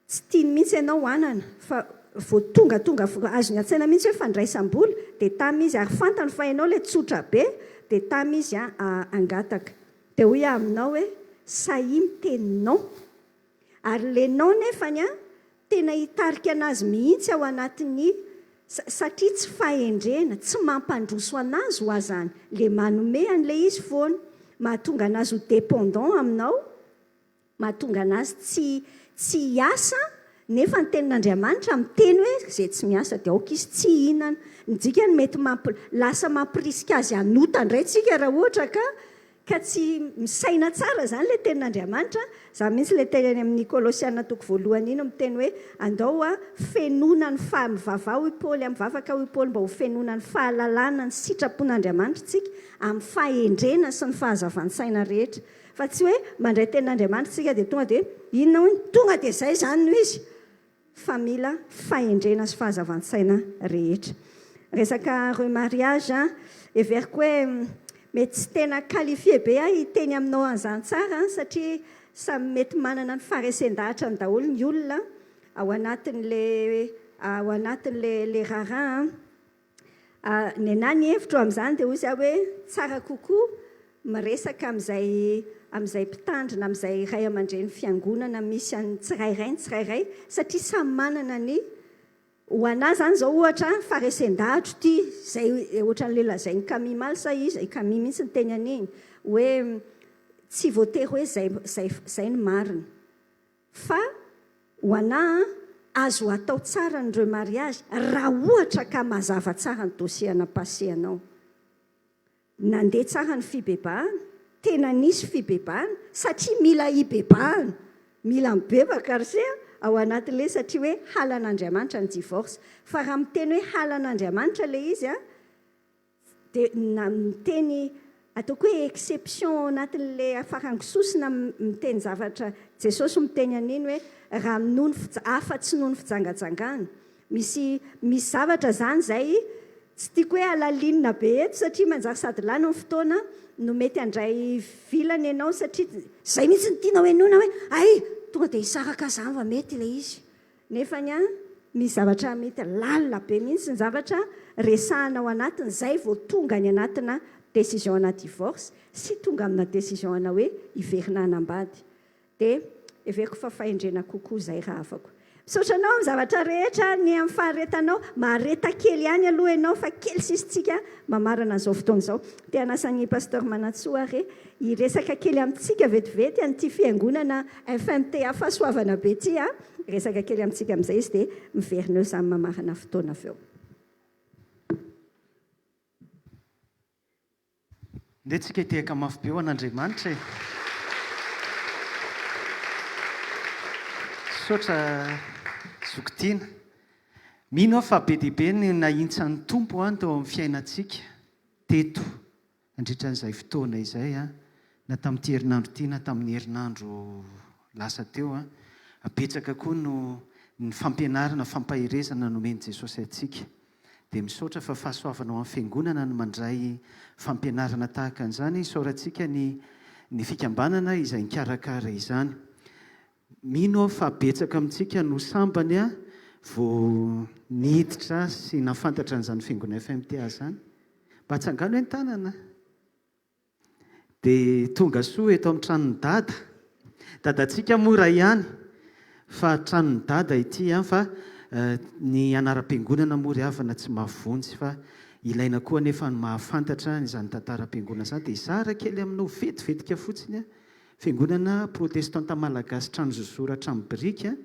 tsy tiany mihitsy ianao anana fa vao tonga azony an-tsaina mihitsy hoe fandraisam-bola dia tamy izy ary fantany fa ianao le tsotra be dia tamy izy angataka dia hoy aminao hoe sahi miteninao ary lenao nefany tena hitarika anazy mihitsy ao anatin'ny satria tsy fahendrena, tsy mampandroso anazy ho azany le manome an'le izy foana, mahatonga anazy ho dépendant aminao, mahatonga anazy tsy hiasa nefa ny tenin'Andriamanitra miteny hoe izay tsy miasa dia aoka izy tsy hihinana. Ny dikany mety lasa mampirisika azy hanota indray tsika raha ohatra ka ka tsy misaina tsara zany le tenin'Andriamanitra. Za mihitsy le teny amin'ny Kolosiana toko voalohany iny miteny hoe andao a fenona ny mivavao i Paoly mivavaka i Paoly mba ho fenona ny fahalalana ny sitrapon'Andriamanitra tsika amin'ny fahendrena sy ny fahazavantsaina rehetra. Fa tsy hoe mandray tenin'Andriamanitra tsika dia tonga dia inona hoy tonga dia izay zany no izy. Fa mila fahendrena sy fahazavantsaina rehetra. Resaka remariage everiko hoe mety tsy tena qualifié be hiteny aminao an'izany tsara satria samy mety manana ny faharesan-dahatra ny daholo ny olona ao anatin'le rarin. Ny anahy ny hevitro amin'izany dia hozy aho hoe tsara kokoa miresaka amin'izay mpitandrina amin'izay ray aman-dreny fiangonana misy an'ny tsirairay satria samy manana ny ho anahy zany zao ohatra faharesan-dahatra ty zay ohatran'le lazainy Camille Malsa izy Camille mihitsy ny teny an'iny hoe tsy voatery hoe zay ny marina fa ho anahy azo atao tsara ny remariage raha ohatra ka mazava tsara ny dosiana paseanao. Nandeha tsara ny fibebahana, tena nisy fibebahana satria mila hibebahana, mila mibebaka arsea ao anatin'le satria hoe halan'Andriamanitra ny divorce. Fa raha miteny hoe halan'Andriamanitra le izy dia miteny ataoko hoe exception anatin'le farangisosina miteny zavatra Jesosy miteny an'iny hoe raha afa-tsy noho ny fijangajangana. Misy zavatra zany zay tsy tiako hoe alalinina be eto satria manjary sady lany ny fotoana no mety handray vilany ianao satria zay mihitsy ny tiana hoe nona hoe ay tonga dia hisaraka zany va mety ilay izy. Nefany misy zavatra mety lalina be mihitsy ny zavatra resahana ao anatiny zay vao tonga ny anatina décision ana divorce sy tonga amina décision ana hoe hiverina hanambady. Dia everiko fa fahendrena kokoa zay raha afako. Misaotra anao amin'ny zavatra rehetra ny amin'ny faharetanao mareta kely ihany aloha ianao fa kely sisitsika mamarana an'izao fotoana izao. Dia anasan'ny pasteur Manatsoa hiresaka kely amintsika vetivety an'ity fiangonana FMTA fahasoavana be ity resaka kely amintsika amin'izay izy dia miverina eo izany mamarana fotoana avy eo. Ndeha tsika hitehaka mafy be ho an'Andriamanitra e. Saotra zokitina. Mino aho fa be dia be ny nahintsan'ny tompo teo amin'ny fiainantsika teto andritran'izay fotoana izay na tamin'ity herinandro ity na tamin'ny herinandro lasa teo betsaka koa no ny fampianarana fampahirezana nomeny Jesosy antsika. Dia misaotra fa fahasoavana ao amin'ny fiangonana no mandray fampianarana tahaka an'izany. Isaorantsika ny fikambanana izay nikarakara izany. Mino aho fa betsaka amintsika no sambany vao niditra sy nafantatra an'izany fiangonana FMTA zany. Mba hatsangano ny tanana. Dia tonga soa eto amin'ny tranon'ny dada. Dadantsika mora ihany fa tranon'ny dada ity fa ny anaram-piangonana mory havana tsy mahavonjy fa ilaina koa nefa ny mahafantatra izany tantaram-piangonana izany. Dia izara kely aminao vetivetika fotsiny fiangonana protestanta malagasy Tranozozora Tramobirika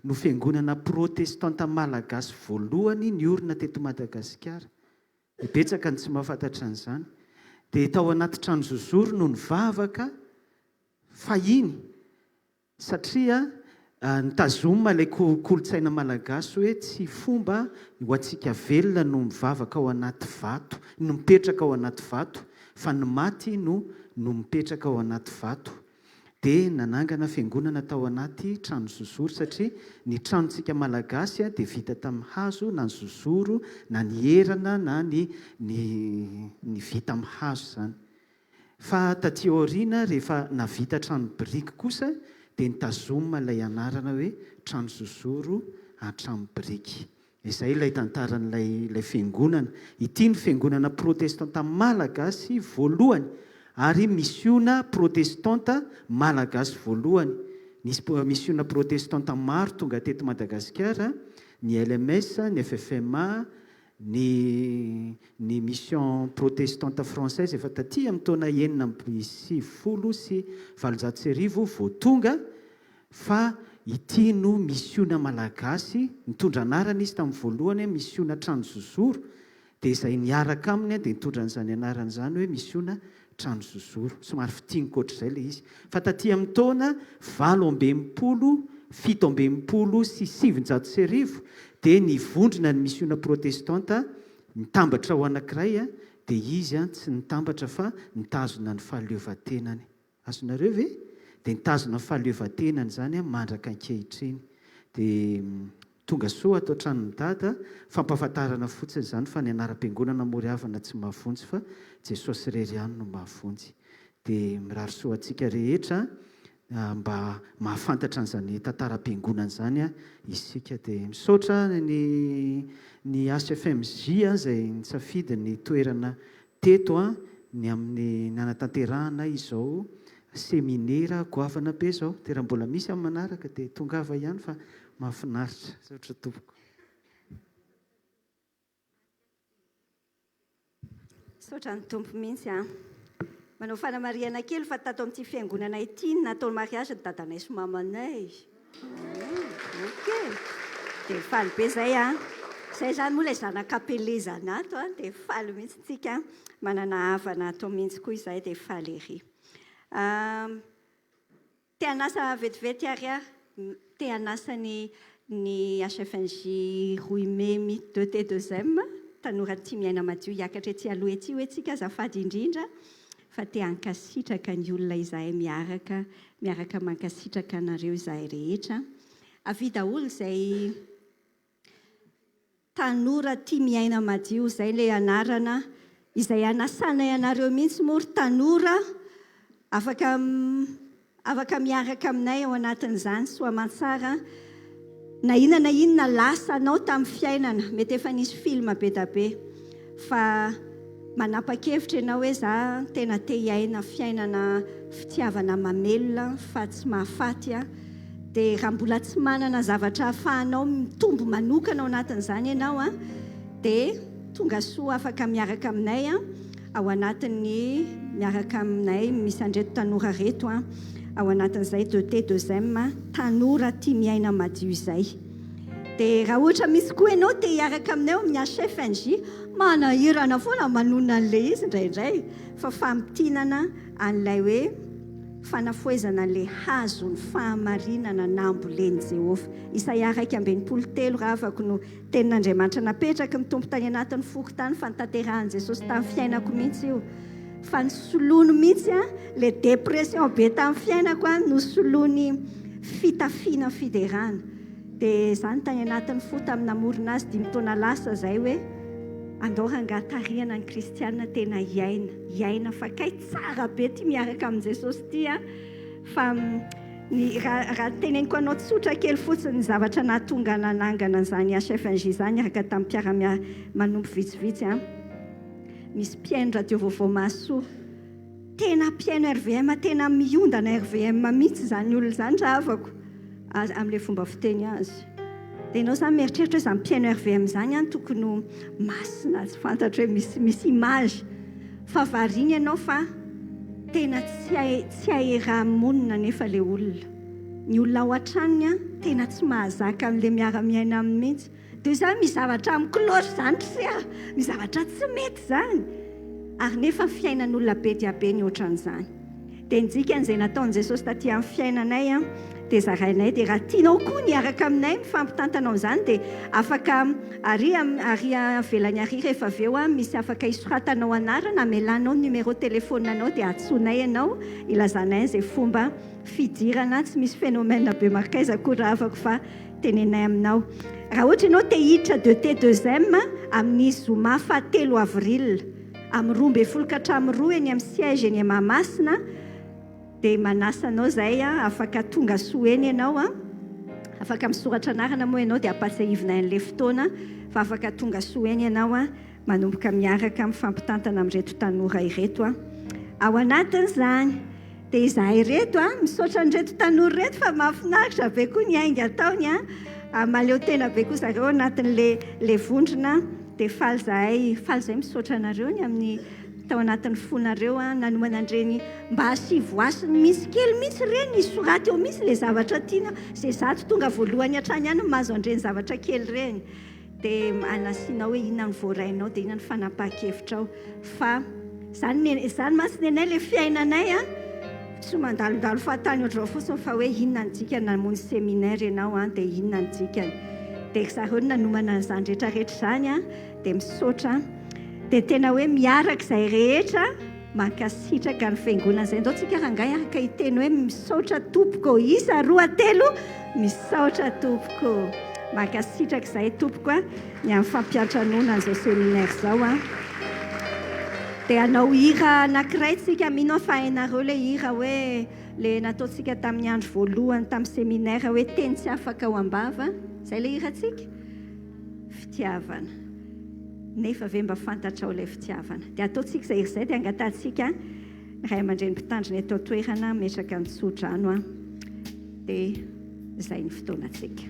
no fiangonana protestanta malagasy voalohany niorina teto Madagasikara. Betsaka ny tsy mahafantatra an'izany. Dia tao anaty Tranozozoro no nivavaka fahiny satria nitazoma ilay kolotsaina malagasy hoe tsy fomba ho antsika velona no mivavaka ao anaty vato, no mipetraka ao anaty vato, fa ny maty no mipetraka ao anaty vato. Dia nanangana fiangonana tao anaty trano zozoro satria ny tranontsika malagasy dia vita tamin'ny hazo na ny zozoro na ny erana na ny vita amin'ny hazo zany. Fa taty aoriana rehefa navita trano biriky kosa dia nitazoma ilay anarana hoe trano zozoro trano biriky. Izay ilay tantaran'ilay fiangonana. Ity ny fiangonana protestanta malagasy voalohany ary misiona protestanta malagasy voalohany. Misiona protestanta maro tonga teto Madagasikara, ny LMS, ny FFMA, ny mission protestante française efa taty amin'ny taona 1970 vao tonga, fa ity no misiona malagasy nitondra anarana izy tamin'ny voalohany misiona trano zozoro. Dia izay niaraka aminy dia nitondra an'izany anarana izany hoe misiona trano zozoro somary fitingokoatr'izay le izy fa taty amin'ny taona 770 dia nivondrona ny misiona protestanta nitambatra ho anankiray dia izy tsy nitambatra fa nitazona ny fahaleovantenany azonareo ve dia nitazona ny fahaleovantenany zany mandraka ankehitriny dia tonga soa atao tranony dada fampahafantarana fotsiny zany fa ny anaram-piangonana moriavana tsy mahavonjy fa Jesosy irery ihany no mahavonjy dia mirary soa antsika rehetra mba mahafantatra an'izany tantaram-piangonana zany isika dia misaotra ny HFMJ izay nisafidy ny toerana teto ny amin'ny nanatanterahana izao seminera goavana be zao dia raha mbola misy amin'ny manaraka dia tongava ihany fa mahafinaritra saotra tompoko. Saotra ny tompo mihitsy manao fanamariana kely fa tato amin'ity fiangonana ity natao mariage ny dadanay sy mamanay. Ok dia faly be zay zay zany moa ilay zanakapelezana ato dia faly mihitsy tsika manana havana atao mihitsy koa izay dia faly ery. Te hanasa vetivety ary te hanasa ny HFNJ Roimemy 2T2M tanora tia miaina madio hiakatra ety aloha ety hoe tsika azafady indrindra fa te hankasitraka ny olona izahay miaraka mankasitraka anareo izahay rehetra. Avy daholo izay tanora tia miaina madio izay ilay anarana izay anasanay anareo mihitsy mory tanora afaka miaraka aminay ao anatin'izany soa aman-tsara na inona lasa anao tamin'ny fiainana mety efa nisy film be da be fa manapa-kevitra ianao hoe za tena te hiaina fiainana fitiavana mamelona fa tsy mahafaty dia raha mbola tsy manana zavatra ahafahanao mitombo manokana ao anatin'izany ianao dia tonga soa afaka miaraka aminay ao anatin'ny miaraka aminay misy andreto tanora reto ao anatin'izay 2T2M tanora tia miaina madio izay. Dia raha ohatra misy koa ianao te hiaraka aminay amin'ny HFNJ manahirana foana manona an'ilay izy indraindray fa fampitinana an'ilay hoe fanafoezana ilay hazo ny fahamarinana namboleny Jehovah. Isaia 1:3 raha afaka no tenin'Andriamanitra napetraka mitombo tany anatin'ny fokotany fa nitanterahany Jesosy tamin'ny fiainako mihitsy io. Fa nisolono mihitsy le dépression be tamin'ny fiainako nosoloany fitafiana fiderana. Dia zany tany anatin'ny fo tamin'ny namorona azy 5 taona lasa zay hoe andao rangatariana ny kristiana tena hiaina fa kay tsara be ty miaraka amin'ny Jesosy ty fa raha teneniko anao tsotra kely fotsiny ny zavatra nahatonga nanangana an'izany HFNJ zany araka tamin'ny mpiara manompo vitsivitsy misy mpiaino radio vaovao mahasoa tena mpiaino RVM tena miondana RVM mihitsy zany olona zany raha avako amin'ilay fomba fiteny azy. Dia ianao zany mieritreritra hoe izany mpiaino RVM zany tokony masina tsy fantatra hoe misy image fa variana ianao fa tena tsy aheraha-monina nefa ilay olona. Ny olona ao an-tranony tena tsy mahazaka amin'ilay miara-miaina amin'ny mihitsy. Dia zany misy zavatra amin'ny cloche zany misy zavatra tsy mety zany. Ary nefa fiainan'olona be dia be ny ohatran'izany. Dia nidika an'izay nataon'i Jesosy taty amin'ny fiainanay dia zarainay dia raha tianao koa niaraka aminay mifampitantanao izany dia afaka ary avelany ary rehefa avy eo misy afaka isoratanao anarana amelanao numéro téléphone-anao dia atsoinay ianao ilazanay izay fomba fidirana tsy misy phénomène be markaiza koa raha afaka fa tenenay aminao. Raha ohatra ianao te hiditra 2T2M amin'ny zoma fa 3 avril amin'ny 12 eny amin'ny siège eny Mahamasina dia manasa anao zay afaka tonga soa eny ianao afaka misoratra anarana moa ianao dia ampatsiahivinay an'ilay fotoana fa afaka tonga soa eny ianao manomboka miaraka mifampitantana amin'ireto tanora ireto ao anatin'izany. Dia izahay reto misaotra an'ireto tanora reto fa mahafinaritra be koa ny ainga ataony maleo tena be koa zareo anatin'ilay vondrona dia faly zahay misaotra anareo ny amin'ny tao anatin'ny fonareo nanomana andreny mba asivoasiny misy kely misy reny isoraty eo misy ilay zavatra tiana izay zato tonga voalohany hatrany ihany mahazo andreny zavatra kely reny dia anasiana hoe inona ny voarainao dia inona ny fanapaha-kevitrao fa Zany masiny anay le fiainanay a tsy mandalondalo fahatany ohatrao fotsiny fa hoe inona ny dikany namonjy séminaire ianao a dia inona ny dikany dia zareo nanomana an'izany rehetrarehetra izany a dia misaotra dia tena hoe miaraka izay rehetra mankasitraka ny fiangonana izay ndao tsika rangay araka hiteny hoe misaotra tompoko isa roa telo misaotra tompoko mankasitraka izay tompoko a ny amin'ny fampiatranona an'izao séminaire izao a dia anao hira anankiray tsika mino fa hainareo le hira hoe le nataontsika tamin'ny andro voalohany tamin'ny séminaire hoe teny tsy afaka ao am-bava izay le hirantsika fitiavana nefa ve mba fantatrao ilay fitiavana dia ataontsika izay izay dia angatantsika ray aman-dreny mpitandriny atao toerana metraka ny tsodrano a dia izay ny fotoanantsika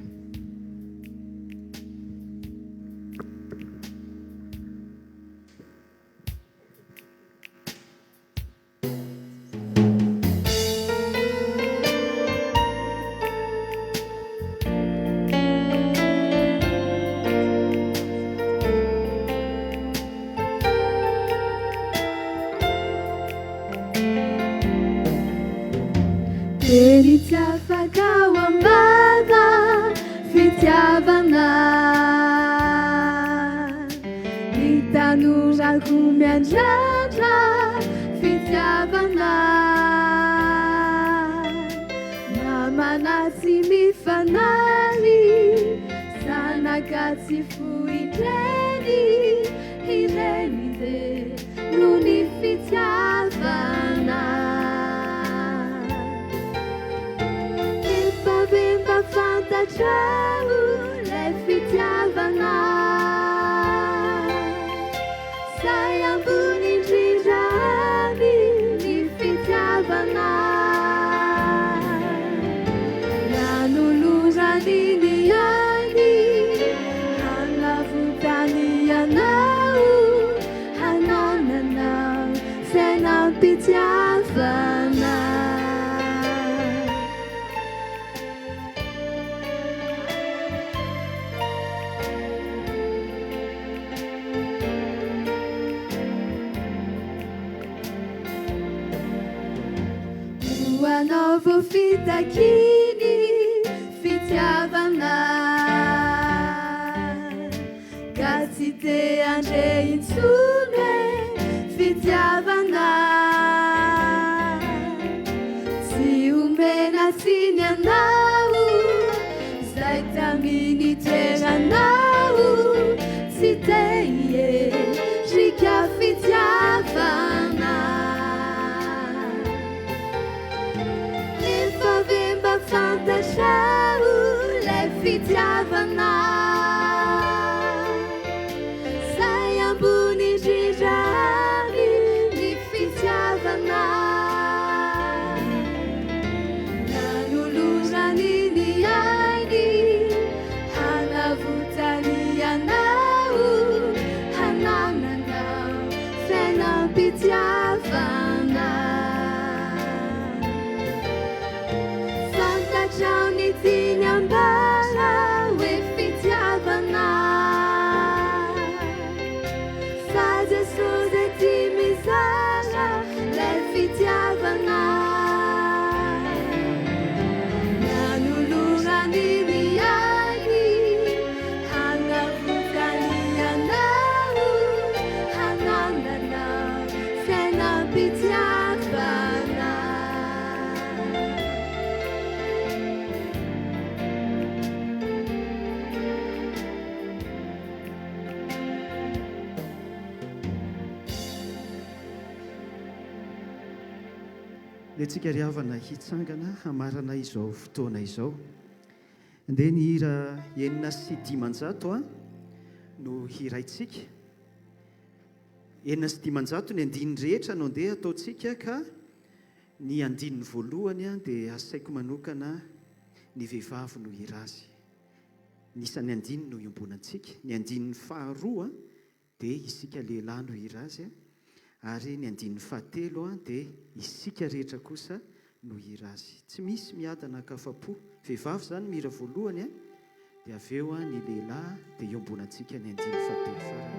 Teny tsy afaka ao am-bava fitiavana ny tanorako miandrandra fitiavana namana tsy mifanahy zanaka tsy fohitreny ireny dia no ny fitiavana Bemba fantatrao le fitiavana Sai ambony indrindrany ny fitiavana Nanolorany ny ainy hanavotany ianao hanananao senam-pitiavana Anao vao fitakiny fitiavana ka tsy te andre intsony fitiavana tsy omena tsiny anao zay taminy toeranao tsy te hiendrika fitiavana Vemba fantatrao le fitiavana Sai ambony indrindrany ny fitiavana Nanolorany ny ainy hanavotany ianao hanananao senam-pitiavana Fantatrao ny tiny ambara hoe fitiavana Fa Jesosy zay ty mizara le fitiavana Nanolorany ny ainy hanavotany ianao hanananao senam-pitiavana le tsika riavana hitsangana hamarana izao fotoana izao dia ny hira enina sy dimanjato a no hiraitsika enina sy dimanjato ny andiny rehetra no andeha ataontsika ka ny andininy voalohany a dia asaiko manokana ny vehivavy no hira azy nisan'ny andiny no iombonantsika ny andininy faharoa dia isika lehilahy no hira azy ary ny andininy fahatelo a dia isika rehetra kosa no hira azy tsy misy miadana kafapo vehivavy zany mihira voalohany a dia avy eo a ny lehilahy dia iombonantsika ny andininy fahatelo farany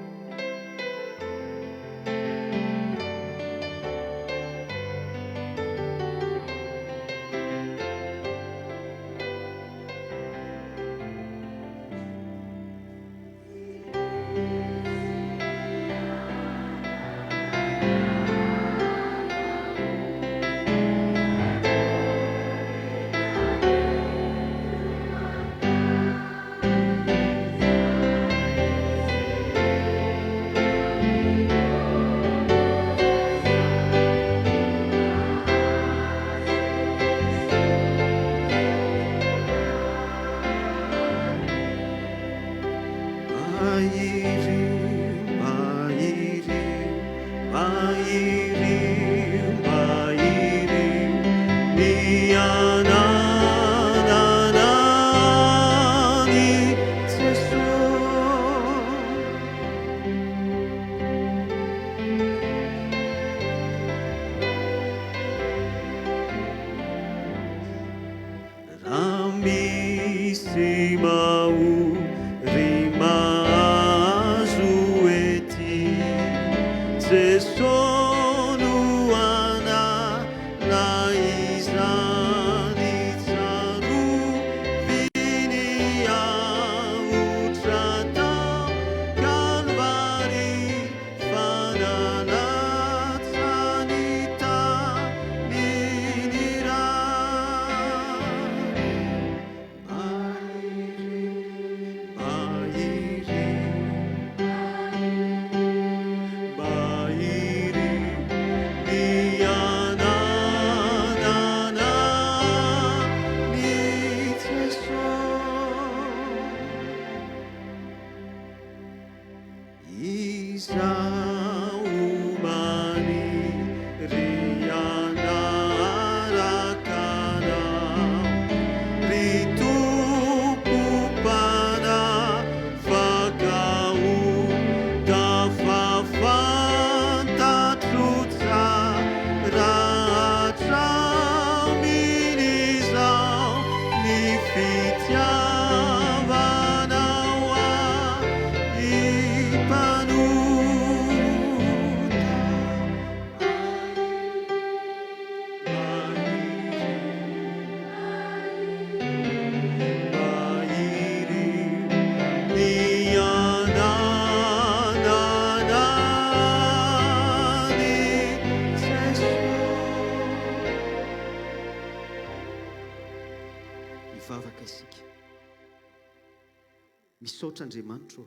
misaotra andriamanitra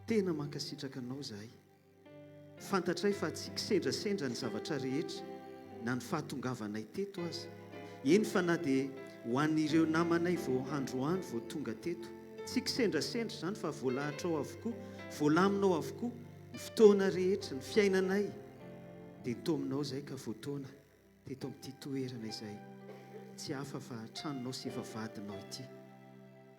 tena mankasitraka anao zahay fantatray fa tsy kisendrasendra ny zavatra rehetra na ny fahatongavanay teto aza eny fa na dia ho an'ireo namanay vao androany vao tonga teto tsy kisendrasendra zany fa voalahatra ao avokoa voalaminao avokoa ny fotoana rehetra ny fiainanay dia tominao zay ka voatoana teto amin'ity toerana izay tsy hafa fa tranonao sy vavadinao ity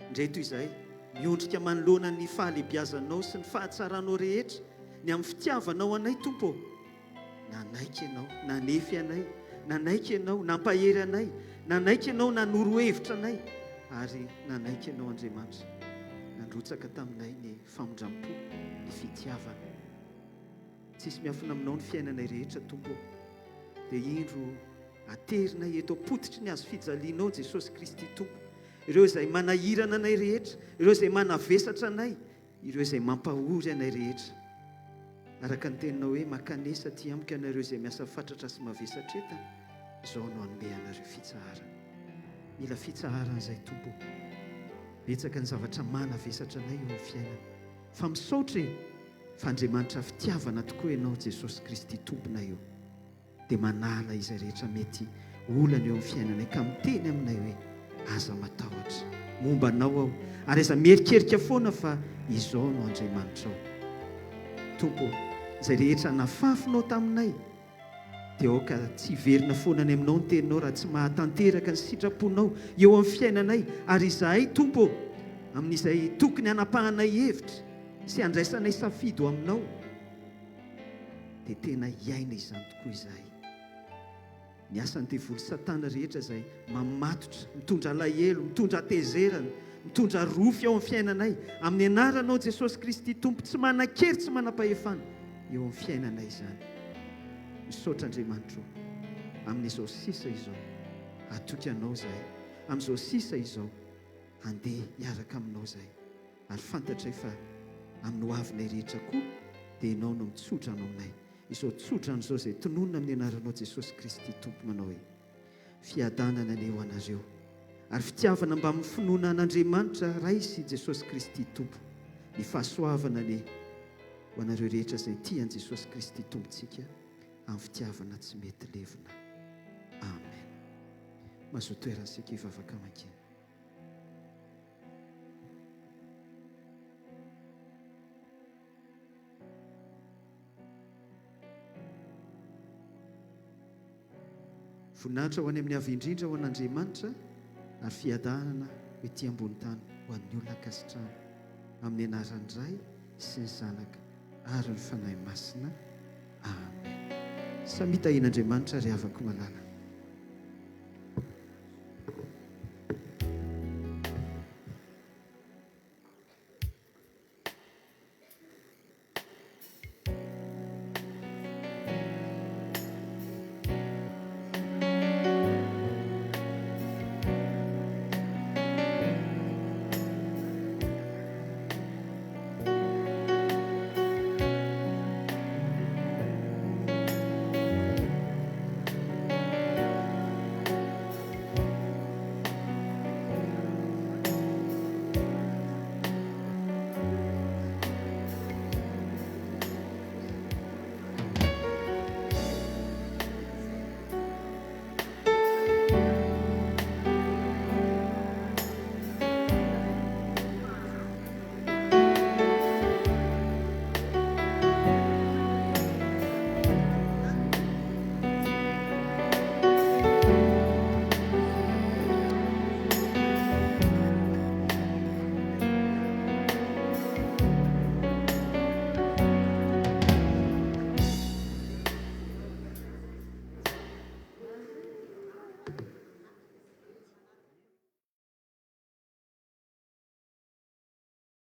indray toy izay miondrika manoloana ny fahalebiazanao sy ny fahatsaranao rehetra ny amin'ny fitiavanao anay tompo nanaiky ianao nanefy anay nanaiky ianao nampahery anay nanaiky ianao nanoro-hevitra anay ary nanaiky ianao Andriamanitra nandrotsaka taminay ny famondram-po ny fitiavana tsisy miafina aminao ny fiainanay rehetra tompo dia indro aterinay eto apotitry ny azo fijalianao Jesosy Kristy tompo ireo izay manahirana anay rehetra ireo izay manavesatra anay ireo izay mampahory anay rehetra araka ny teninao hoe makanesa ty amika anareo izay miasa fatratra sy mavesatra etana izao no hanome anareo fitsahara mila fitsaharan'izay tompo betsaka ny zavatra manavesatra anay eo amin'ny fiainana fa misaotra fa Andriamanitra fitiavana tokoa ianao Jesosy Kristy tompona eo dia manala izay rehetra mety olana eo amin'ny fiainanay ka miteny aminay hoe aza matahotra momba anao aho ary aza mierikerika foana fa izao no Andriamanitra ao tompo izay rehetra nafafinao taminay dia aoka tsy verina foana any aminao ny teninao raha tsy mahatanteraka ny sitraponao eo amin'ny fiainanay ary izahay tompo amin'izay tokony hanapahanay hevitra sy handraisanay safidy aminao dia tena hiaina izany tokoa izahay ny asan'ny devoly satana rehetra izay mamatotra mitondra lahelo mitondra tezerana mitondra rofy ao amin'ny fiainanay amin'ny anaranao Jesosy Kristy tompo tsy manan-kery tsy manam-pahefana eo amin'ny fiainanay izany misaotra Andriamanitra amin'izao sisa izao atoky anao zahay amin'izao sisa izao handeha hiaraka aminao zahay ary fantatray fa amin'ny hoavinay rehetra koa dia ianao no mitsotra anao aminay izao tsotran'izao izay tononona amin'ny anaranao Jesosy Kristy tompo manao hoe fiadanana ny eo anareo ary fitiavana mba amin'ny finoana an'Andriamanitra ray sy Jesosy Kristy tompo ny fahasoavana ny ho anareo rehetra izay tian'i Jesosy Kristy tompontsika amin'ny fitiavana tsy mety levina amen mahazo toerana sika hivavaka aman-kely voninahitra ho any amin'ny avy indrindra ho an'Andriamanitra ary fiadanana ety ambony tany ho an'ny olona akasitrahana amin'ny anaran'ny Ray sy ny Zanaka ary ny fanahy masina. Amen. Samy tahian'Andriamanitra ry havako malala.